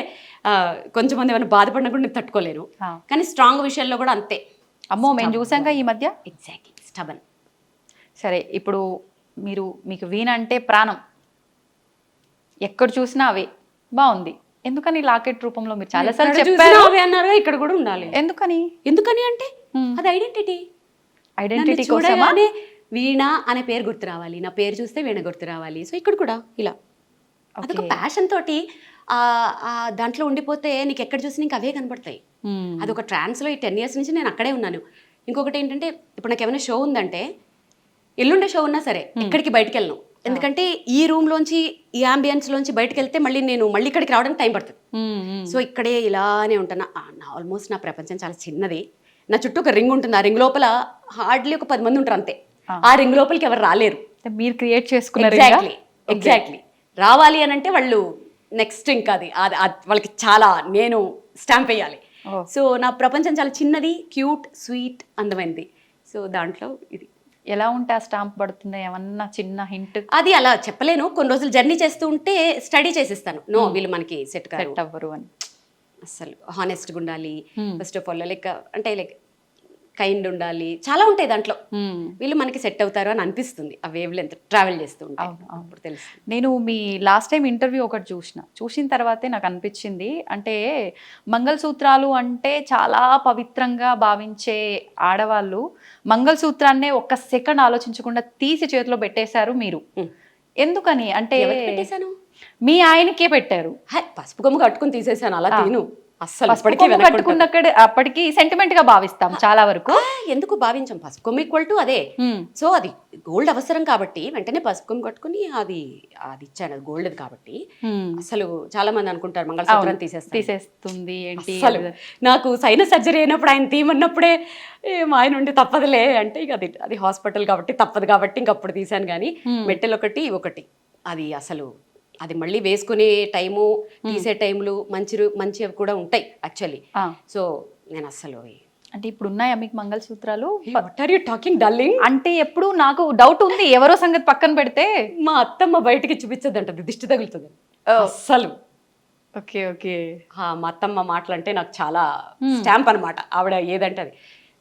[SPEAKER 2] కొంచెంమంది ఏమైనా బాధపడినా కూడా నేను తట్టుకోలేను, కానీ స్ట్రాంగ్ విషయాల్లో కూడా అంతే.
[SPEAKER 4] అమ్మో, మేము చూసాంగా ఈ మధ్య.
[SPEAKER 2] Exactly, stubborn.
[SPEAKER 4] సరే, ఇప్పుడు మీకు వీణ అంటే ప్రాణం, ఎక్కడ చూసినా అవే. బాగుంది. ఎందుకని లాకెట్ రూపంలో మీరు చాలా సార్లు చెప్పారు
[SPEAKER 2] అన్నారు, ఇక్కడ కూడా ఉండాలి. ఎందుకని అంటే అది ఐడెంటిటీ కోసమే. వీణ అనే పేరు గుర్తు రావాలి, నా పేరు చూస్తే వీణ గుర్తు రావాలి. సో ఇక్కడ కూడా ఇలా అదొక ప్యాషన్ తోటి దాంట్లో ఉండిపోతే నీకు ఎక్కడ చూసి నీకు అవే కనబడతాయి. అదొక ట్రాన్స్లో ఈ 10 years నుంచి నేను అక్కడే ఉన్నాను. ఇంకొకటి ఏంటంటే, ఇప్పుడు నాకు ఏమైనా షో ఉందంటే, ఎల్లుండే షో ఉన్నా సరే ఎక్కడికి బయటకు వెళ్ళను. ఎందుకంటే ఈ రూమ్లోంచి ఈ అంబియన్స్లోంచి బయటకు వెళ్తే మళ్ళీ ఇక్కడికి రావడానికి టైం పడుతుంది. సో ఇక్కడే ఇలానే ఉంటాను. ఆల్మోస్ట్ నా ప్రపంచం చాలా చిన్నది. నా చుట్టూ ఒక రింగ్ ఉంటుంది, ఆ రింగ్ లోపల హార్డ్లీ ఒక 10 మంది ఉంటారు అంతే. ఆ రింగ్ లోపలికి ఎవరు రాలేరు,
[SPEAKER 4] మీరు క్రియేట్ చేసుకున్నారు.
[SPEAKER 2] ఎగ్జాక్ట్లీ రావాలి అని అంటే వాళ్ళు నెక్స్ట్ ఇంకా అది వాళ్ళకి చాలా నేను స్టాంప్ వేయాలి. సో నా ప్రపంచం చాలా చిన్నది, క్యూట్, స్వీట్, అందమైనది. సో దాంట్లో ఇది
[SPEAKER 4] ఎలా ఉంటే ఆ స్టాంప్ పడుతుందా? ఏమన్నా చిన్న హింట్?
[SPEAKER 2] అది అలా చెప్పలేను. కొన్ని రోజులు జర్నీ చేస్తూ ఉంటే స్టడీ చేసేస్తాను. నో, వీళ్ళు మనకి సెట్
[SPEAKER 4] అవ్వరు అని.
[SPEAKER 2] అసలు హానెస్ట్గా ఉండాలి first of all, like kind ఉండాలి, చాలా ఉంటాయి దాంట్లో. వీళ్ళు మనకి సెట్ అవుతారు అని అనిపిస్తుంది ఆ వేవ్ లెంత్ ట్రావెల్ చేస్తూ ఉంటాను. అప్పుడు తెలుసు.
[SPEAKER 4] నేను మీ లాస్ట్ టైం ఇంటర్వ్యూ ఒకటి చూసిన తర్వాతే నాకు అనిపించింది, అంటే మంగళసూత్రాలు అంటే చాలా పవిత్రంగా భావించే ఆడవాళ్ళు మంగళసూత్రాన్నే 1 సెకండ్ ఆలోచించకుండా తీసి చేతిలో పెట్టేశారు మీరు. ఎందుకని అంటే
[SPEAKER 2] పెట్టేశాను?
[SPEAKER 4] మీ ఆయనకే పెట్టారు.
[SPEAKER 2] పసుపు కొమ్ము కట్టుకుని తీసేసాను, అలా తీను. అసలు
[SPEAKER 4] అప్పటికి సెంటిమెంట్ గా భావిస్తాం చాలా వరకు.
[SPEAKER 2] ఎందుకు భావించాం? పసుపు కొమ్ము ఈక్వల్ టు అదే. సో అది గోల్డ్ అవసరం కాబట్టి వెంటనే పసుపు కొమ్ము కట్టుకుని అది ఇచ్చాను. అది గోల్డ్ కాబట్టి అసలు చాలా మంది అనుకుంటారు మంగళసూత్రం
[SPEAKER 4] తీసేస్తుంది ఏంటి.
[SPEAKER 2] నాకు సైనస్ సర్జరీ అయినప్పుడు ఆయన తీయమన్నప్పుడే ఆయన ఉండి తప్పదులే అంటే, ఇక అది హాస్పిటల్ కాబట్టి తప్పదు కాబట్టి ఇంకప్పుడు తీసాను. కానీ మెట్టెలు ఒకటి అది అసలు అది మళ్ళీ వేసుకునే టైము, తీసే టైంలు మంచివి కూడా ఉంటాయి యాక్చువల్లీ. సో నేను అసలు
[SPEAKER 4] అంటే ఇప్పుడు ఉన్నాయా మీకు మంగళసూత్రాలు?
[SPEAKER 2] What are you talking darling?
[SPEAKER 4] అంటే ఎప్పుడు నాకు డౌట్ ఉంది, ఎవరో సంగతి పక్కన పెడితే
[SPEAKER 2] మా అత్తమ్మ బయటికి చూపించద్దంటది, దిష్టి తగులుతుంది. అసలు
[SPEAKER 4] ఓకే ఓకే.
[SPEAKER 2] మా అత్తమ్మ మాటలు అంటే నాకు చాలా స్టాంప్ అనమాట. ఆవిడ ఏదంటే అది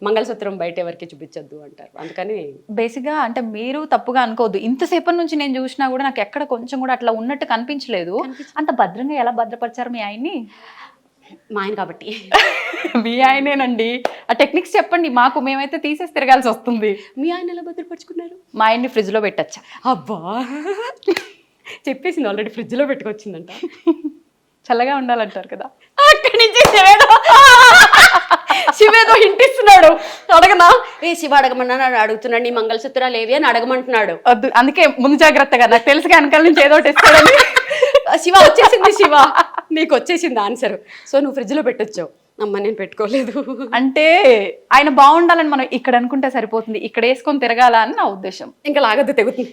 [SPEAKER 2] మంగళసూత్రం బయట ఎవరికి చూపించొద్దు అంటారు. అందుకని
[SPEAKER 4] బేసిక్గా అంటే మీరు తప్పుగా అనుకోవద్దు, ఇంతసేపటి నుంచి నేను చూసినా కూడా నాకు ఎక్కడ కొంచెం కూడా అట్లా ఉన్నట్టు కనిపించలేదు. అంత భద్రంగా ఎలా భద్రపరిచారు మీ ఆయన్ని?
[SPEAKER 2] మా ఆయన కాబట్టి.
[SPEAKER 4] మీ ఆయనేనండి, ఆ టెక్నిక్స్ చెప్పండి మాకు, మేమైతే తీసేసి తిరగాల్సి వస్తుంది.
[SPEAKER 2] మీ ఆయన ఎలా భద్రపరుచుకున్నారు?
[SPEAKER 4] మా ఆయన్ని ఫ్రిడ్జ్లో పెట్టచ్చా?
[SPEAKER 2] అబ్బా చెప్పేసింది ఆల్రెడీ, ఫ్రిడ్జ్లో పెట్టుకొచ్చిందంట.
[SPEAKER 4] చల్లగా ఉండాలంటారు కదా.
[SPEAKER 2] అక్కడి నుంచి శివేదో ఇంటిస్తున్నాడు. అడగనా? శివ అడగమన్నా అడుగుతున్నాడు, నీ మంగళసూత్రాలు ఏవి అని అడగమంటున్నాడు.
[SPEAKER 4] వద్దు, అందుకే ముందు జాగ్రత్తగా, నాకు తెలుసు వెనకాల నుంచి ఏదో ఒకటి ఇస్తాడని.
[SPEAKER 2] శివ వచ్చేసింది, శివ నీకు వచ్చేసింది ఆన్సర్. సో నువ్వు ఫ్రిడ్జ్లో పెట్టొచ్చావు. అమ్మ నేను పెట్టుకోలేదు.
[SPEAKER 4] అంటే ఆయన బాగుండాలని మనం ఇక్కడ అనుకుంటే సరిపోతుంది, ఇక్కడ వేసుకొని తిరగాల అని నా ఉద్దేశం.
[SPEAKER 2] ఇంకా లాగద్దు, తెగుతుంది.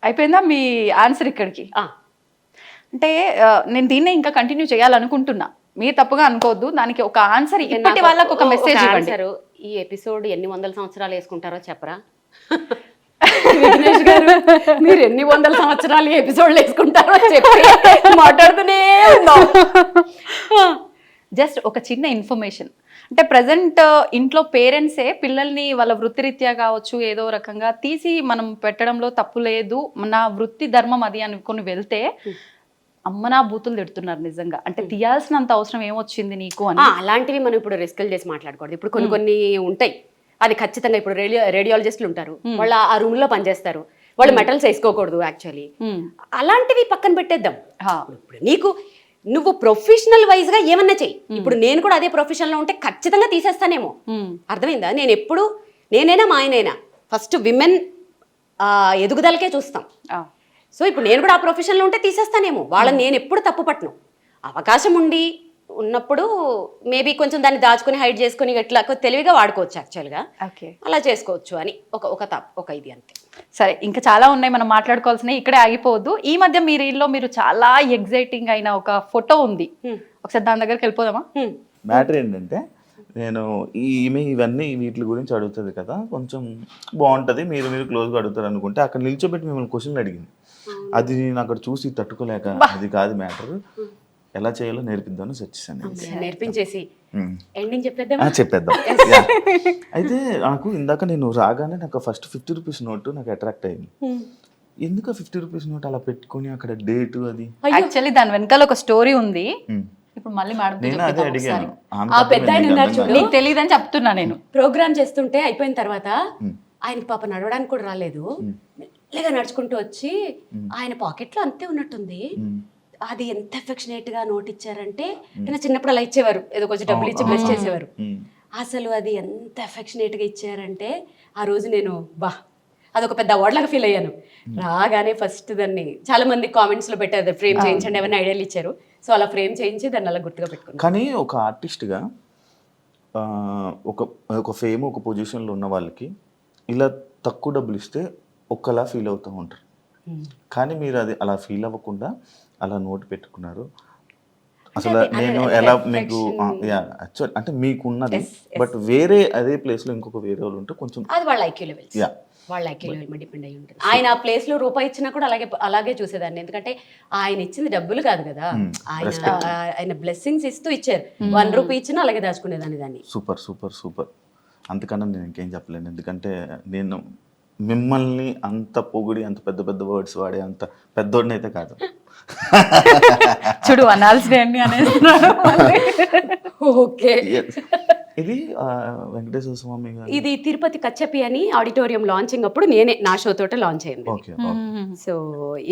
[SPEAKER 4] అయిపోయిందా మీ ఆన్సర్ ఇక్కడికి? అంటే నేను దీన్నే ఇంకా కంటిన్యూ చేయాలనుకుంటున్నా, మీరు తప్పుగా అనుకోవద్దు. దానికి ఒక ఆన్సర్ ఇప్పటి వాళ్ళకి ఒక మెసేజ్ ఇవ్వండి.
[SPEAKER 2] ఈ ఎపిసోడ్ ఎన్ని వందల సంవత్సరాలు వేసుకుంటారో చెప్పరా? విఘ్నేష్ గారు, మీరు ఎన్ని వందల సంవత్సరాలు ఎపిసోడ్లు వేసుకుంటారో చెప్పి మాట్లాడుతూనే ఉన్నాం.
[SPEAKER 4] జస్ట్ ఒక చిన్న ఇన్ఫర్మేషన్, అంటే ప్రజెంట్ ఇంట్లో పేరెంట్సే పిల్లల్ని వాళ్ళ వృత్తిరీత్యా కావచ్చు ఏదో రకంగా తీసి మనం పెట్టడంలో తప్పు లేదు, నా వృత్తి ధర్మం అది అనుకుని వెళ్తే అమ్మనా బూతులు తిడుతున్నారు నిజంగా. అంటే తీయాల్సినంత అవసరం ఏమొచ్చింది నీకు అని.
[SPEAKER 2] అలాంటివి మనం ఇప్పుడు రిస్కులు చేసి మాట్లాడకూడదు. ఇప్పుడు కొన్ని ఉంటాయి, అది ఖచ్చితంగా. ఇప్పుడు రేడియాలజిస్టులు ఉంటారు, వాళ్ళు ఆ రూమ్ లో పనిచేస్తారు, వాళ్ళు మెటల్స్ వేసుకోకూడదు యాక్చువల్లీ. అలాంటివి పక్కన పెట్టేద్దాం. ఇప్పుడు నువ్వు ప్రొఫెషనల్ వైజ్ గా ఏమన్నా చెయ్యి. ఇప్పుడు నేను కూడా అదే ప్రొఫెషన్ లో ఉంటే ఖచ్చితంగా తీసేస్తానేమో. అర్థమైందా? నేనైనా మా ఆయనైనా ఫస్ట్ విమెన్ ఎదుగుదలకే చూస్తాం. సో ఇప్పుడు నేను కూడా ఆ ప్రొఫెషన్లో ఉంటే తీసేస్తానేమో. వాళ్ళని నేను ఎప్పుడు తప్పు పట్టను. అవకాశం ఉన్నప్పుడు మేబీ కొంచెం దాన్ని దాచుకుని హైడ్ చేసుకుని ఇట్లా తెలివిగా వాడుకోవచ్చు యాక్చువల్గా. అలా చేసుకోవచ్చు అని ఒక ఇది అంతే.
[SPEAKER 4] సరే, ఇంకా చాలా ఉన్నాయి మనం మాట్లాడుకోవాల్సినవి, ఇక్కడే ఆగిపోవద్దు. ఈ మధ్య మీ రీల్లో మీరు చాలా ఎగ్జైటింగ్ అయిన ఒక ఫోటో ఉంది, ఒకసారి దాని దగ్గరికి వెళ్ళిపోదామా?
[SPEAKER 3] మ్యాటర్ ఏంటంటే, నేను ఈమె ఇవన్నీ వీటి గురించి అడుగుతుంది కదా, కొంచెం బాగుంటుంది, మీరు క్లోజ్గా అడుగుతారు అనుకుంటే అక్కడ నిల్చోబెట్టి మిమ్మల్ని క్వశ్చన్లు అడిగింది. అది నేను అక్కడ చూసి తట్టుకోలేక, అది కాదు మ్యాటర్, ఎలా చేయాలో నేర్పిద్దామని వచ్చేసాను.
[SPEAKER 2] నేర్పించేసి ఎండింగ్ చెప్పేద్దాం.
[SPEAKER 3] అయితే నాకు ఇందాక నేను రాగానే నాకు ఫస్ట్ 50 రూపీస్ నోట్ నాకు అట్రాక్ట్ అయింది. ఎందుకు 50 రూపీస్ నోట్ అలా పెట్టుకుని అక్కడ డేట్ అది?
[SPEAKER 4] యాక్చువల్లీ దాని వెనకాల ఒక స్టోరీ ఉంది. ఇప్పుడు మళ్ళీ
[SPEAKER 3] నేను అదే అడిగాను.
[SPEAKER 2] ఆ పెద్ద ఆయన ఉన్నారు చూడు,
[SPEAKER 4] నీకు తెలియదని చెప్తున్నా. నేను
[SPEAKER 2] ప్రోగ్రామ్ చేస్తుంటే అయిపోయిన తర్వాత ఆయనకి పాప నడవడానికి కూడా రాలేదు, మెల్లగా నడుచుకుంటూ వచ్చి ఆయన పాకెట్లో అంతే ఉన్నట్టుంది. అది ఎంత అఫెక్షనేట్ గా నోట్ ఇచ్చారంటే, నేను చిన్నప్పుడు అలా ఇచ్చేవారు, ఏదో కొంచెం డబ్బులు ఇచ్చి బ్లెస్ చేసేవారు. అసలు అది ఎంత అఫెక్షనేట్ గా ఇచ్చారంటే ఆ రోజు నేను అదొక పెద్ద అవార్డ్ లాగా ఫీల్ అయ్యాను. రాగానే ఫస్ట్ దాన్ని చాలా మంది కామెంట్స్ లో పెట్టారు, ఫ్రేమ్ చేయించండి ఏమైనా ఐడియాలు ఇచ్చారు. సో అలా ఫ్రేమ్ చేయించి దాన్ని అలా గుర్తుగా పెట్టుకున్నాను.
[SPEAKER 3] కానీ ఒక ఆర్టిస్ట్గా ఒక ఫేమ్ ఒక పొజిషన్లో ఉన్న వాళ్ళకి ఇలా తక్కువ డబ్బులు ఇస్తే ఒక్కలా ఫీల్ అవుతూ ఉంటారు. కానీ మీరు అది అలా ఫీల్ అవ్వకుండా అలా నోట్ పెట్టుకున్నారు. అసలు నేను ఎలా మీకు యాక్చువల్ అంటే మీకున్నది, బట్ వేరే అదే ప్లేస్లో ఇంకొక వేరే వాళ్ళు ఉంటే కొంచెం
[SPEAKER 2] అది వాళ్ళ ఐక్యూ లెవెల్స్, వాళ్ళ ఐక్యూ లెవెల్ మీద డిపెండ్ అయ్యి ఉంటుంది. ఆయన ఆ ప్లేస్ లో రూపాయి ఇచ్చినా కూడా అలాగే చూసేదాన్ని. ఎందుకంటే ఆయన ఇచ్చింది డబ్బులు కాదు కదా, ఆయన బ్లెస్సింగ్స్ ఇస్తూ ఇచ్చారు. 1 రూపీ ఇచ్చినా అలాగే దాచుకునేదాన్ని దాన్ని.
[SPEAKER 3] Super super super. అంతకన్నా నేను ఇంకేం చెప్పలేను, ఎందుకంటే నేను మిమ్మల్ని అంత పొగిడి అంత పెద్ద పెద్ద వర్డ్స్ వాడే అంత పెద్దోడిని అయితే కాదు.
[SPEAKER 4] చూడు అనాల్సి అనేది.
[SPEAKER 2] ఓకే,
[SPEAKER 3] ఇది వెంకటేశ్వర స్వామి గారు,
[SPEAKER 2] ఇది తిరుపతి కచ్చపి అని ఆడిటోరియం లాంచింగ్ అప్పుడు నేనే నా షో తోట లాంచ్ అయింది. సో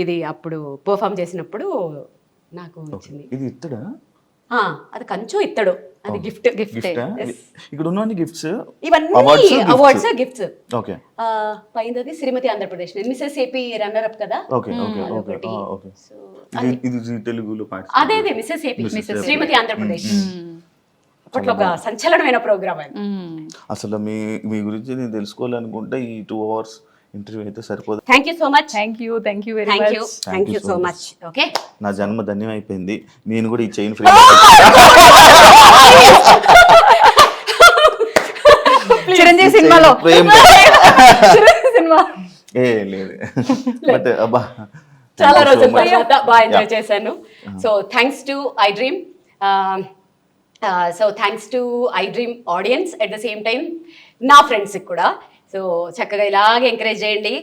[SPEAKER 2] ఇది అప్పుడు పర్ఫామ్ చేసినప్పుడు నాకు వచ్చింది.
[SPEAKER 3] ఇది ఇత్తడా?
[SPEAKER 2] అది కంచు ఇత్తడు, అది గిఫ్ట్.
[SPEAKER 3] ఇక్కడ ఉన్న గిఫ్ట్స్
[SPEAKER 2] ఇవన్నీ అవార్డ్స్ గిఫ్ట్స్.
[SPEAKER 3] ఓకే,
[SPEAKER 2] పైనది శ్రీమతి Andhra Pradesh, Mrs AP runner up కదా.
[SPEAKER 3] Okay okay okay okay. ఇది తెలుగులో పాట.
[SPEAKER 2] అదే మిసెస్ ఏపీ, శ్రీమతి ఆంధ్రప్రదేశ్. అప్పట్లో ఒక సంచలనమైన ప్రోగ్రామ్.
[SPEAKER 3] అసలు మీ గురించి నేను తెలుసుకోవాలనుకుంటే ఈ 2 hours ఇంటర్వ్యూ అయితే సరిపోదు.
[SPEAKER 2] Thank you so much.
[SPEAKER 4] Thank you very much.
[SPEAKER 2] Thank you so much. Okay,
[SPEAKER 3] నా జన్మ ధన్యం అయిపోయింది. నేను కూడా ఈ చైన్ ఫ్రీ
[SPEAKER 4] చిరంజీవి సినిమాలో
[SPEAKER 3] సినిమా లేదు బట్ అబ్బా
[SPEAKER 2] చాలా రోజుల తర్వాత బాగా ఎంజాయ్ చేశాను. So thanks to I dream, so thanks to I dream audience, at the same time నా ఫ్రెండ్స్కి కూడా. సో చక్కగా ఇలాగే ఎంకరేజ్ చేయండి.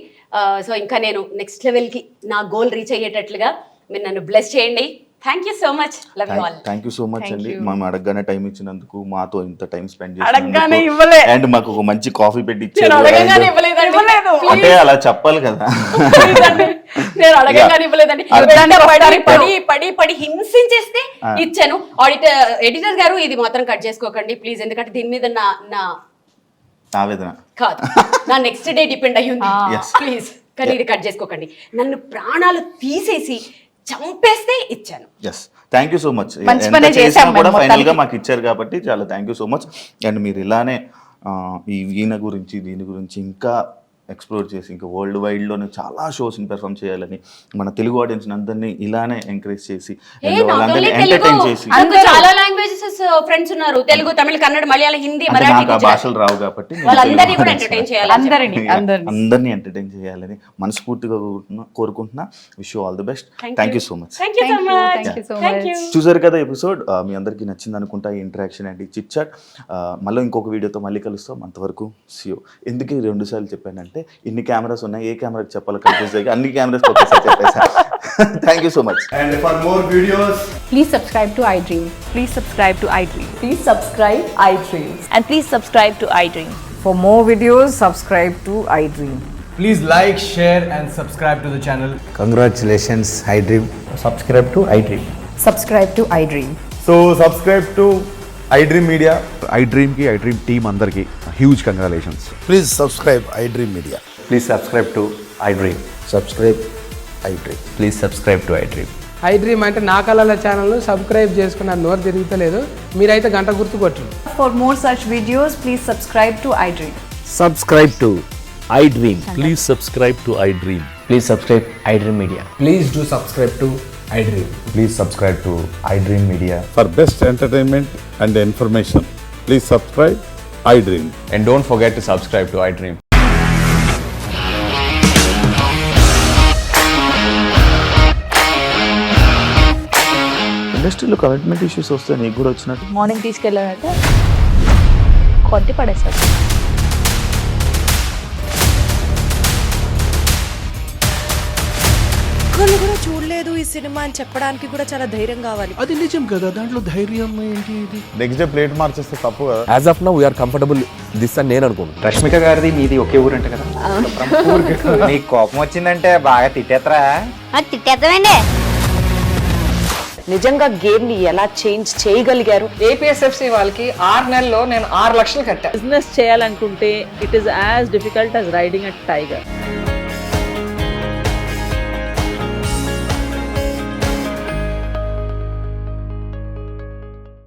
[SPEAKER 2] సో ఇంకా నేను నెక్స్ట్ లెవెల్కి నా గోల్ రీచ్ అయ్యేటట్లుగా మీరు నన్ను బ్లెస్ చేయండి. Thank you so much, love you all.
[SPEAKER 3] Thank you so much అండి. మేము అడగగానే టైం ఇచ్చినందుకు, మాతో ఇంత టైం స్పెండ్
[SPEAKER 2] అడగగానే
[SPEAKER 3] చేసినందుకు,
[SPEAKER 2] ఇవ్వలే.
[SPEAKER 3] అండ్ మాకు ఒక మంచి కాఫీ పెట్టి
[SPEAKER 2] నేను
[SPEAKER 3] ఇచ్చారు.
[SPEAKER 2] అడగగానే ఇవ్వలేదండి.
[SPEAKER 3] అంటే అలా చెప్పాలి కదా.
[SPEAKER 2] నేను అడగగానే ఇవ్వలేదండి. పడి పడి పడి పడి హింసించేస్తే ఇచ్చాను. ఎడిటర్ గారు ఇది మాత్రం కట్ చేసుకోకండి ప్లీజ్, ఎందుకంటే దీని మీద నా
[SPEAKER 3] ఆవేదన
[SPEAKER 2] కాదు, నా నెక్స్ట్ డే డిపెండ్ అయ్యి ఉంది.
[SPEAKER 3] Yes.
[SPEAKER 2] ప్లీజ్ కానీ ఇది కట్ చేసుకోకండి. నన్ను ప్రాణాలు తీసేసి చంపేస్తే ఇచ్చాను.
[SPEAKER 3] Yes, thank you so much.
[SPEAKER 4] మంచి పనే చేశాం
[SPEAKER 3] కూడా
[SPEAKER 4] మేము
[SPEAKER 3] ఫైనల్ గా మాకు ఇచ్చారు కాబట్టి చాలా thank you so much. And మీరు ఇలానే ఈ ఈయన గురించి దీని గురించి ఇంకా ఎక్స్ప్లోర్ చేసి ఇంకా వరల్డ్ వైడ్లోనే చాలా షోస్ని పెర్ఫామ్ చేయాలని, మన తెలుగు ఆడియన్స్ అందరినీ ఇలానే ఎంకరేజ్ చేసి వాళ్ళందరినీ ఎంటర్టైన్ చేసి.
[SPEAKER 2] చాలా లాంగ్వేజెస్ ఫ్రెండ్స్ ఉన్నారు, తెలుగు, తమిళ, కన్నడ, మలయాళం, హిందీ,
[SPEAKER 3] అంటే
[SPEAKER 2] మరాఠీ,
[SPEAKER 3] నాకు ఆ భాషలు రావు కాబట్టి నేను
[SPEAKER 2] వాళ్ళందరినీ
[SPEAKER 3] తెలుగు
[SPEAKER 2] కూడా
[SPEAKER 3] audience
[SPEAKER 2] ఎంటర్టైన్
[SPEAKER 3] ని
[SPEAKER 2] చేయాలి.
[SPEAKER 3] అందరినీ ఎంటర్టైన్ చేయాలని మనస్ఫూర్తిగా కోరుకుంటున్నా. Wish you all the best. Thank you so much.
[SPEAKER 2] Thank you so much. Thank you.
[SPEAKER 3] చూసారు కదా ఎపిసోడ్, మీ అందరికీ నచ్చింది అనుకుంటా ఈ ఇంటరాక్షన్ అండ్ ఈ చిట్ చాట్. మళ్ళీ ఇంకొక వీడియోతో మళ్ళీ కలుస్తాం. అంతవరకు సీ యూ. ఎందుకు 2 సార్లు చెప్పానంటే ఇన్ని కెమెరాస్ ఉన్నాయి, ఏ కెమెరాకి చెప్పాలో కన్ఫ్యూజ్ అయ్యి అన్ని కెమెరాస్ ఒకేసారి చెప్పేసాను. Thank you so much.
[SPEAKER 7] And for more videos,
[SPEAKER 4] Please subscribe to iDream. Please subscribe to iDream.
[SPEAKER 2] Please subscribe iDream.
[SPEAKER 4] And please subscribe to iDream.
[SPEAKER 8] For more videos, subscribe to iDream.
[SPEAKER 7] please like, share and subscribe to the channel.
[SPEAKER 9] Congratulations, iDream.
[SPEAKER 7] Subscribe to iDream.
[SPEAKER 8] Subscribe to iDream.
[SPEAKER 7] So subscribe to iDream Media.
[SPEAKER 10] iDream ki iDream team andarki huge congratulations.
[SPEAKER 9] Please subscribe iDream Media.
[SPEAKER 7] Please subscribe to iDream.
[SPEAKER 9] Subscribe iDream.
[SPEAKER 7] Please subscribe to iDream.
[SPEAKER 11] iDream అంటే నా కళల ఛానల్ సబ్స్క్రైబ్ చేసుకున్న నోరు తిరుగుతలేదు, మీరైతే గంట గుర్తు కొట్టండి.
[SPEAKER 4] For more such videos, please subscribe to iDream.
[SPEAKER 9] Subscribe to iDream.
[SPEAKER 12] Please subscribe to iDream.
[SPEAKER 7] Please subscribe iDream Media.
[SPEAKER 11] Please do subscribe to iDream.
[SPEAKER 7] Please subscribe to iDream Media.
[SPEAKER 10] For best entertainment and information, please subscribe iDream.
[SPEAKER 7] And don't forget to subscribe to iDream.
[SPEAKER 3] ఇండస్ట్రీలో కమిట్మెంట్ ఇష్యూస్ వస్తే నీకు కూడా వచ్చినట్టు
[SPEAKER 4] మార్నింగ్ తీసుకెళ్ళాలంటే కొట్టి పడేస్తారు.
[SPEAKER 13] ఒక్కళ్ళు కూడా చూడలేదు ఈ సినిమా అని చెప్పడానికి కూడా చాలా ధైర్యం కావాలి.
[SPEAKER 12] అది నిజం కదా, దాంట్లో ధైర్యం ఏంటి? ఇది
[SPEAKER 7] నెక్స్ట్ డే ప్లేట్ మార్చేస్తే తప్పు కదా.
[SPEAKER 12] As of now we are comfortable this అని నేను అనుకుంటున్నాను.
[SPEAKER 7] రష్మిక గారిది మీది ఒకే ఊరంట కదా. నీకు కోపం వచ్చిందంటే బాగా తిట్టేత్తరా?
[SPEAKER 5] తిట్టేద్దామండి.
[SPEAKER 13] నిజంగా గేమ్ ని ఎలా చేంజ్ చేయగలిగారు?
[SPEAKER 11] ఏపీఎస్ఎఫ్సి వాళ్ళకి 6 నెలల్లో నేను 6 లక్షలు కట్టా.
[SPEAKER 13] బిజినెస్ చేయాలనుకుంటే it is as difficult as riding a tiger.